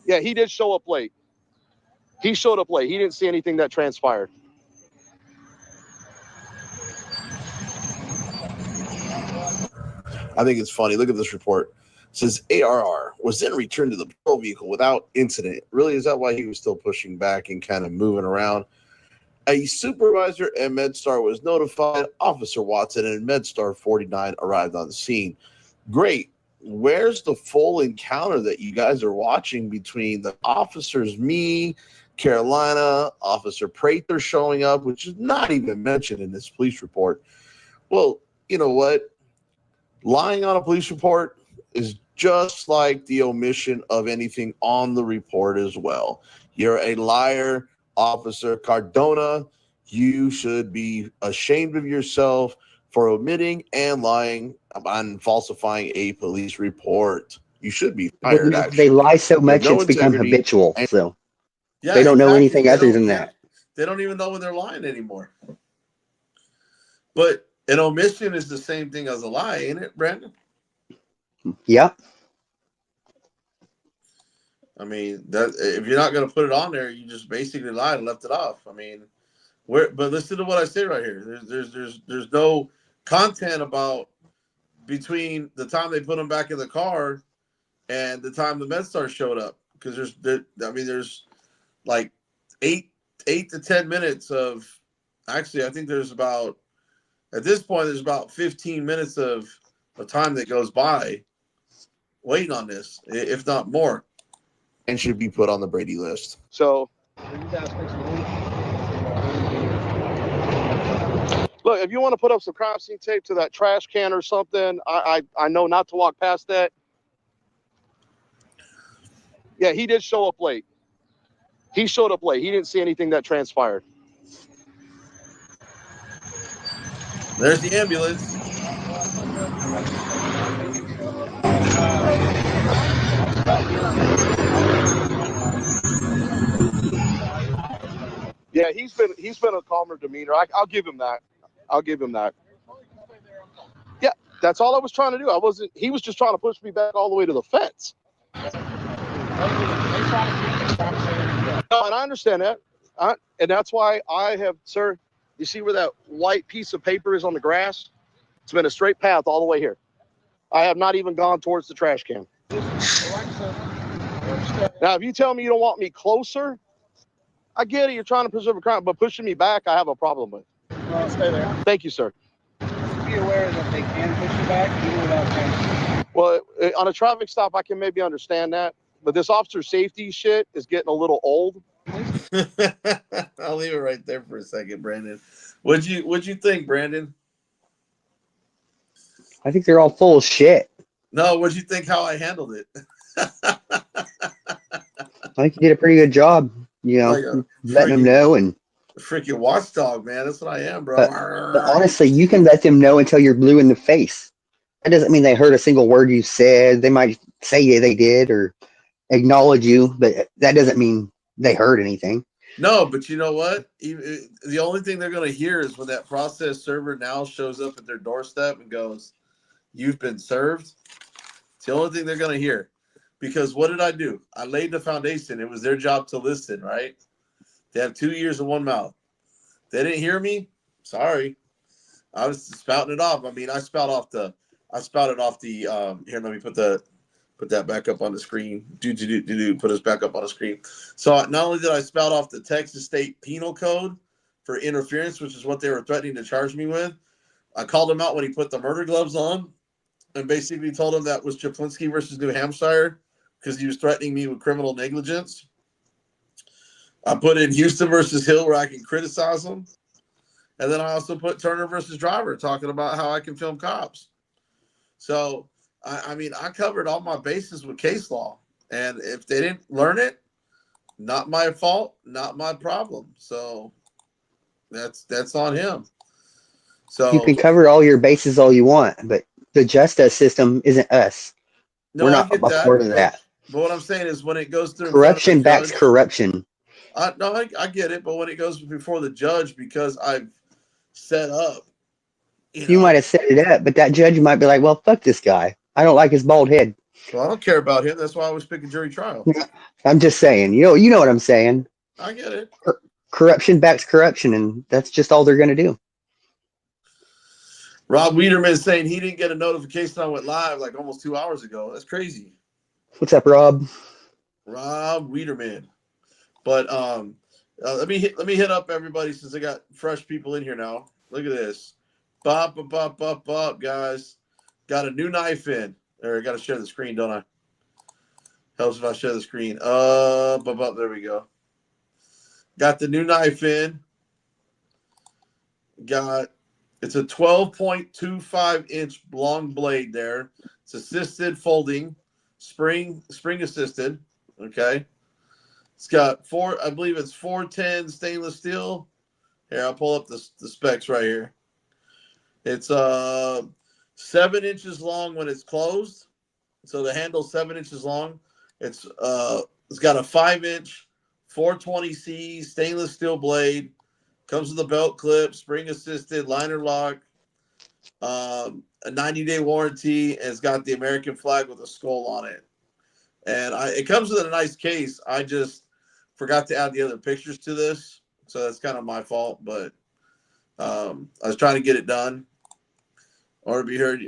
Yeah, he did show up late. He showed up late. He didn't see anything that transpired. I think it's funny. Look at this report. It says ARR was then returned to the patrol vehicle without incident. Really, is that why he was still pushing back and kind of moving around? A supervisor at MedStar was notified. Officer Watson and MedStar 49 arrived on the scene. Great. Where's the full encounter that you guys are watching between the officers, me, Carolina, Officer Prather showing up, which is not even mentioned in this police report? Well, you know what? Lying on a police report is just like the omission of anything on the report as well. You're a liar, Officer Cardona. You should be ashamed of yourself for omitting and lying and falsifying a police report. You should be fired, actually. They lie so much no it's become integrity. habitual. So Yeah, they don't know exactly. anything other than that. They don't even know when they're lying anymore. But an omission is the same thing as a lie, ain't it, Brandon? Yep. I mean, that if you're not going to put it on there, you just basically lied and left it off. I mean, but listen to what I say right here. There's no content about between the time they put them back in the car and the time the MedStar showed up, because there's like 8 to 10 minutes of. Actually, I think there's about. At this point, there's about 15 minutes of time that goes by waiting on this, if not more. And should be put on the Brady list. So, look, if you want to put up some crime scene tape to that trash can or something, I know not to walk past that. Yeah, he did show up late. He showed up late. He didn't see anything that transpired. There's the ambulance. Yeah, he's been a calmer demeanor. I'll give him that. I'll give him that. Yeah, that's all I was trying to do. He was just trying to push me back all the way to the fence. No, and I understand that. And that's why I have, sir, you see where that white piece of paper is on the grass? It's been a straight path all the way here. I have not even gone towards the trash can. Now, if you tell me you don't want me closer, I get it. You're trying to preserve a crime, but pushing me back, I have a problem with. Well, stay there. Thank you, sir. Be aware that they can push you back even without saying. Well, on a traffic stop, I can maybe understand that, but this officer safety shit is getting a little old. I'll leave it right there for a second, Brandon. What'd you think, Brandon? I think they're all full of shit. No, what'd you think how I handled it? I think you did a pretty good job. You know, Like a letting them know. And freaking watchdog, man. That's what I am, bro. but honestly, you can let them know until you're blue in the face. That doesn't mean they heard a single word you said. They might say they did or acknowledge you, but that doesn't mean they heard anything. No, but you know what? The only thing they're going to hear is when that process server now shows up at their doorstep and goes, "You've been served." It's the only thing they're going to hear. Because what did I do? I laid the foundation. It was their job to listen, right? They have 2 ears and one mouth. They didn't hear me. Sorry. I was spouting it off. I mean, I spouted off the here, let me put that back up on the screen. Put us back up on the screen. So not only did I spout off the Texas State Penal Code for interference, which is what they were threatening to charge me with, I called him out when he put the murder gloves on and basically told him that was Chaplinsky versus New Hampshire because he was threatening me with criminal negligence. I put in Houston versus Hill where I can criticize them. And then I also put Turner versus Driver talking about how I can film cops. So, I mean, I covered all my bases with case law. And if they didn't learn it, not my fault, not my problem. So that's on him. So you can cover all your bases all you want, but the justice system isn't us. no, We're I not get a that, part of that. But what I'm saying is when it goes through Corruption backs corruption. I get it, but when it goes before the judge, because I've set up, You might have set it up, but that judge might be like, "Well, fuck this guy. I don't like his bald head." Well, I don't care about him. That's why I was picking jury trial. I'm just saying. You know what I'm saying. I get it. Corruption backs corruption, and that's just all they're going to do. Rob Wiederman is saying he didn't get a notification I went live like almost 2 hours ago. That's crazy. What's up, Rob? Rob Wiederman. But let me hit up everybody since I got fresh people in here now. Look at this. Bop, guys. Got a new knife in. There, I got to share the screen, don't I? Helps if I share the screen. There we go. Got the new knife in. It's a 12.25 inch long blade there. It's assisted folding, spring assisted. Okay. It's got I believe it's 410 stainless steel. Here, I'll pull up the specs right here. It's 7 inches long when it's closed. So the handle's 7 inches long. It's got a 5-inch 420C stainless steel blade. Comes with a belt clip, spring assisted, liner lock, a 90-day warranty, and it's got the American flag with a skull on it. And it comes with a nice case. I just forgot to add the other pictures to this, so that's kind of my fault. But I was trying to get it done. Or to be heard.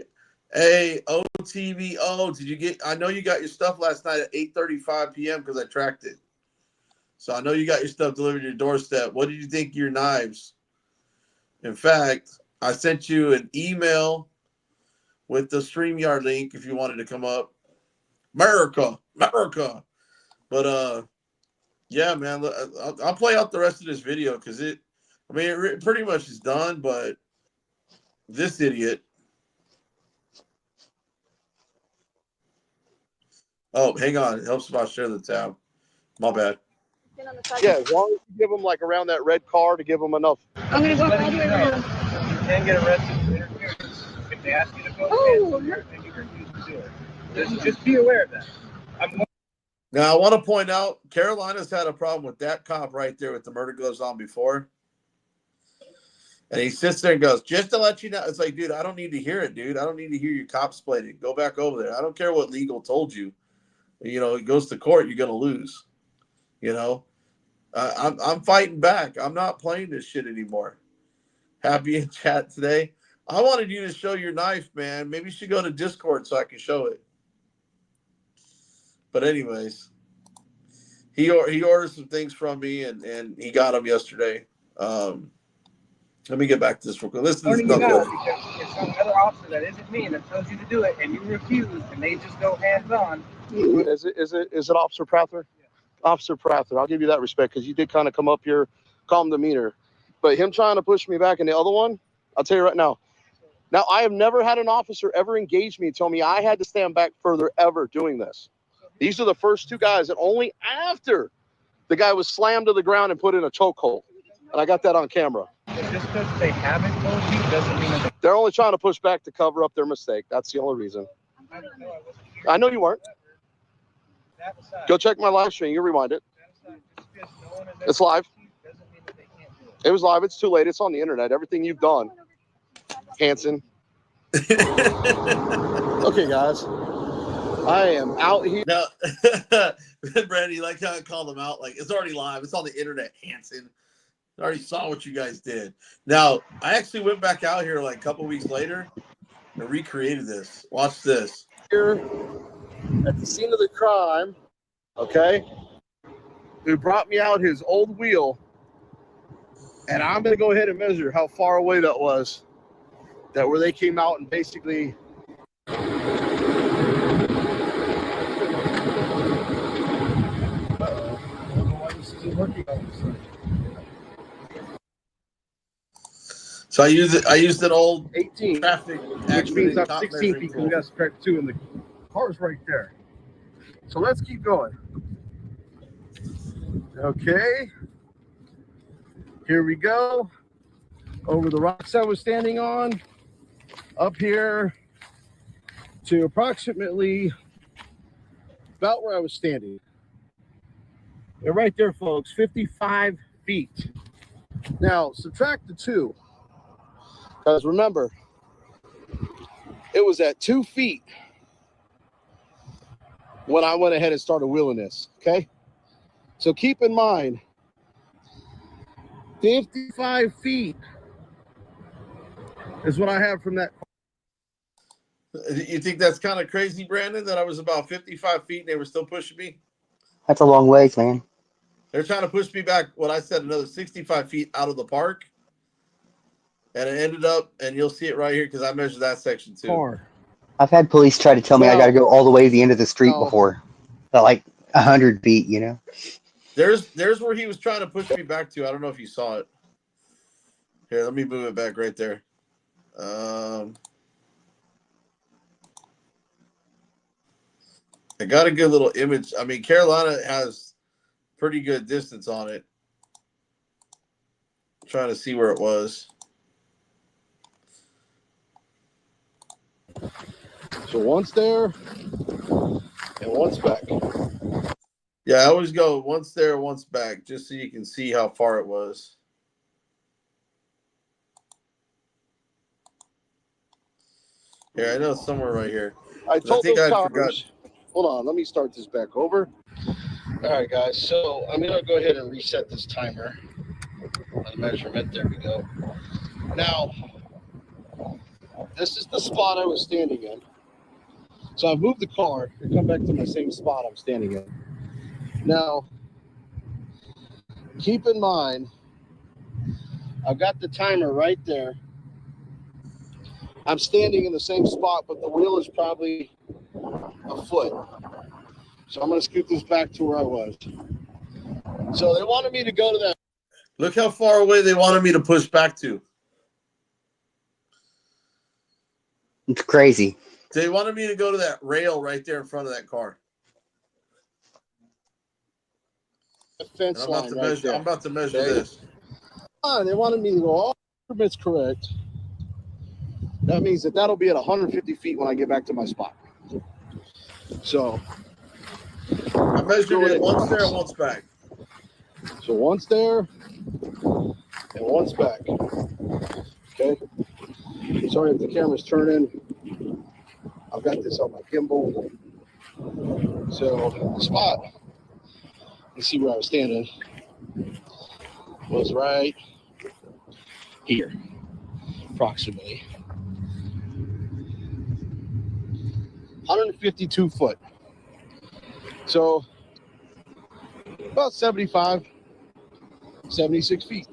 Hey, OTVO, did you get? I know you got your stuff last night at 8:35 p.m. because I tracked it. So I know you got your stuff delivered to your doorstep. What did you think of your knives? In fact, I sent you an email with the StreamYard link if you wanted to come up. America. But yeah, man, I'll play out the rest of this video because it pretty much is done. But this idiot. Oh, hang on. It helps if I share the tab. My bad. Yeah, as long as you give them like around that red car to give them enough. I'm gonna go all the way around. You can get arrested for interference if they ask you to go and you refuse to do it. Just be aware of that. Now, I want to point out, Carolina's had a problem with that cop right there with the murder gloves on before. And he sits there and goes, just to let you know. It's like, dude, I don't need to hear it, dude. I don't need to hear your cop explaining. Go back over there. I don't care what legal told you. You know, it goes to court, you're going to lose. You know, I'm fighting back. I'm not playing this shit anymore. Happy in chat today. I wanted you to show your knife, man. Maybe you should go to Discord so I can show it. But anyways, he ordered some things from me and he got them yesterday. Let me get back to this real quick. Listen to this. Because it's some other officer that isn't me that tells you to do it and you refuse and they just go hands on. Is it Officer Prather? Yeah. Officer Prather, I'll give you that respect because you did kind of come up here, calm demeanor. But him trying to push me back and the other one, I'll tell you right now. Now, I have never had an officer ever engage me and tell me I had to stand back further ever doing this. These are the first two guys that only after The guy was slammed to the ground and put in a chokehold. And I got that on camera. Just because they haven't told you doesn't mean that They're only trying to push back to cover up their mistake. That's the only reason. I know you weren't. Go check my live stream. You rewind it. It's live. It was live. It's too late. It's on the internet. Everything you've done, Hanson. Okay, guys. I am out here. Now, Brandon, you like how I called them out? Like, it's already live. It's on the internet, Hanson. I already saw what you guys did. Now, I actually went back out here like a couple weeks later and recreated this. Watch this. Here at the scene of the crime, okay, who brought me out his old wheel, and I'm going to go ahead and measure how far away that was, that where they came out and basically... So I used an old 18, traffic which means I'm 16 feet because we got subtract 2 and the car's right there. So let's keep going. Okay. Here we go. Over the rocks I was standing on, up here to approximately about where I was standing. And right there, folks, 55 feet. Now, subtract the 2. Because remember, it was at 2 feet when I went ahead and started wheeling this, okay? So keep in mind, 55 feet is what I have from that. You think that's kind of crazy, Brandon, that I was about 55 feet and they were still pushing me? That's a long ways, man. They're trying to push me back, what I said, another 65 feet out of the park. And it ended up, and you'll see it right here because I measured that section too. I've had police try to tell me I got to go all the way to the end of the street before, but like 100 feet, you know. There's where he was trying to push me back to. I don't know if you saw it. Here, let me move it back right there. I got a good little image. I mean, Carolina has pretty good distance on it. I'm trying to see where it was. So once there and once back. Yeah, I always go once there, once back, just so you can see how far it was. Yeah, I know it's somewhere right here. I told those forgot. coppers, hold on, let me start this back over. All right, guys, so I'm going to go ahead and reset this timer on the measurement. There we go. Now, this is the spot I was standing in. So I've moved the car and come back to my same spot I'm standing in. Now, keep in mind, I've got the timer right there. I'm standing in the same spot, but the wheel is probably a foot. So I'm going to scoot this back to where I was. So they wanted me to go to that. Look how far away they wanted me to push back to. It's crazy. They wanted me to go to that rail right there in front of that car. The fence line right there. I'm about to measure Okay. this. They wanted me to go all permits correct. That means that'll be at 150 feet when I get back to my spot. So I measured it once there and once back. So once there and once back. Okay. Sorry if the camera's turning. I've got this on my gimbal. So the spot, you see where I was standing, was right here, approximately. 152 foot. So about 75, 76 feet.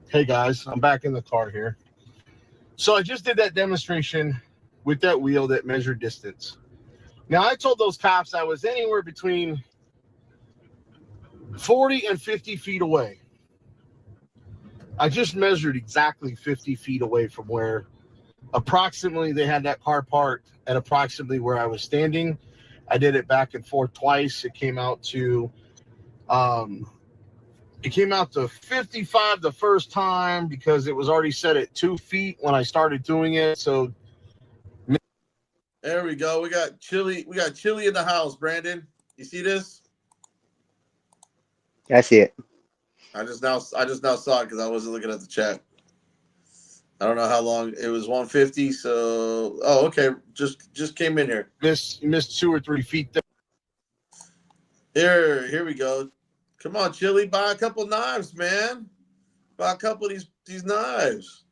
Hey guys, I'm back in the car here. So I just did that demonstration with that wheel that measured distance. Now I told those cops I was anywhere between 40 and 50 feet away. I just measured exactly 50 feet away from where approximately they had that car parked at approximately where I was standing. I did it back and forth twice. It came out to It came out to 55 the first time because it was already set at 2 feet when I started doing it. So there we go. We got chili. We got chili in the house, Brandon. You see this? I see it. I just now saw it because I wasn't looking at the chat. I don't know how long it was. 150. So okay, just came in here. You missed 2 or 3 feet there. Here we go. Come on, Chili, buy a couple knives, man. Buy a couple of these knives.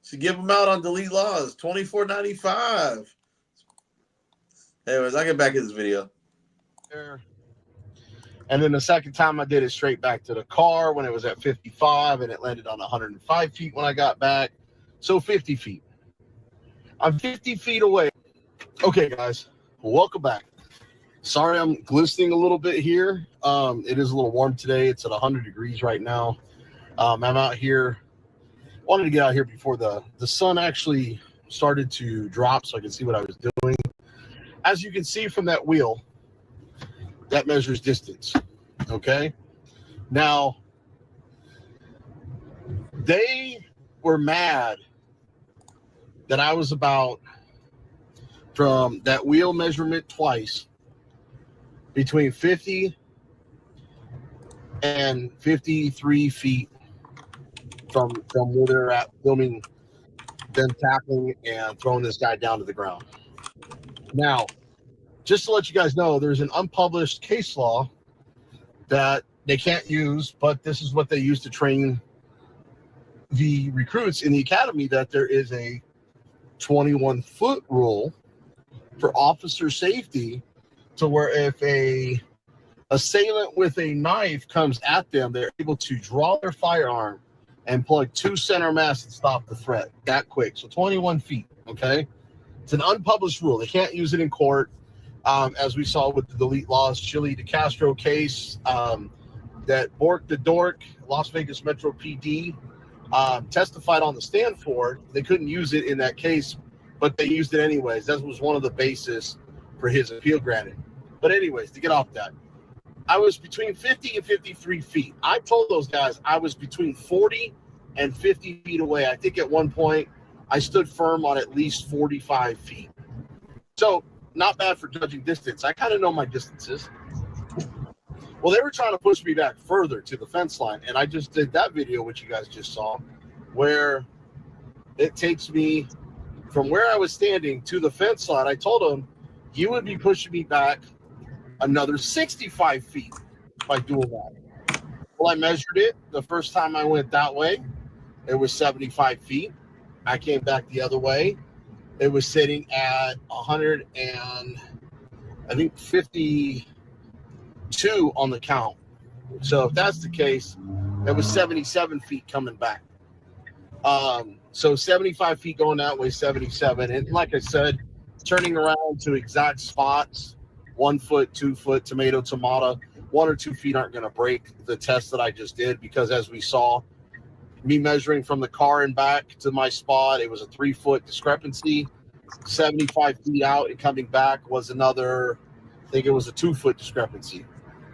So give them out on Delete Laws, $24.95. Anyways, I'll get back in this video. And then the second time I did it straight back to the car when it was at 55 and it landed on 105 feet when I got back. So 50 feet. I'm 50 feet away. Okay, guys, welcome back. Sorry, I'm glistening a little bit here. It is a little warm today. It's at 100 degrees right now. I'm out here. Wanted to get out here before the sun actually started to drop so I could see what I was doing. As you can see from that wheel, that measures distance. Okay. Now, they were mad that I was about from that wheel measurement twice between 50 and 53 feet from where they're at, filming them tackling and throwing this guy down to the ground. Now, just to let you guys know, there's an unpublished case law that they can't use, but this is what they use to train the recruits in the academy, that there is a 21-foot rule for officer safety, to where if a assailant with a knife comes at them, they're able to draw their firearm and plug 2 center mass and stop the threat that quick. So 21 feet, okay? It's an unpublished rule. They can't use it in court. As we saw with the Delete Laws, Chili DeCastro case, that Bork the Dork, Las Vegas Metro PD, testified on the stand for. They couldn't use it in that case, but they used it anyways. That was one of the bases for his appeal granted. But anyways, to get off that, I was between 50 and 53 feet. I told those guys I was between 40 and 50 feet away. I think at one point I stood firm on at least 45 feet. So not bad for judging distance. I kind of know my distances. Well, they were trying to push me back further to the fence line, and I just did that video, which you guys just saw, where it takes me from where I was standing to the fence line. I told them, you would be pushing me back another 65 feet by doing that. Well, I measured it. The first time I went that way, it was 75 feet. I came back the other way. It was sitting at 100 and I think 52 on the count. So if that's the case, it was 77 feet coming back. So 75 feet going that way, 77. And like I said, turning around to exact spots, 1 foot, 2 foot, tomato, 1 or 2 feet aren't going to break the test that I just did, because as we saw, me measuring from the car and back to my spot, it was a 3 foot discrepancy. 75 feet out and coming back was another, I think it was a 2 foot discrepancy.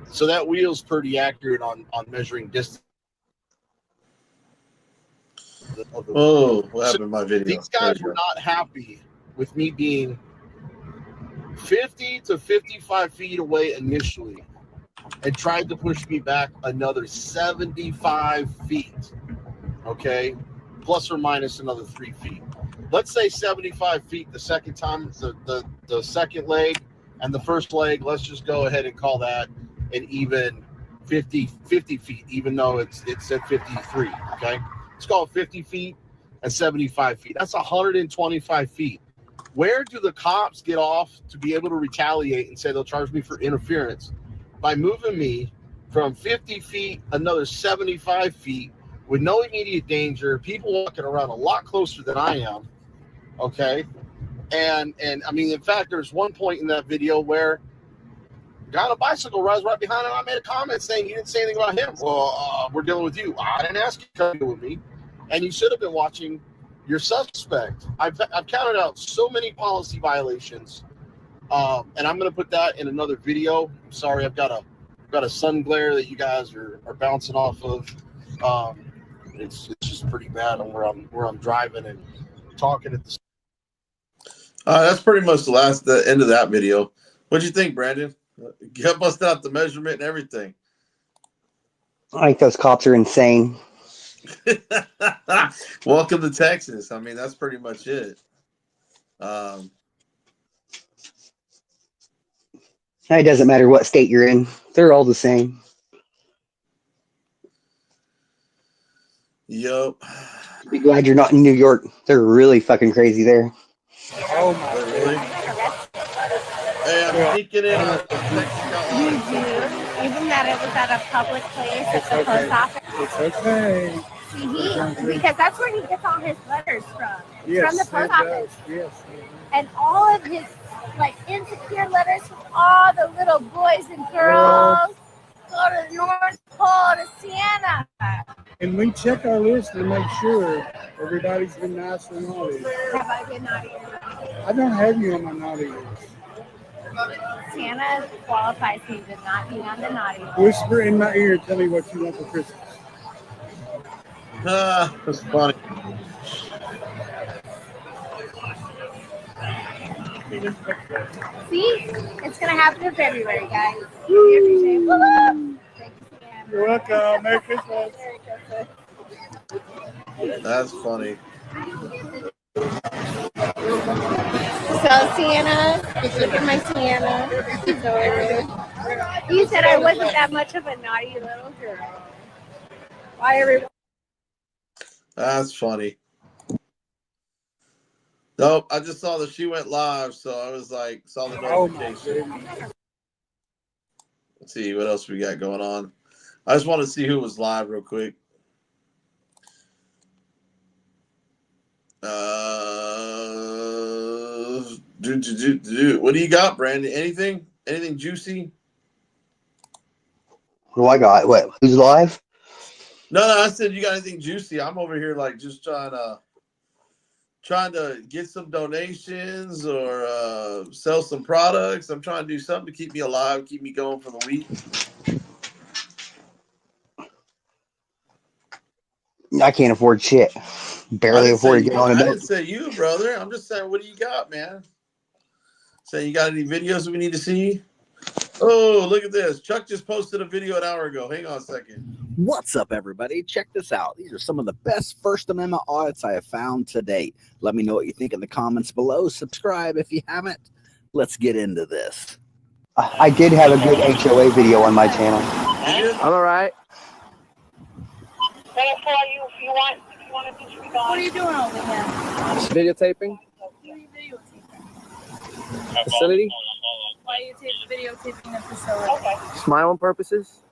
So that wheel's pretty accurate on measuring distance. Oh, what happened in my video? These guys were not happy with me being 50 to 55 feet away initially and tried to push me back another 75 feet. Okay, plus or minus another 3 feet. Let's say 75 feet the second time, the second leg, and the first leg, let's just go ahead and call that an even 50 feet, even though it's at 53, okay? Let's call it 50 feet and 75 feet. That's 125 feet. Where do the cops get off to be able to retaliate and say they'll charge me for interference? By moving me from 50 feet, another 75 feet, with no immediate danger, people walking around a lot closer than I am, okay? And I mean, in fact, there's one point in that video where a guy on a bicycle rides right behind him. I made a comment saying you didn't say anything about him. Well, we're dealing with you. I didn't ask you to deal with me. And you should have been watching your suspect. I've counted out so many policy violations, and I'm going to put that in another video. I'm sorry, I've got a got a sun glare that you guys are bouncing off of. It's just pretty bad on where I'm driving and talking at the. That's pretty much the end of that video. What'd you think, Brandon? Get bust out the measurement and everything. I think those cops are insane. Welcome to Texas. I mean, that's pretty much it. It doesn't matter what state you're in; they're all the same. Yup. Be glad you're not in New York. They're really fucking crazy there. Oh my Really? Hey, I'm sneaking in on Even that it was at a public place at the post office. It's okay. Because that's where he gets all his letters from. It's Yes, from the post office. Yes. And all of his like insecure letters from all the little boys and girls go to the North Pole to Siena. And we check our list to make sure everybody's been nice or naughty. Have I been naughty or not? I don't have you on my naughty list. Siena qualifies me to not be on the naughty list. Whisper in my ear, tell me what you want for Christmas. That's funny. See? It's going to happen in February, guys. We appreciate it. Woo-hoo! Thank you, Sienna. You're welcome. Merry Christmas. That's funny. So, Sienna, look at my Sienna. She's adorable. You said I wasn't that much of a naughty little girl. Why, everyone? That's funny. Nope, I just saw that she went live, so I was like, saw the notification. Let's see what else we got going on. I just want to see who was live real quick. What do you got, Brandon? Anything? Anything juicy? What do I got? What? Who's live? No, I said you got anything juicy. I'm over here like just trying to get some donations or sell some products. I'm trying to do something to keep me alive, keep me going for the week. I can't afford shit. Barely afford to get on a I boat. didn't say you, brother. I'm just saying, what do you got, man? Saying you got any videos that we need to see? Oh, look at this. Chuck just posted a video an hour ago. Hang on a second. What's up, everybody? Check this out. These are some of the best First Amendment audits I have found to date. Let me know what you think in the comments below. Subscribe if you haven't. Let's get into this. I did have a good HOA video on my channel. I'm all right. What are you doing over here? Just videotaping. Facility. Why are you videotaping the facility? Just my own purposes.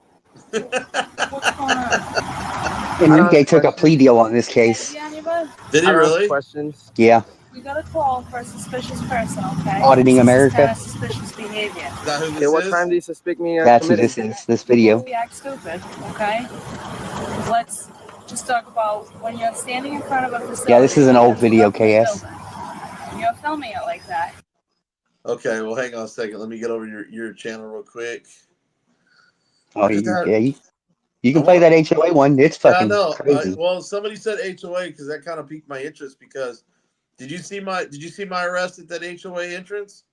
What's going on? Enrique took a plea deal on this case. Did he really? Questions. Yeah. We got a call for a suspicious person, okay? Auditing This is America. kind of suspicious behavior. Is that who this Okay, what is? crime do you suspect me of That's who committing? this is. This video. We act stupid, okay? Let's just talk about when you're standing in front of a facility. Yeah, this is an old video, KS. And you're filming it like that. Okay, well, hang on a second. Let me get over your channel real quick. Oh, you can play that HOA one. It's Yeah, I fucking know. crazy. Well, somebody said HOA because that kind of piqued my interest. Because did you see my arrest at that HOA entrance?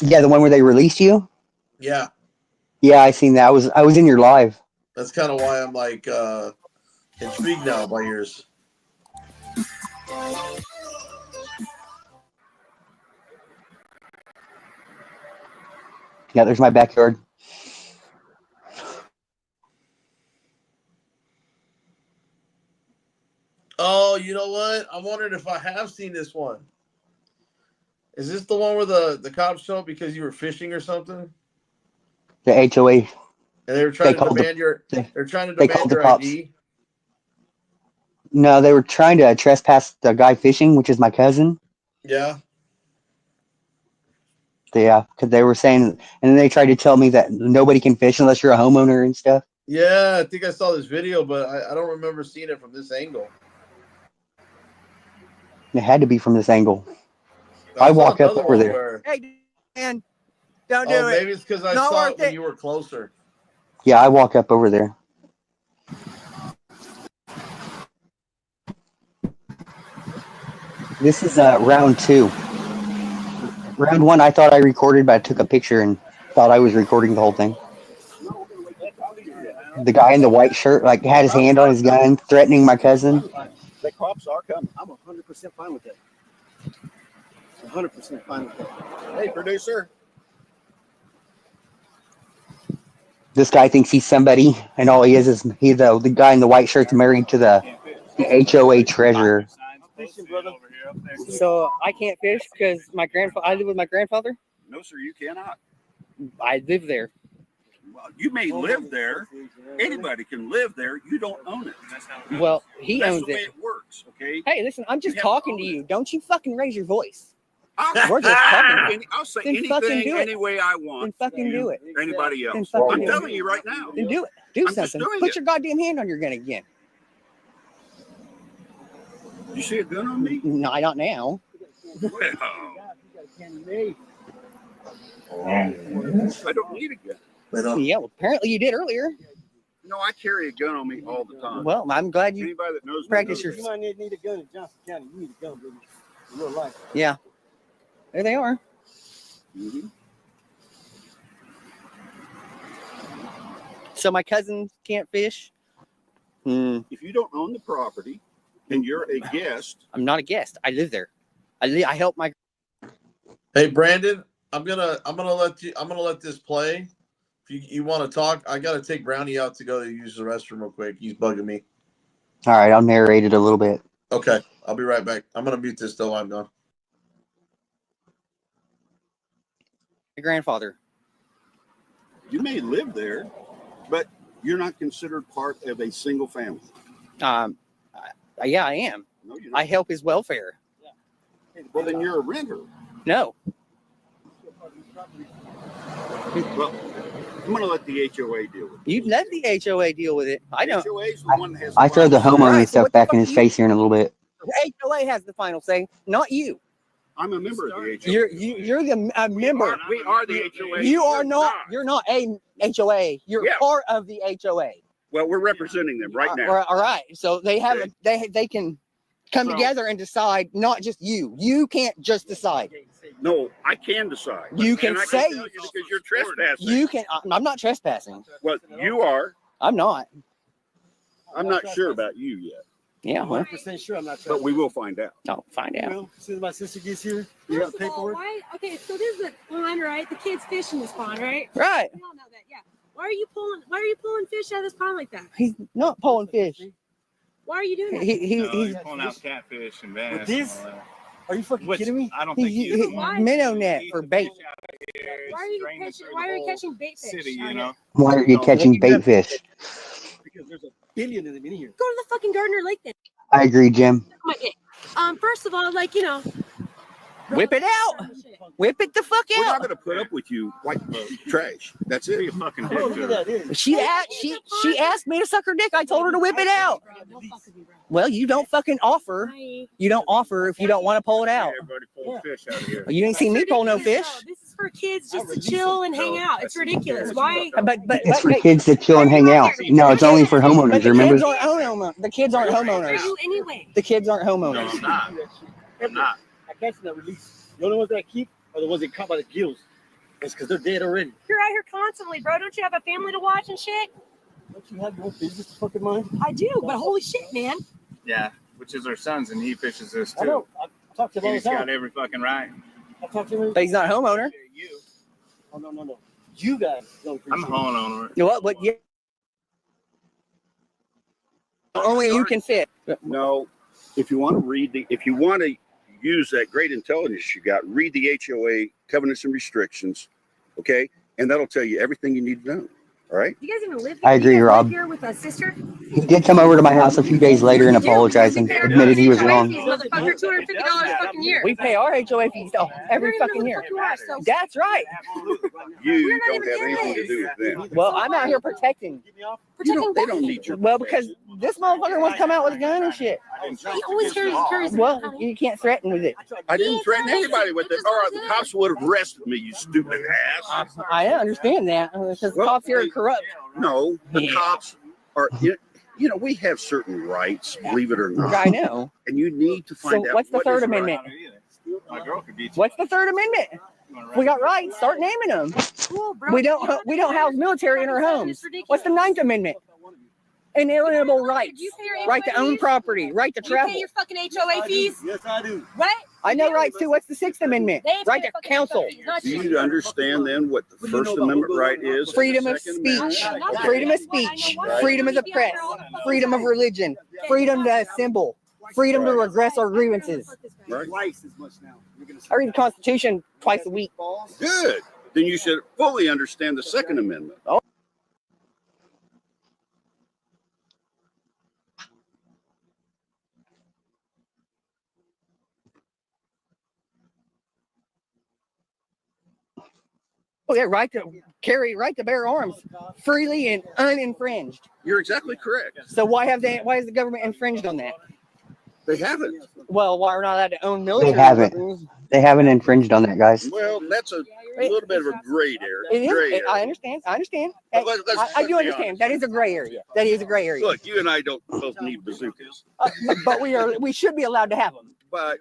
Yeah, the one where they released you. Yeah, Yeah, I seen that. I was in your live. that's kind of why I'm like intrigued now by yours. Yeah, there's my backyard. Oh, you know what? I'm wondering if I have seen this one. Is this the one where the cops show up because you were fishing or something? The HOA. And they were trying to called demand they're trying to demand your cops. ID. No, they were trying to trespass the guy fishing, which is my cousin. Yeah. Yeah, because they were saying, and then they tried to tell me that nobody can fish unless you're a homeowner and stuff. Yeah, I think I saw this video, but I don't remember seeing it from this angle. It had to be from this angle. I walk up over there. Hey, Dan. Don't do Oh, it. maybe it's because I Not saw worth it when it. you were closer. Yeah, I walk up over there. This is round 2. Round 1, I thought I recorded, but I took a picture and thought I was recording the whole thing. The guy in the white shirt, like, had his hand on his gun, threatening my cousin. The cops are coming. I'm 100% fine with that. 100% fine with that. Hey, producer. This guy thinks he's somebody, and all he is he's the guy in the white shirt's married to the HOA treasurer. So I can't fish because I live with my grandfather. No, sir, you cannot. I live there. Well, you may live there. Anybody can live there. You don't own it. Well, he owns That's the way it. it works, okay? Hey, listen, I'm just You have to talking to own you. Don't you fucking raise your voice. We're just talking. I'll say Then fucking anything do it. any way I want. Then fucking do it. Or anybody Then else. fucking I'm do telling it. you right now. Then do it. Do I'm just something. doing Put it. your goddamn hand on your gun again. You see a gun on me? No, not now. Well, I don't need a gun. Yeah, well, apparently you did earlier. No, I carry a gun on me all the time. Well, I'm glad you Anybody that knows me practice knows your. that. You might need a gun in Johnson County. You need a gun, brother. In real life. Yeah. There they are. Mhm. So my cousin can't fish. If you don't own the property and you're a guest, I'm not a guest. I live there. I help my. Hey, Brandon, I'm gonna let this play. If you want to talk, I gotta take Brownie out to go use the restroom real quick. He's bugging me. All right, I'll narrate it a little bit. Okay, I'll be right back. I'm gonna mute this though. I'm done. My grandfather. you may live there, but you're not considered part of a single family. Yeah, I am. No, you're not. I help his welfare. Well, then you're a renter. No. Well, I'm going to let the HOA deal with it. You let the HOA deal with it. I don't. HOA is the one that has I throw the final homeowner Right, so stuff what the back in fuck his face here in a little bit. The HOA has the final say, not you. I'm a member of the HOA. You're the member. We are the HOA. You are not. You're not a HOA. You're Yeah. part of the HOA. Well, we're representing them right now. All right. So they have they can come together and decide, not just you. You can't just decide. No, I can decide. You can And I say- tell you because you're trespassing. You can. I'm not trespassing. Well, you are. I'm not. I'm not sure about you yet, Yeah. Well, 100% sure I'm not but we will find out. I'll find You out. know, as soon as my sister gets here, you got First of all, paperwork. why? Okay, so this is the pond, right? The kids fish in this pond, right? Right. We all know that, yeah. Why are you pulling fish out of this pond like that? He's not pulling fish. Why are you doing that? He's pulling out catfish and bass. With this? and all that. Are you fucking Which kidding me? I don't think he you minnow net for bait. Why are you catching bait fish? city, out you here? know. Why are you catching bait fish? Because there's a billion of them in here. Go to the fucking Gardner Lake then. I agree, Jim. First of all, like, you know. Whip it out. Whip it the fuck We're not out. going to put up with you like trash. That's it. You fucking Oh, look dick at to her. that. Here. She asked me to suck her dick. I told her to whip it out. Well, you don't fucking offer. You don't offer if you don't want to pull it out. Everybody pull fish out of here. You ain't seen me pull no fish. This is for kids just to chill and hang out. It's ridiculous. Why? But It's for hey, kids to chill and hang out. No, it's only for but homeowners, the remember? kids aren't homeowners. The kids aren't Are homeowners. you anyway? The kids aren't No, homeowners. I'm not. I'm not. I catch them that release. The only ones that I keep are the ones that caught by the gills. That's because they're dead already. You're out here constantly, bro. Don't you have a family to watch and shit? Don't you have your own business to fucking mind? I do, but holy shit, man. Yeah, which is our son's, and he fishes this I know. too. I talk to him all the He's got time. every fucking right. I talk to him. But he's not a homeowner. Oh, no. You guys don't I'm appreciate a homeowner. You know what? But yeah. Only you can fit. No, if you want to use that great intelligence you got, read the HOA covenants and restrictions, okay? And that'll tell you everything you need to know. All right? You guys even live here? I agree, You guys Rob. live here with a sister? He did come over to my house a few days later and apologize and admitted he was wrong. Motherfucker, $250 fucking year. We pay our HOA fees every fucking year. That's right. You don't have anything to do with them. Well, I'm out here protecting. They don't need your Well, because this motherfucker wants to come out with a gun and shit. He always carries. Well, you can't threaten with it. I didn't threaten anybody with it. All right, the cops would have arrested me, you stupid ass. I understand that because the cops here are corrupt. No, the cops are. You know, we have certain rights, believe it or not. I know. And you need to find out. What's the what Third is Amendment? right. What's the Third Amendment? We got rights. Start naming them. We don't house military in our homes. What's the Ninth Amendment? Inalienable rights. Right to own property. Right to travel. You pay your fucking HOA fees? Yes, I do. What? I know rights too. What's the Sixth Amendment? Right to counsel. Do you understand then what the First Amendment right is? Freedom of speech. Freedom of speech. Freedom of the press. Freedom of religion. Freedom to assemble. Freedom to redress our grievances. Right. I read the Constitution twice a week. Good. Then you should fully understand the Second Amendment. Oh. Oh, yeah, right to carry, right to bear arms freely and uninfringed. You're exactly correct. So why has the government infringed on that? They haven't. Well, why are not allowed to own military? They haven't. weapons? They haven't infringed on that, guys. Well, that's a little bit of a gray area. It is. Gray area. I understand. But I do understand. That is a gray area. That is a gray area. Look, you and I don't both need bazookas. But we should be allowed to have them. But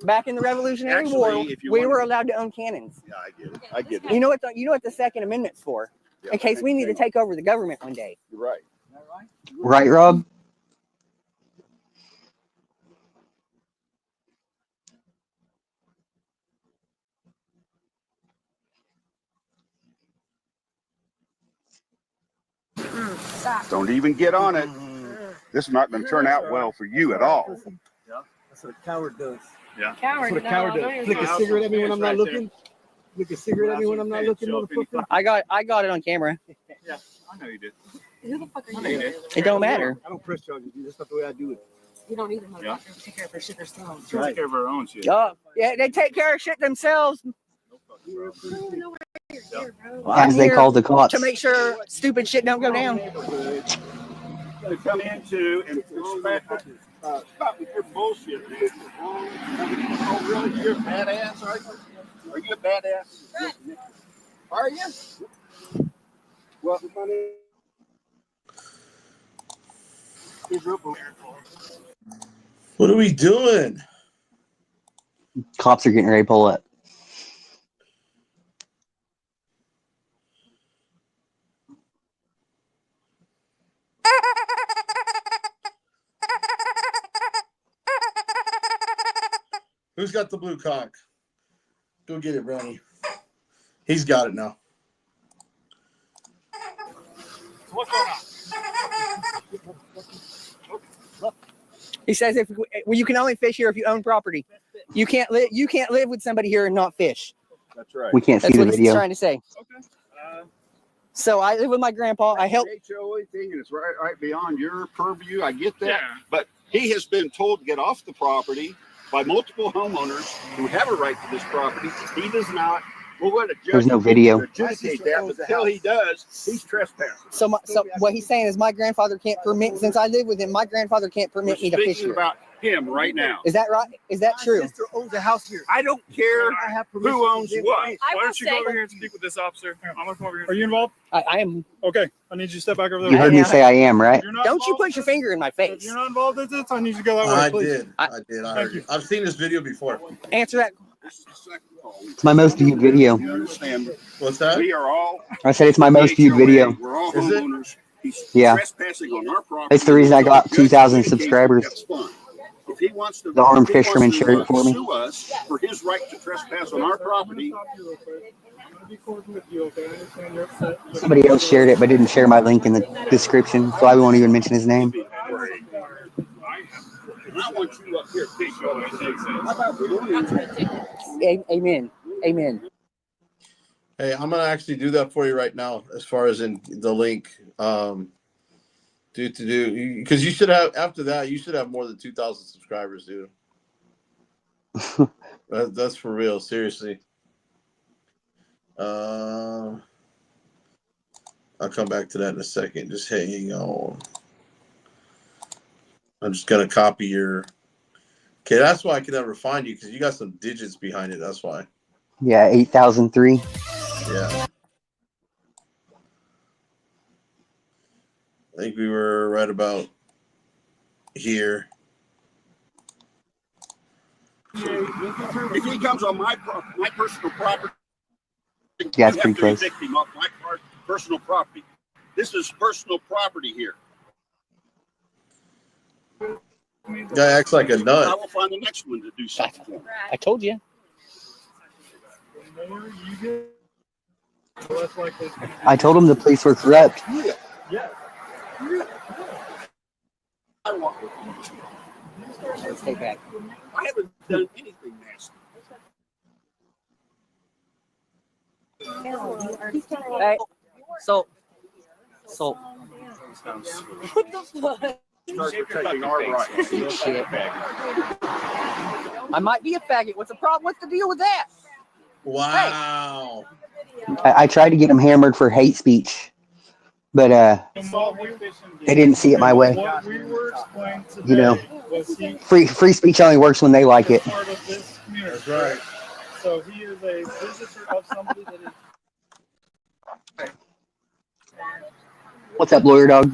back in the Revolutionary Actually, War, if you we wanted were to- allowed to own cannons. Yeah, I get it. I get it. You know what the Second Amendment's for? Yeah. In case we need to take over the government one day. You're right. Right, Rob? Don't even get on it. This is not going to turn out well for you at all. Yeah, that's what a coward does. Yeah. That's what a coward does. Flick a cigarette at me when I'm not looking. Flick a cigarette at me when I'm not looking, motherfucker. I got it on camera. Yeah, I know you did. Who the fuck I are know you you? did. It don't matter. I don't press charges, dude. That's not the way I do it. You don't need a Yeah. motherfucker to take care of her shit herself. She'll take care of her own shit. Oh, yeah, they take care of shit themselves. Well, As they here call the cops. to make sure stupid shit don't go down. To come into and expect stop with your bullshit, dude. Oh, really? You're a badass, are you? Are you a badass? Are you? Well, What are we doing? Cops are getting ready to pull up. Who's got the blue cock? Go get it, Ronnie. He's got it now. What's going on? He says you can only fish here if you own property. You can't live with somebody here and not fish. That's right. We can't see That's the what he's video. trying to say. Okay. So I live with my grandpa. I help. HOA thing, and it's right beyond your purview. I get that. Yeah. But he has been told to get off the property by multiple homeowners who have a right to this property. He does not. Well, what a judge There's no video. adjudicate that, but until he does, he's trespassing. So what he's saying is my grandfather can't permit. Since I live with him, my grandfather can't We're permit me to fish speaking here. about him right now. Is that right? Is that true? My sister owns a house here. I don't care I have permission who owns to live what. there. Why don't you go over here and speak with this officer? I'm gonna come over here. Are you involved? I am. Okay, I need you to step back over there. You heard me say I am, right? You're not Don't you involved put your with this? finger in my If face. you're not involved with this, I need you to go that way, I please. did. I heard Thank you. you. I've seen this video before. Answer that. This is the second call. It's my most viewed video. You understand? What's that? We are all. I said it's my most viewed video. We're all Is it? homeowners. He's Yeah. trespassing on our property. It's the reason I got 2,000 That's subscribers. fine. If he wants to, The armed if he wants fisherman to, shared it for me. Sue us for his right to trespass on our property. Somebody else shared it but didn't share my link in the description, so I won't even mention his name. I want you up here fishing. How about we don't Amen. Amen. Hey, I'm gonna actually do that for you right now, as far as in the link. Because you should have, after that, you should have more than 2,000 subscribers, dude. That's for real, seriously. I'll come back to that in a second. Just hang on. I'm just gonna copy your. Okay, that's why I could never find you because you got some digits behind it. That's why. Yeah, 8003. Yeah. I think we were right about here. If he comes on my personal property, Yeah, you it's have pretty to close. evict him off my personal property. This is personal property here. Guy acts like a I nut. will find the next one to do something for him. I told you. I told him the police were corrupt. Let's take back. I haven't done anything nasty. Hey, so. What the fuck? Start protecting our rights. Shit. I might be a faggot. What's the problem? What's the deal with that? Wow. I tried to get him hammered for hate speech, but they didn't see it my way. You know, free speech only works when they like it. That's right. So he is a visitor of somebody that is. What's up, lawyer dog?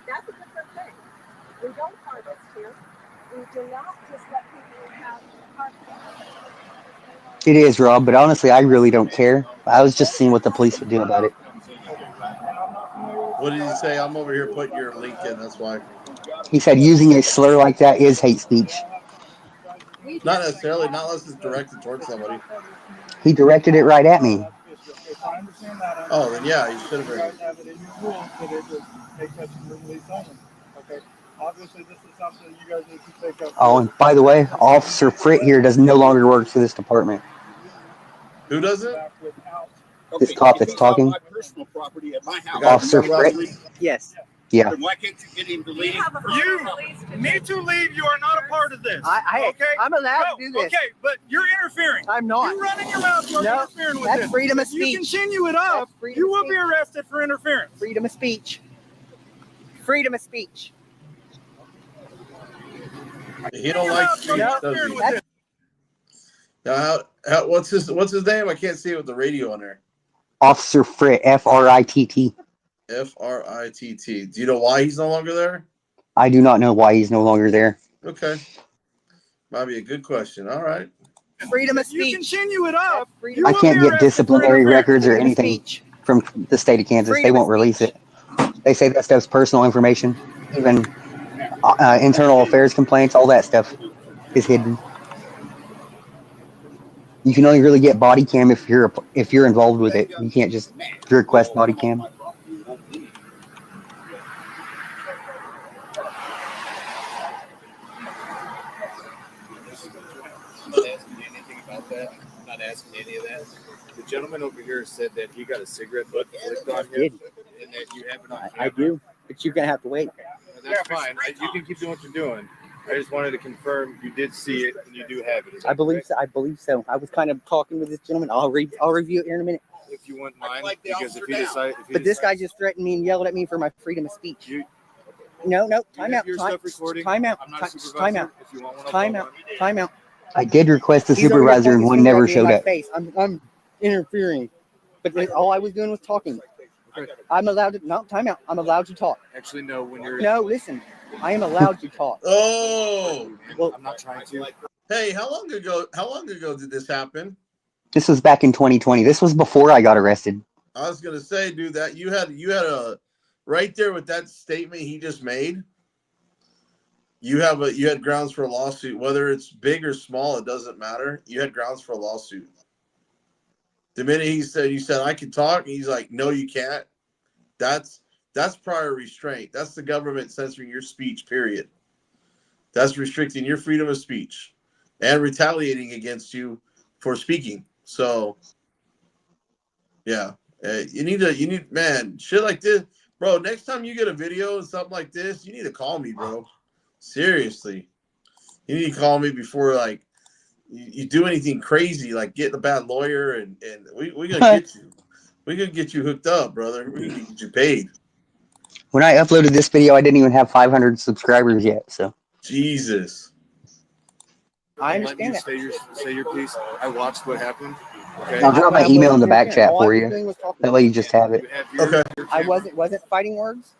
That's a different thing. We don't harvest here. We do not just let people have It is, Rob, but honestly, I really don't care. I was just seeing what the police would do about it. What did he say? I'm over here putting your link in. That's why. He said using a slur like that is hate speech. Not necessarily, not unless it's directed towards somebody. He directed it right at me. Oh, then yeah, he should have been. Obviously, this is something you guys need to take up. Oh, and by the way, Officer Fritt here does no longer work for this department. Who does it? This cop that's talking. My personal property at my house. Officer Fritt. Yes. Yeah. Then why can't you get him to leave? You need to leave. You are not a part of this. Okay? I'm allowed to do this. Okay, but you're interfering. I'm not. You're running your mouth. You're interfering with that's this. freedom of If you speech. continue it up, you will be arrested for interference. Freedom of speech. Freedom of speech. He don't like speech, does he? Now, what's his name? I can't see it with the radio on there. Officer Fritt, F-R-I-T-T. F-R-I-T-T. Do you know why he's no longer there? I do not know why he's no longer there. Okay. Might be a good question. All right. Freedom of If you speech. continue it up, you I will can't be get arrested disciplinary for records or interference. anything from the state of Kansas. They Freedom of won't release it. They say that stuff's personal information. Even internal affairs complaints, all that stuff is hidden. You can only really get body cam if you're involved with it. You can't just request body cam. I'm not asking you anything about that. I'm not asking any of that. The gentleman over here said that he got a cigarette butt flicked on him, and that you have it on camera. I do, but you're gonna have to wait. That's fine. You can keep doing what you're doing. I just wanted to confirm you did see it and you do have it. I believe so. I believe so. I was kind of talking with this gentleman. I'll review it here in a minute. If you wouldn't mind, because if he decides, But this guy just threatened me and yelled at me for my freedom of speech. No, time out. Time out. Time out. Time out. Time out. I did request a He's over here supervisor and pointing one his finger never at me in showed my up. face. I'm interfering. But all I was doing was talking. I'm allowed to. No, time out. I'm allowed to talk. Actually, no. When you're No, listen. I am allowed to talk. Oh, well, I'm not trying to. Hey, how long ago did this happen? This was back in 2020. This was before I got arrested. I was gonna say, dude, that you had a right there with that statement he just made. You had grounds for a lawsuit, whether it's big or small, it doesn't matter. You had grounds for a lawsuit. The minute you said I can talk, and he's like, no, you can't. That's prior restraint. That's the government censoring your speech, period. That's restricting your freedom of speech and retaliating against you for speaking. So, yeah, you need, man, shit like this. Bro, next time you get a video and something like this, you need to call me, bro. Seriously. You need to call me before like you do anything crazy, like getting a bad lawyer, and we're gonna get you. We're gonna get you hooked up, brother. We're gonna get you paid. When I uploaded this video, I didn't even have 500 subscribers yet. So Jesus. I understand that. Say your piece. I watched what happened. Okay. I'll drop my I email in the back wasn't chat all for I was you. doing was talking. That way you just have it. Okay. I wasn't fighting words.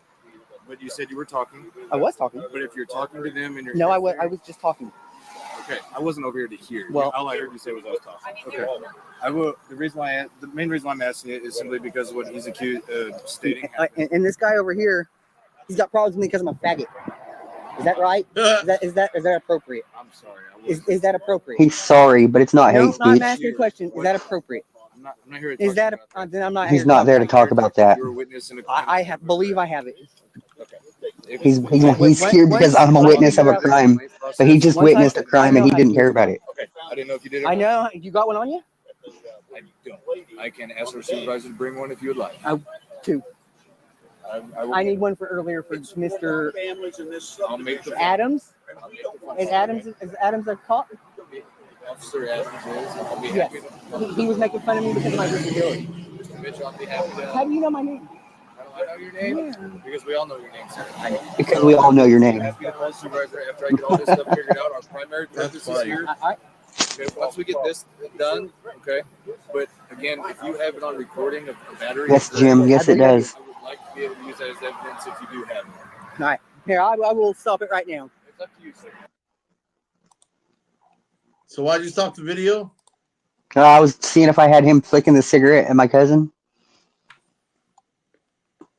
But you said you were talking. I was talking. But if you're talking to them and you're No, I was just talking. Okay, I wasn't over here to hear. Well, all I heard you say was I was talking. Okay, I will. The main reason why I'm asking it is simply because of what he's accused of stating. And this guy over here, he's got problems with me because I'm a faggot. Is that right? Is that appropriate? I'm sorry. Is that appropriate? He's sorry, but it's not hate No, I'm speech. asking you a question. Is that appropriate? I'm not here to Is talk that then I'm not. He's not there to talk about that. You're a witness in a I believe I have it. He's scared because I'm a witness of a crime, but he just witnessed a crime and he didn't care about it. Okay, I didn't know if you did it. I know. You got one on you? I don't. I can ask our supervisor to bring one if you would like. Two. I need one for earlier for Mr. Adams. Is Adams a cop? Officer Adams is. I'll be Yes. happy to. He was making fun of me because of my disability. Mr. Mitchell, I'll be happy to. How do you know my name? I know your name? Yeah. Because we all know your name, sir. Because we all know your name. Happy to call supervisor after I get all this stuff figured out. Our primary purpose is here. Okay, once we get this done, okay. But again, if you have it on recording of a battery. Yes, Jim. Yes, it does. I would like to be able to use that as evidence if you do have it. All right. Here, I will stop it right now. It's up to you, sir. So why'd you stop the video? I was seeing if I had him flicking the cigarette at my cousin.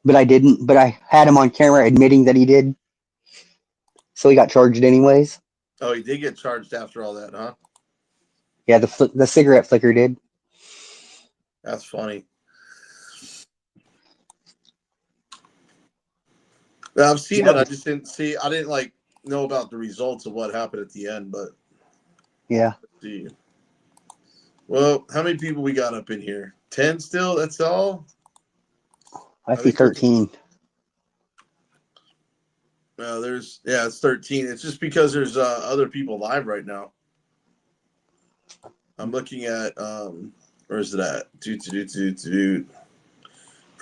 But I didn't. But I had him on camera admitting that he did. So he got charged anyways. Oh, he did get charged after all that, huh? Yeah, the cigarette flicker did. That's funny. Now, I've seen it. I just didn't see. I didn't like know about the results of what happened at the end, but yeah. Let's see. Well, how many people we got up in here? 10 still? That's all? I see 13. Well, it's 13. It's just because there's other people live right now. I'm looking at where is it at? If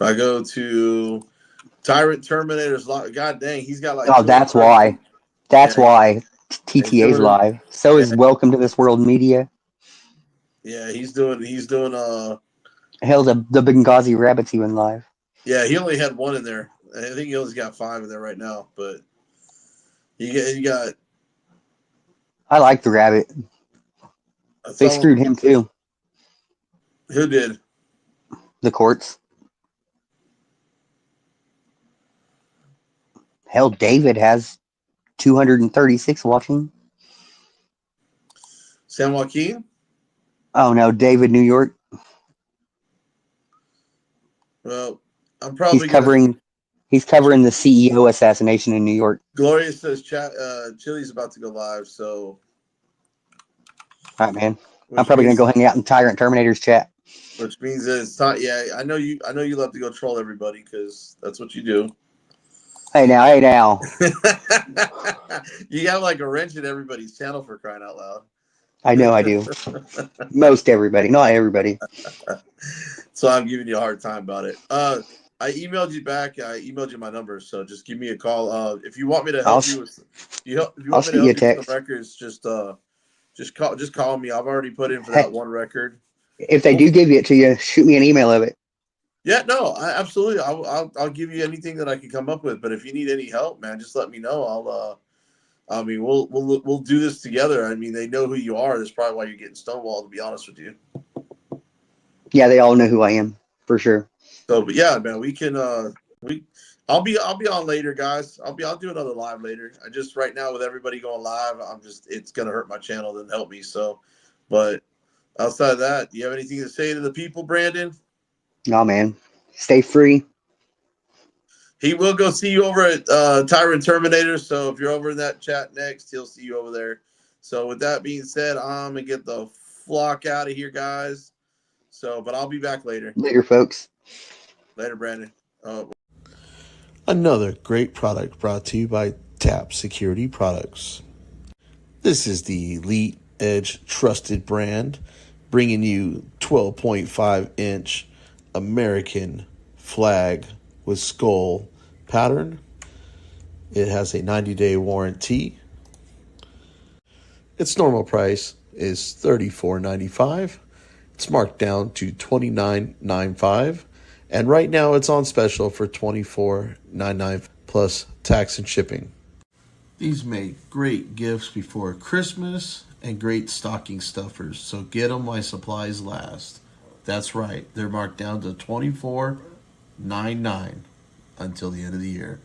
I go to Tyrant Terminator's live, god dang, he's got like. Oh, that's why. That's why TTA's live. So is Welcome to This World Media. Yeah, he's doing Hell, the Benghazi Rabbits even live. Yeah, he only had one in there. I think he only got 5 in there right now, but he got. I like the rabbit. They screwed him too. Who did? The courts. Hell, David has 236 watching. San Joaquin? Oh no, David, New York. Well, I'm probably He's covering the CEO assassination in New York. Gloria says Chili's about to go live, so. All right, man. I'm probably gonna go hang out in Tyrant Terminator's chat. Which means that it's not. Yeah, I know you love to go troll everybody because that's what you do. Hey now. You got like a wrench in everybody's channel for crying out loud. I know I do. Most everybody, not everybody. So I'm giving you a hard time about it. I emailed you back. I emailed you my number, so just give me a call. If you want me to help you with, if you want me to help you with the records, just call me. I've already put in for that one record. If they do give it to you, shoot me an email of it. Yeah, no, absolutely. I'll give you anything that I can come up with. But if you need any help, man, just let me know. We'll do this together. I mean, they know who you are. That's probably why you're getting stonewalled, to be honest with you. Yeah, they all know who I am for sure. So, but yeah, man, we can. I'll be on later, guys. I'll do another live later. I just right now with everybody going live, it's gonna hurt my channel than help me. So, but outside of that, do you have anything to say to the people, Brandon? No, man. Stay free. He will go see you over at Tyrant Terminator. So if you're over in that chat next, he'll see you over there. So with that being said, I'm gonna get the flock out of here, guys. So, but I'll be back later. Later, folks. Later, Brandon. Another great product brought to you by TAP Security Products. This is the Elite Edge trusted brand, bringing you 12.5-inch American flag with skull pattern. It has a 90-day warranty. Its normal price is $34.95. It's marked down to $29.95. And right now it's on special for $24.99 plus tax and shipping. These make great gifts before Christmas and great stocking stuffers. So get them while supplies last. That's right. They're marked down to $24.99 until the end of the year.